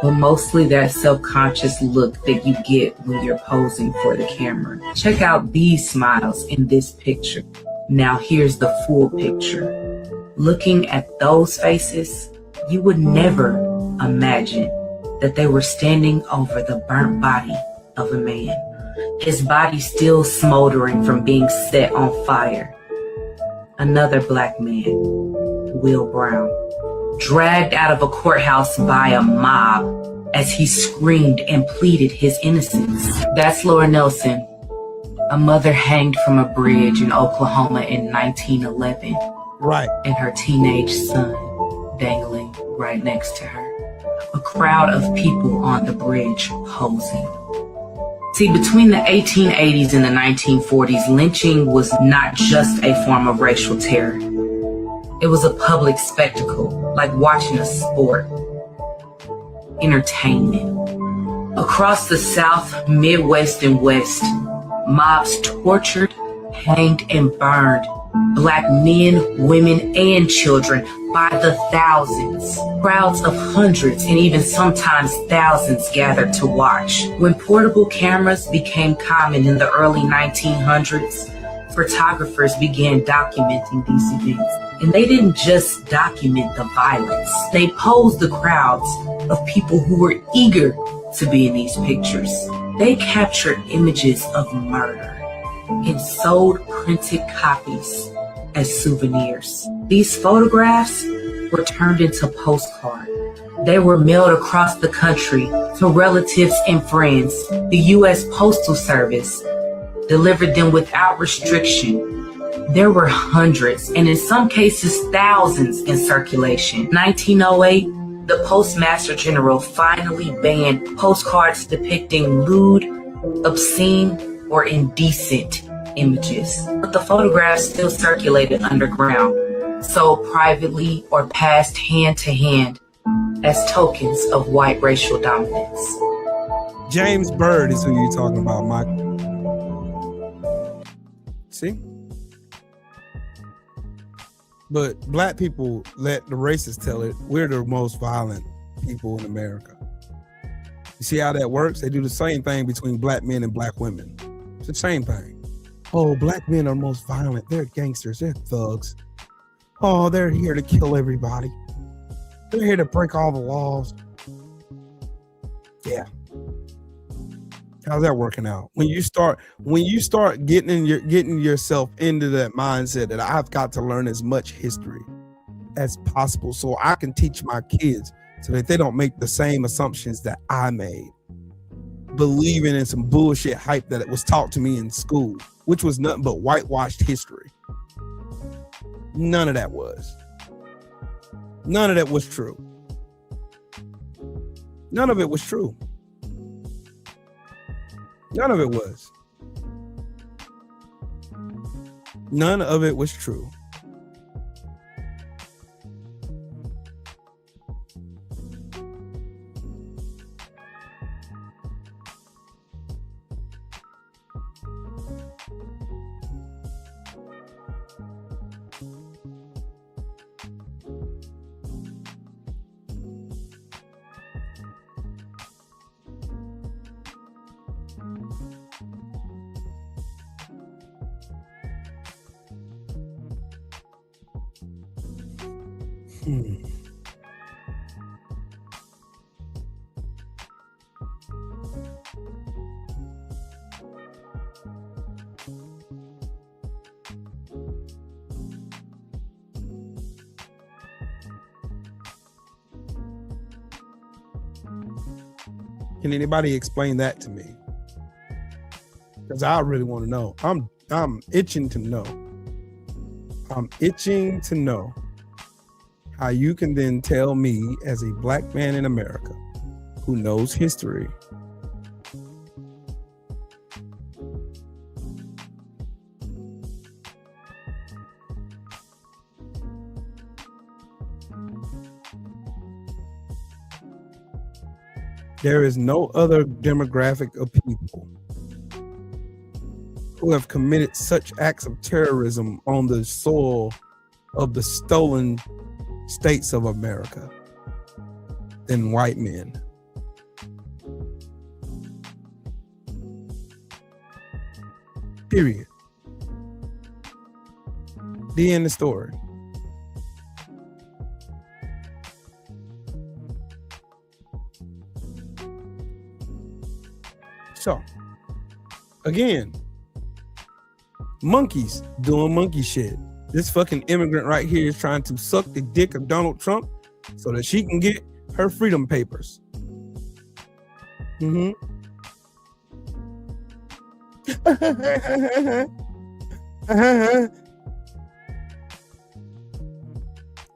but mostly that self-conscious look that you get when you're posing for the camera. Check out these smiles in this picture. Now here's the full picture. Looking at those faces, you would never imagine that they were standing over the burnt body of a man. His body still smoldering from being set on fire. Another black man, Will Brown, dragged out of a courthouse by a mob as he screamed and pleaded his innocence. That's Laura Nelson, a mother hanged from a bridge in Oklahoma in 1911. Right. And her teenage son dangling right next to her. A crowd of people on the bridge posing. See, between the 1880s and the 1940s, lynching was not just a form of racial terror. It was a public spectacle, like watching a sport. Entertainment. Across the South, Midwest, and West, mobs tortured, hanged, and burned black men, women, and children by the thousands. Crowds of hundreds and even sometimes thousands gathered to watch. When portable cameras became common in the early 1900s, photographers began documenting these events. And they didn't just document the violence. They posed the crowds of people who were eager to be in these pictures. They captured images of murder and sold printed copies as souvenirs. These photographs were turned into postcards. They were mailed across the country to relatives and friends. The U.S. Postal Service delivered them without restriction. There were hundreds, and in some cases, thousands in circulation. 1908, the Postmaster General finally banned postcards depicting lewd, obscene, or indecent images. But the photographs still circulated underground, sold privately or passed hand to hand as tokens of white racial dominance. James Byrd is who you're talking about, Michael. See? But black people let the racists tell it. We're the most violent people in America. You see how that works? They do the same thing between black men and black women. It's the same thing. Oh, black men are most violent. They're gangsters. They're thugs. Oh, they're here to kill everybody. They're here to break all the laws. Yeah. How's that working out? When you start getting yourself into that mindset that I've got to learn as much history as possible so I can teach my kids so that they don't make the same assumptions that I made, believing in some bullshit hype that it was taught to me in school, which was nothing but whitewashed history. None of that was. None of that was true. None of it was true. None of it was. None of it was true. Can anybody explain that to me? Because I really want to know. I'm itching to know. I'm itching to know how you can then tell me, as a black man in America who knows history, there is no other demographic of people who have committed such acts of terrorism on the soil of the stolen states of America than white men. Period. The end of the story. So, again, monkeys doing monkey shit. This fucking immigrant right here is trying to suck the dick of Donald Trump so that she can get her freedom papers. Mm-hmm.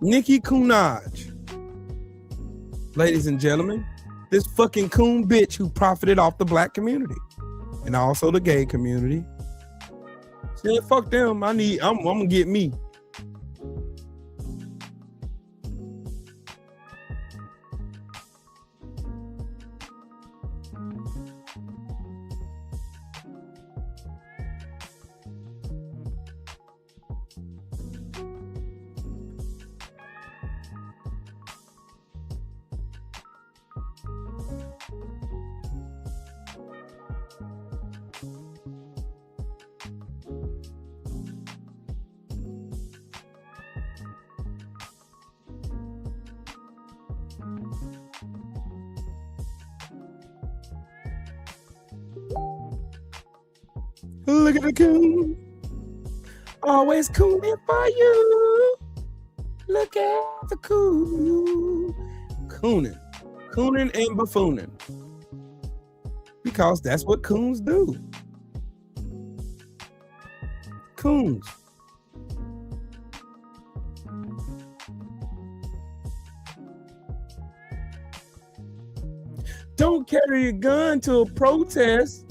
Nicki Minaj. Ladies and gentlemen, this fucking coon bitch who profited off the black community and also the gay community. Yeah, fuck them. I'm gonna get me. Look at the coon. Always cooning for you. Look at the coon. Cooning. Cooning and buffooning. Because that's what coons do. Coons. Don't carry a gun to a protest.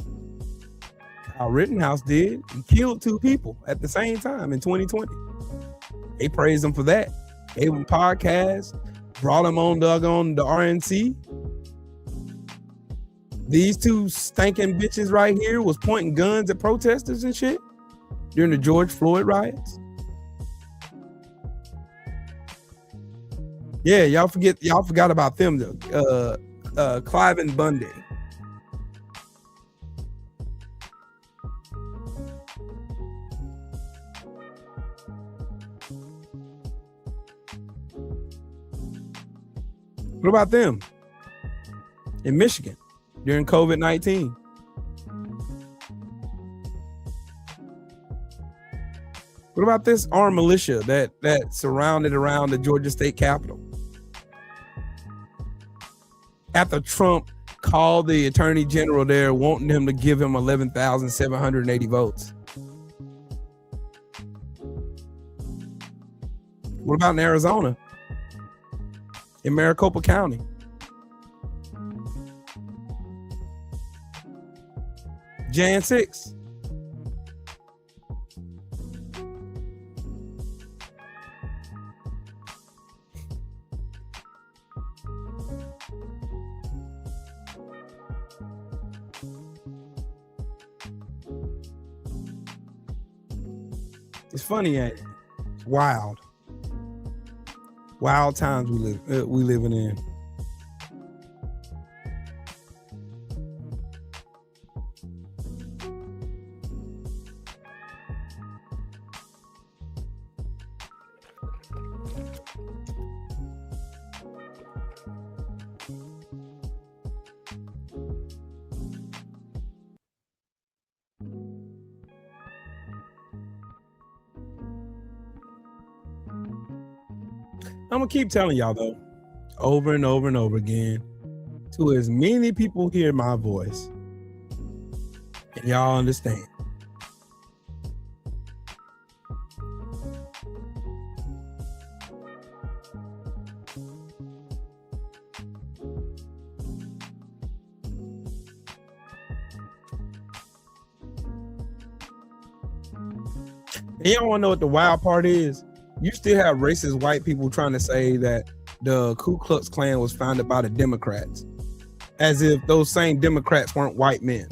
Kyle Rittenhouse did. He killed 2 people at the same time in 2020. They praised him for that. Gave him podcasts, brought him on the RNC. These 2 stinking bitches right here was pointing guns at protesters and shit during the George Floyd riots. Yeah, y'all forgot about them though. Clive and Bundy. What about them in Michigan during COVID-19? What about this armed militia that surrounded around the Georgia State Capitol? After Trump called the attorney general there, wanting him to give him 11,780 votes. What about in Arizona? In Maricopa County? Jan 6. It's funny, ain't it? It's wild. Wild times we living in. I'm gonna keep telling y'all though, over and over and over again, to as many people hear my voice and y'all understand. And y'all want to know what the wild part is? You still have racist white people trying to say that the Ku Klux Klan was founded by the Democrats, as if those same Democrats weren't white men.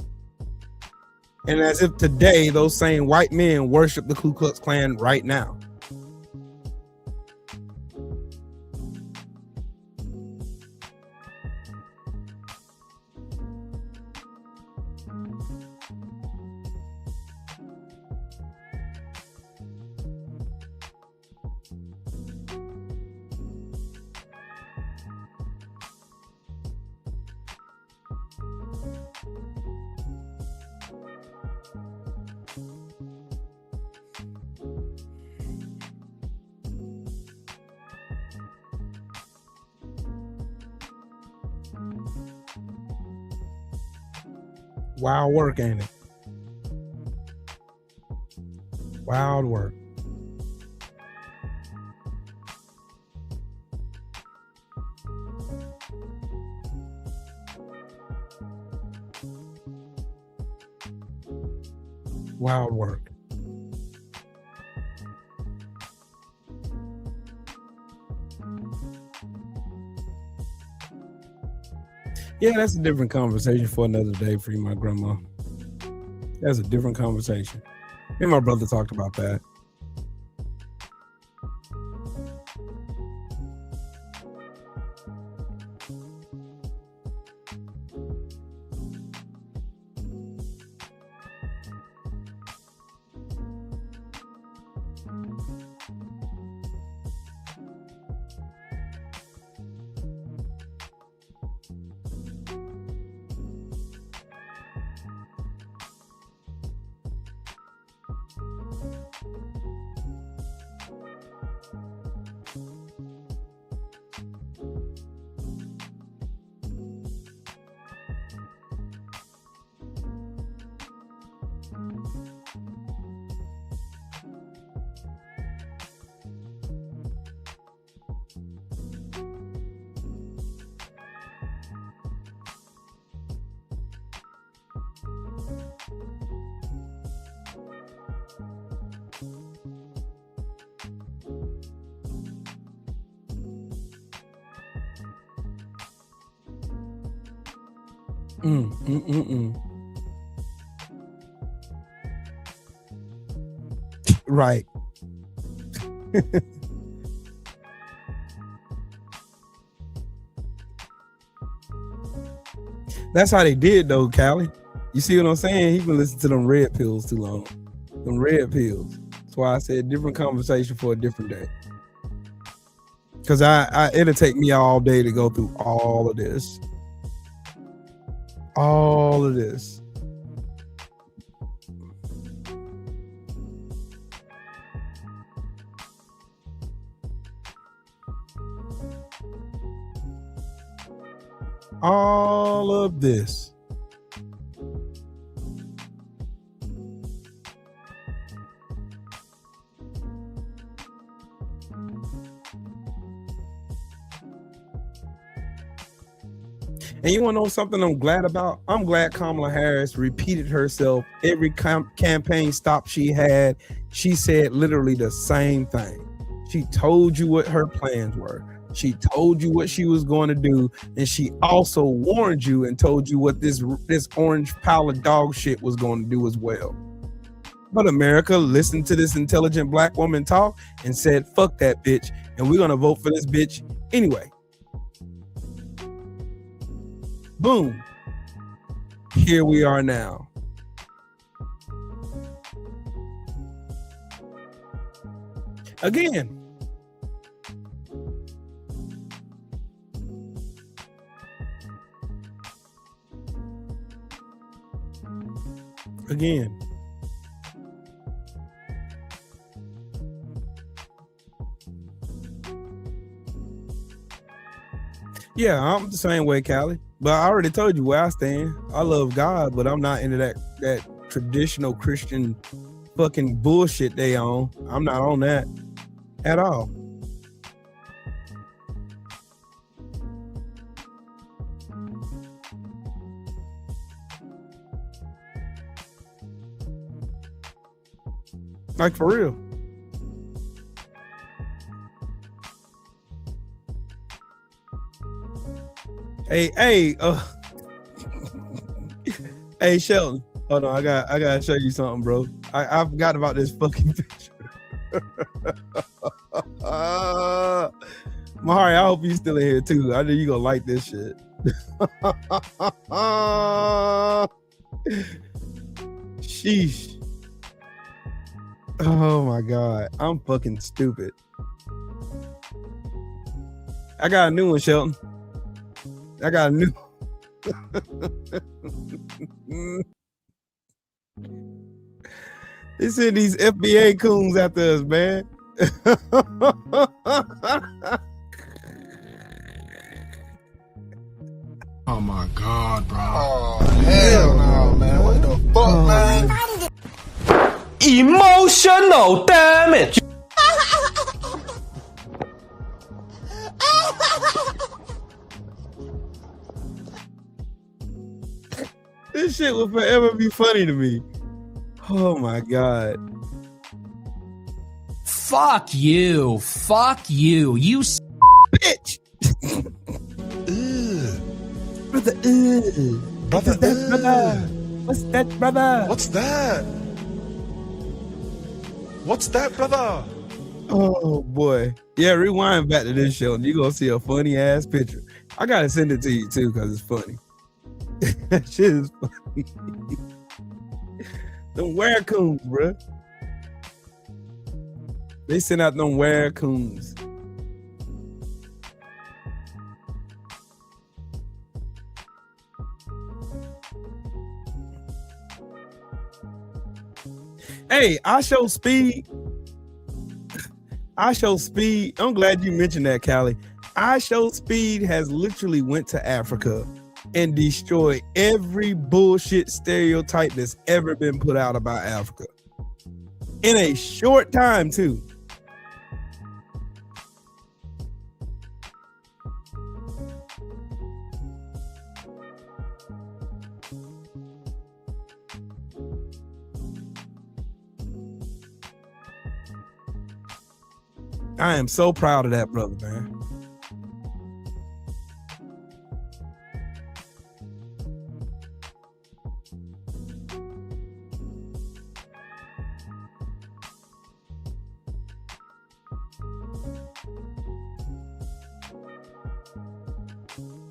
And as if today, those same white men worship the Ku Klux Klan right now. Wild work, ain't it? Wild work. Wild work. Yeah, that's a different conversation for another day for you, my grandma. That's a different conversation. Me and my brother talked about that. Right. That's how they did though, Callie. You see what I'm saying? He been listening to them red pills too long. Them red pills. That's why I said different conversation for a different day. Cause it'll take me all day to go through all of this. All of this. All of this. And you want to know something I'm glad about? I'm glad Kamala Harris repeated herself every campaign stop she had. She said literally the same thing. She told you what her plans were. She told you what she was going to do. And she also warned you and told you what this orange pile of dog shit was going to do as well. But America listened to this intelligent black woman talk and said, fuck that bitch. And we're going to vote for this bitch anyway. Boom. Here we are now. Again. Again. Yeah, I'm the same way, Callie. But I already told you where I stand. I love God, but I'm not into that traditional Christian fucking bullshit they on. I'm not on that at all. Like for real. Hey, hey, Shelton. Hold on, I gotta show you something, bro. I forgot about this fucking picture. Mahari, I hope you still in here too. I know you gonna like this shit. Sheesh. Oh my God, I'm fucking stupid. I got a new one, Shelton. I got a new. They send these FBA coons after us, man. Oh my God, bro. Oh, hell no, man. What the fuck, man? Emotional damage. This shit will forever be funny to me. Oh my God. Fuck you. Fuck you. You bitch. Brother, Brother, what's that, brother? What's that? What's that, brother? Oh boy. Yeah, rewind back to this show and you're gonna see a funny ass picture. I gotta send it to you too because it's funny. That shit is funny. Them werecoons, bro. They sent out them werecoons. Hey, I show speed. I'm glad you mentioned that, Callie. I Show Speed has literally went to Africa and destroyed every bullshit stereotype that's ever been put out about Africa. In a short time, too. I am so proud of that brother, man.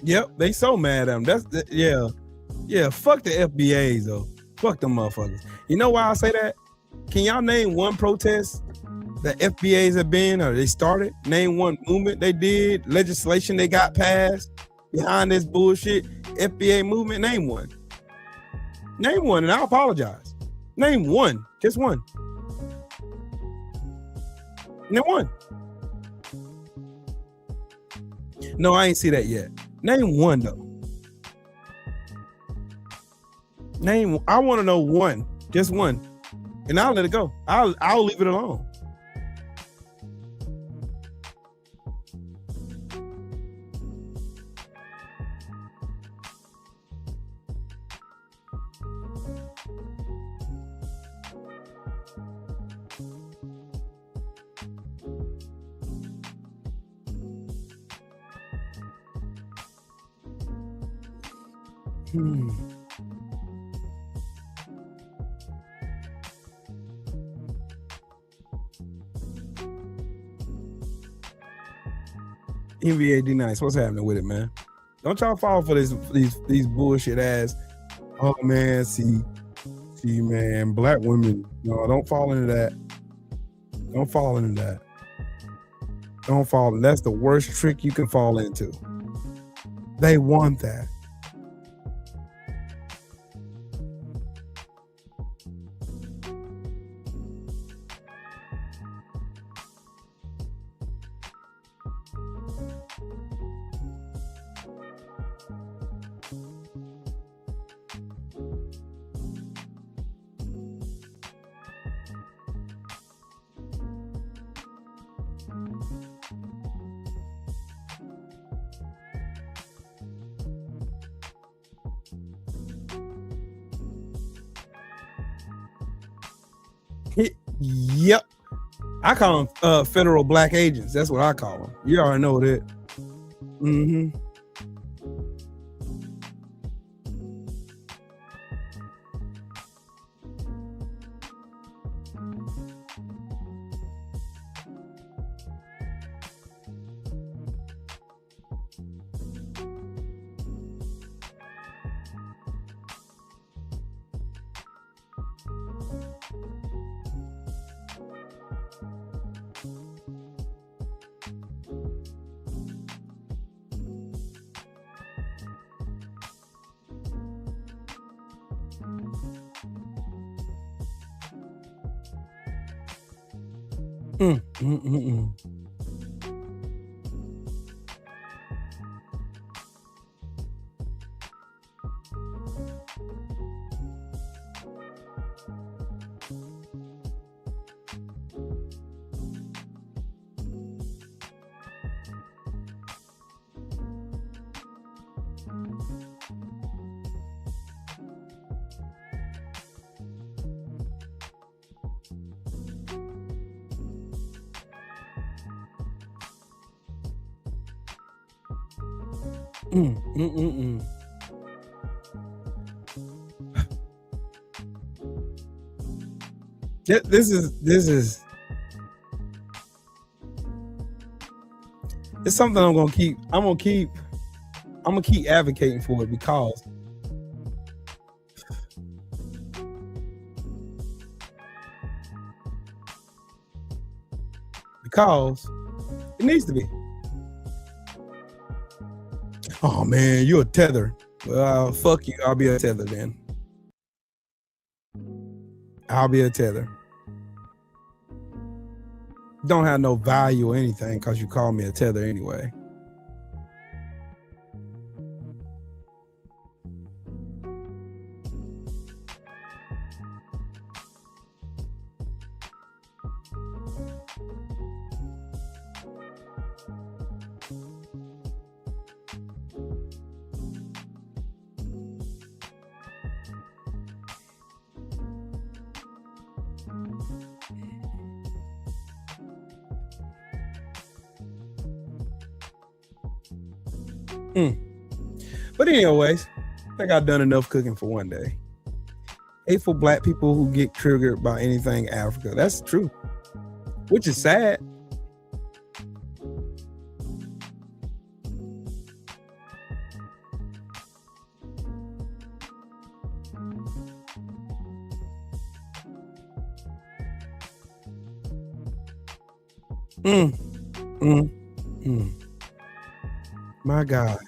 Yep, they so mad at him. Yeah. Fuck the FBAs though. Fuck them motherfuckers. You know why I say that? Can y'all name one protest that FBAs have been or they started? Name one movement they did, legislation they got passed behind this bullshit FBA movement. Name one. Name one, and I apologize. Name one, just one. Name one. No, I ain't see that yet. Name one though. Name. I want to know one, just one, and I'll let it go. I'll leave it alone. NBA D Nice, what's happening with it, man? Don't y'all fall for these bullshit ass. Oh man, see, man, black women. No, don't fall into that. Don't fall into that. Don't fall. That's the worst trick you can fall into. They want that. Yep. I call them federal black agents. That's what I call them. You already know that. Mm-hmm. This is it's something I'm gonna keep advocating for it because it needs to be. Oh man, you're a tether. Well, fuck you. I'll be a tether then. I'll be a tether. Don't have no value or anything because you call me a tether anyway. But anyways, I think I've done enough cooking for one day. Hateful black people who get triggered by anything Africa. That's true. Which is sad. My God.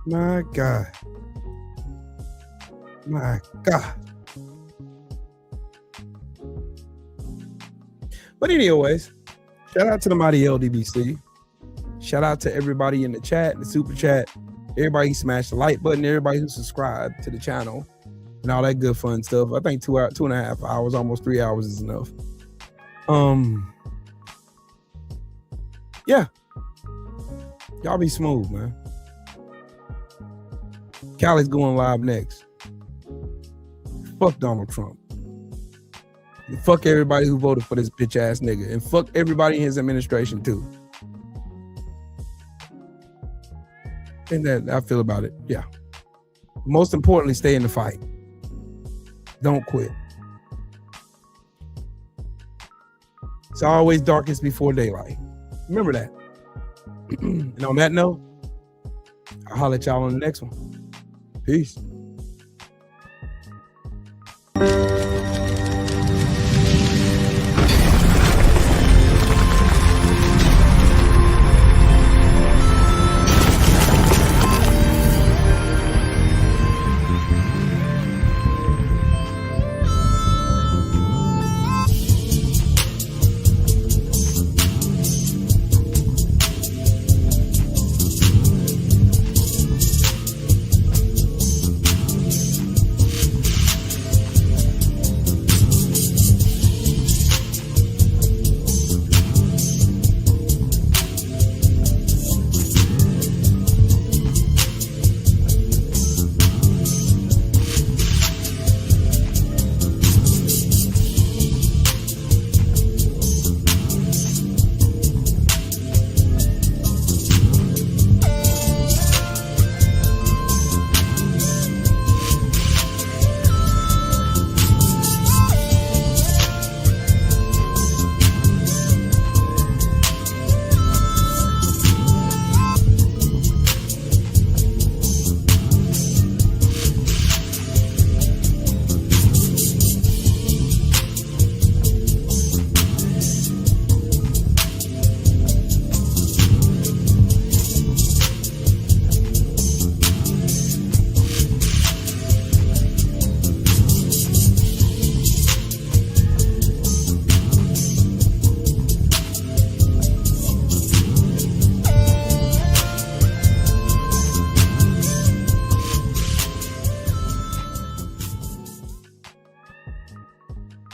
My God. My God. But anyways, shout out to the mighty LDBC. Shout out to everybody in the chat, the super chat, everybody who smashed the like button, everybody who subscribed to the channel and all that good fun stuff. I think 2.5 hours, almost 3 hours is enough. Yeah. Y'all be smooth, man. Callie's going live next. Fuck Donald Trump. And fuck everybody who voted for this bitch ass nigga. And fuck everybody in his administration too. And that I feel about it. Yeah. Most importantly, stay in the fight. Don't quit. It's always darkest before daylight. Remember that. And on that note, I'll holler at y'all on the next one. Peace.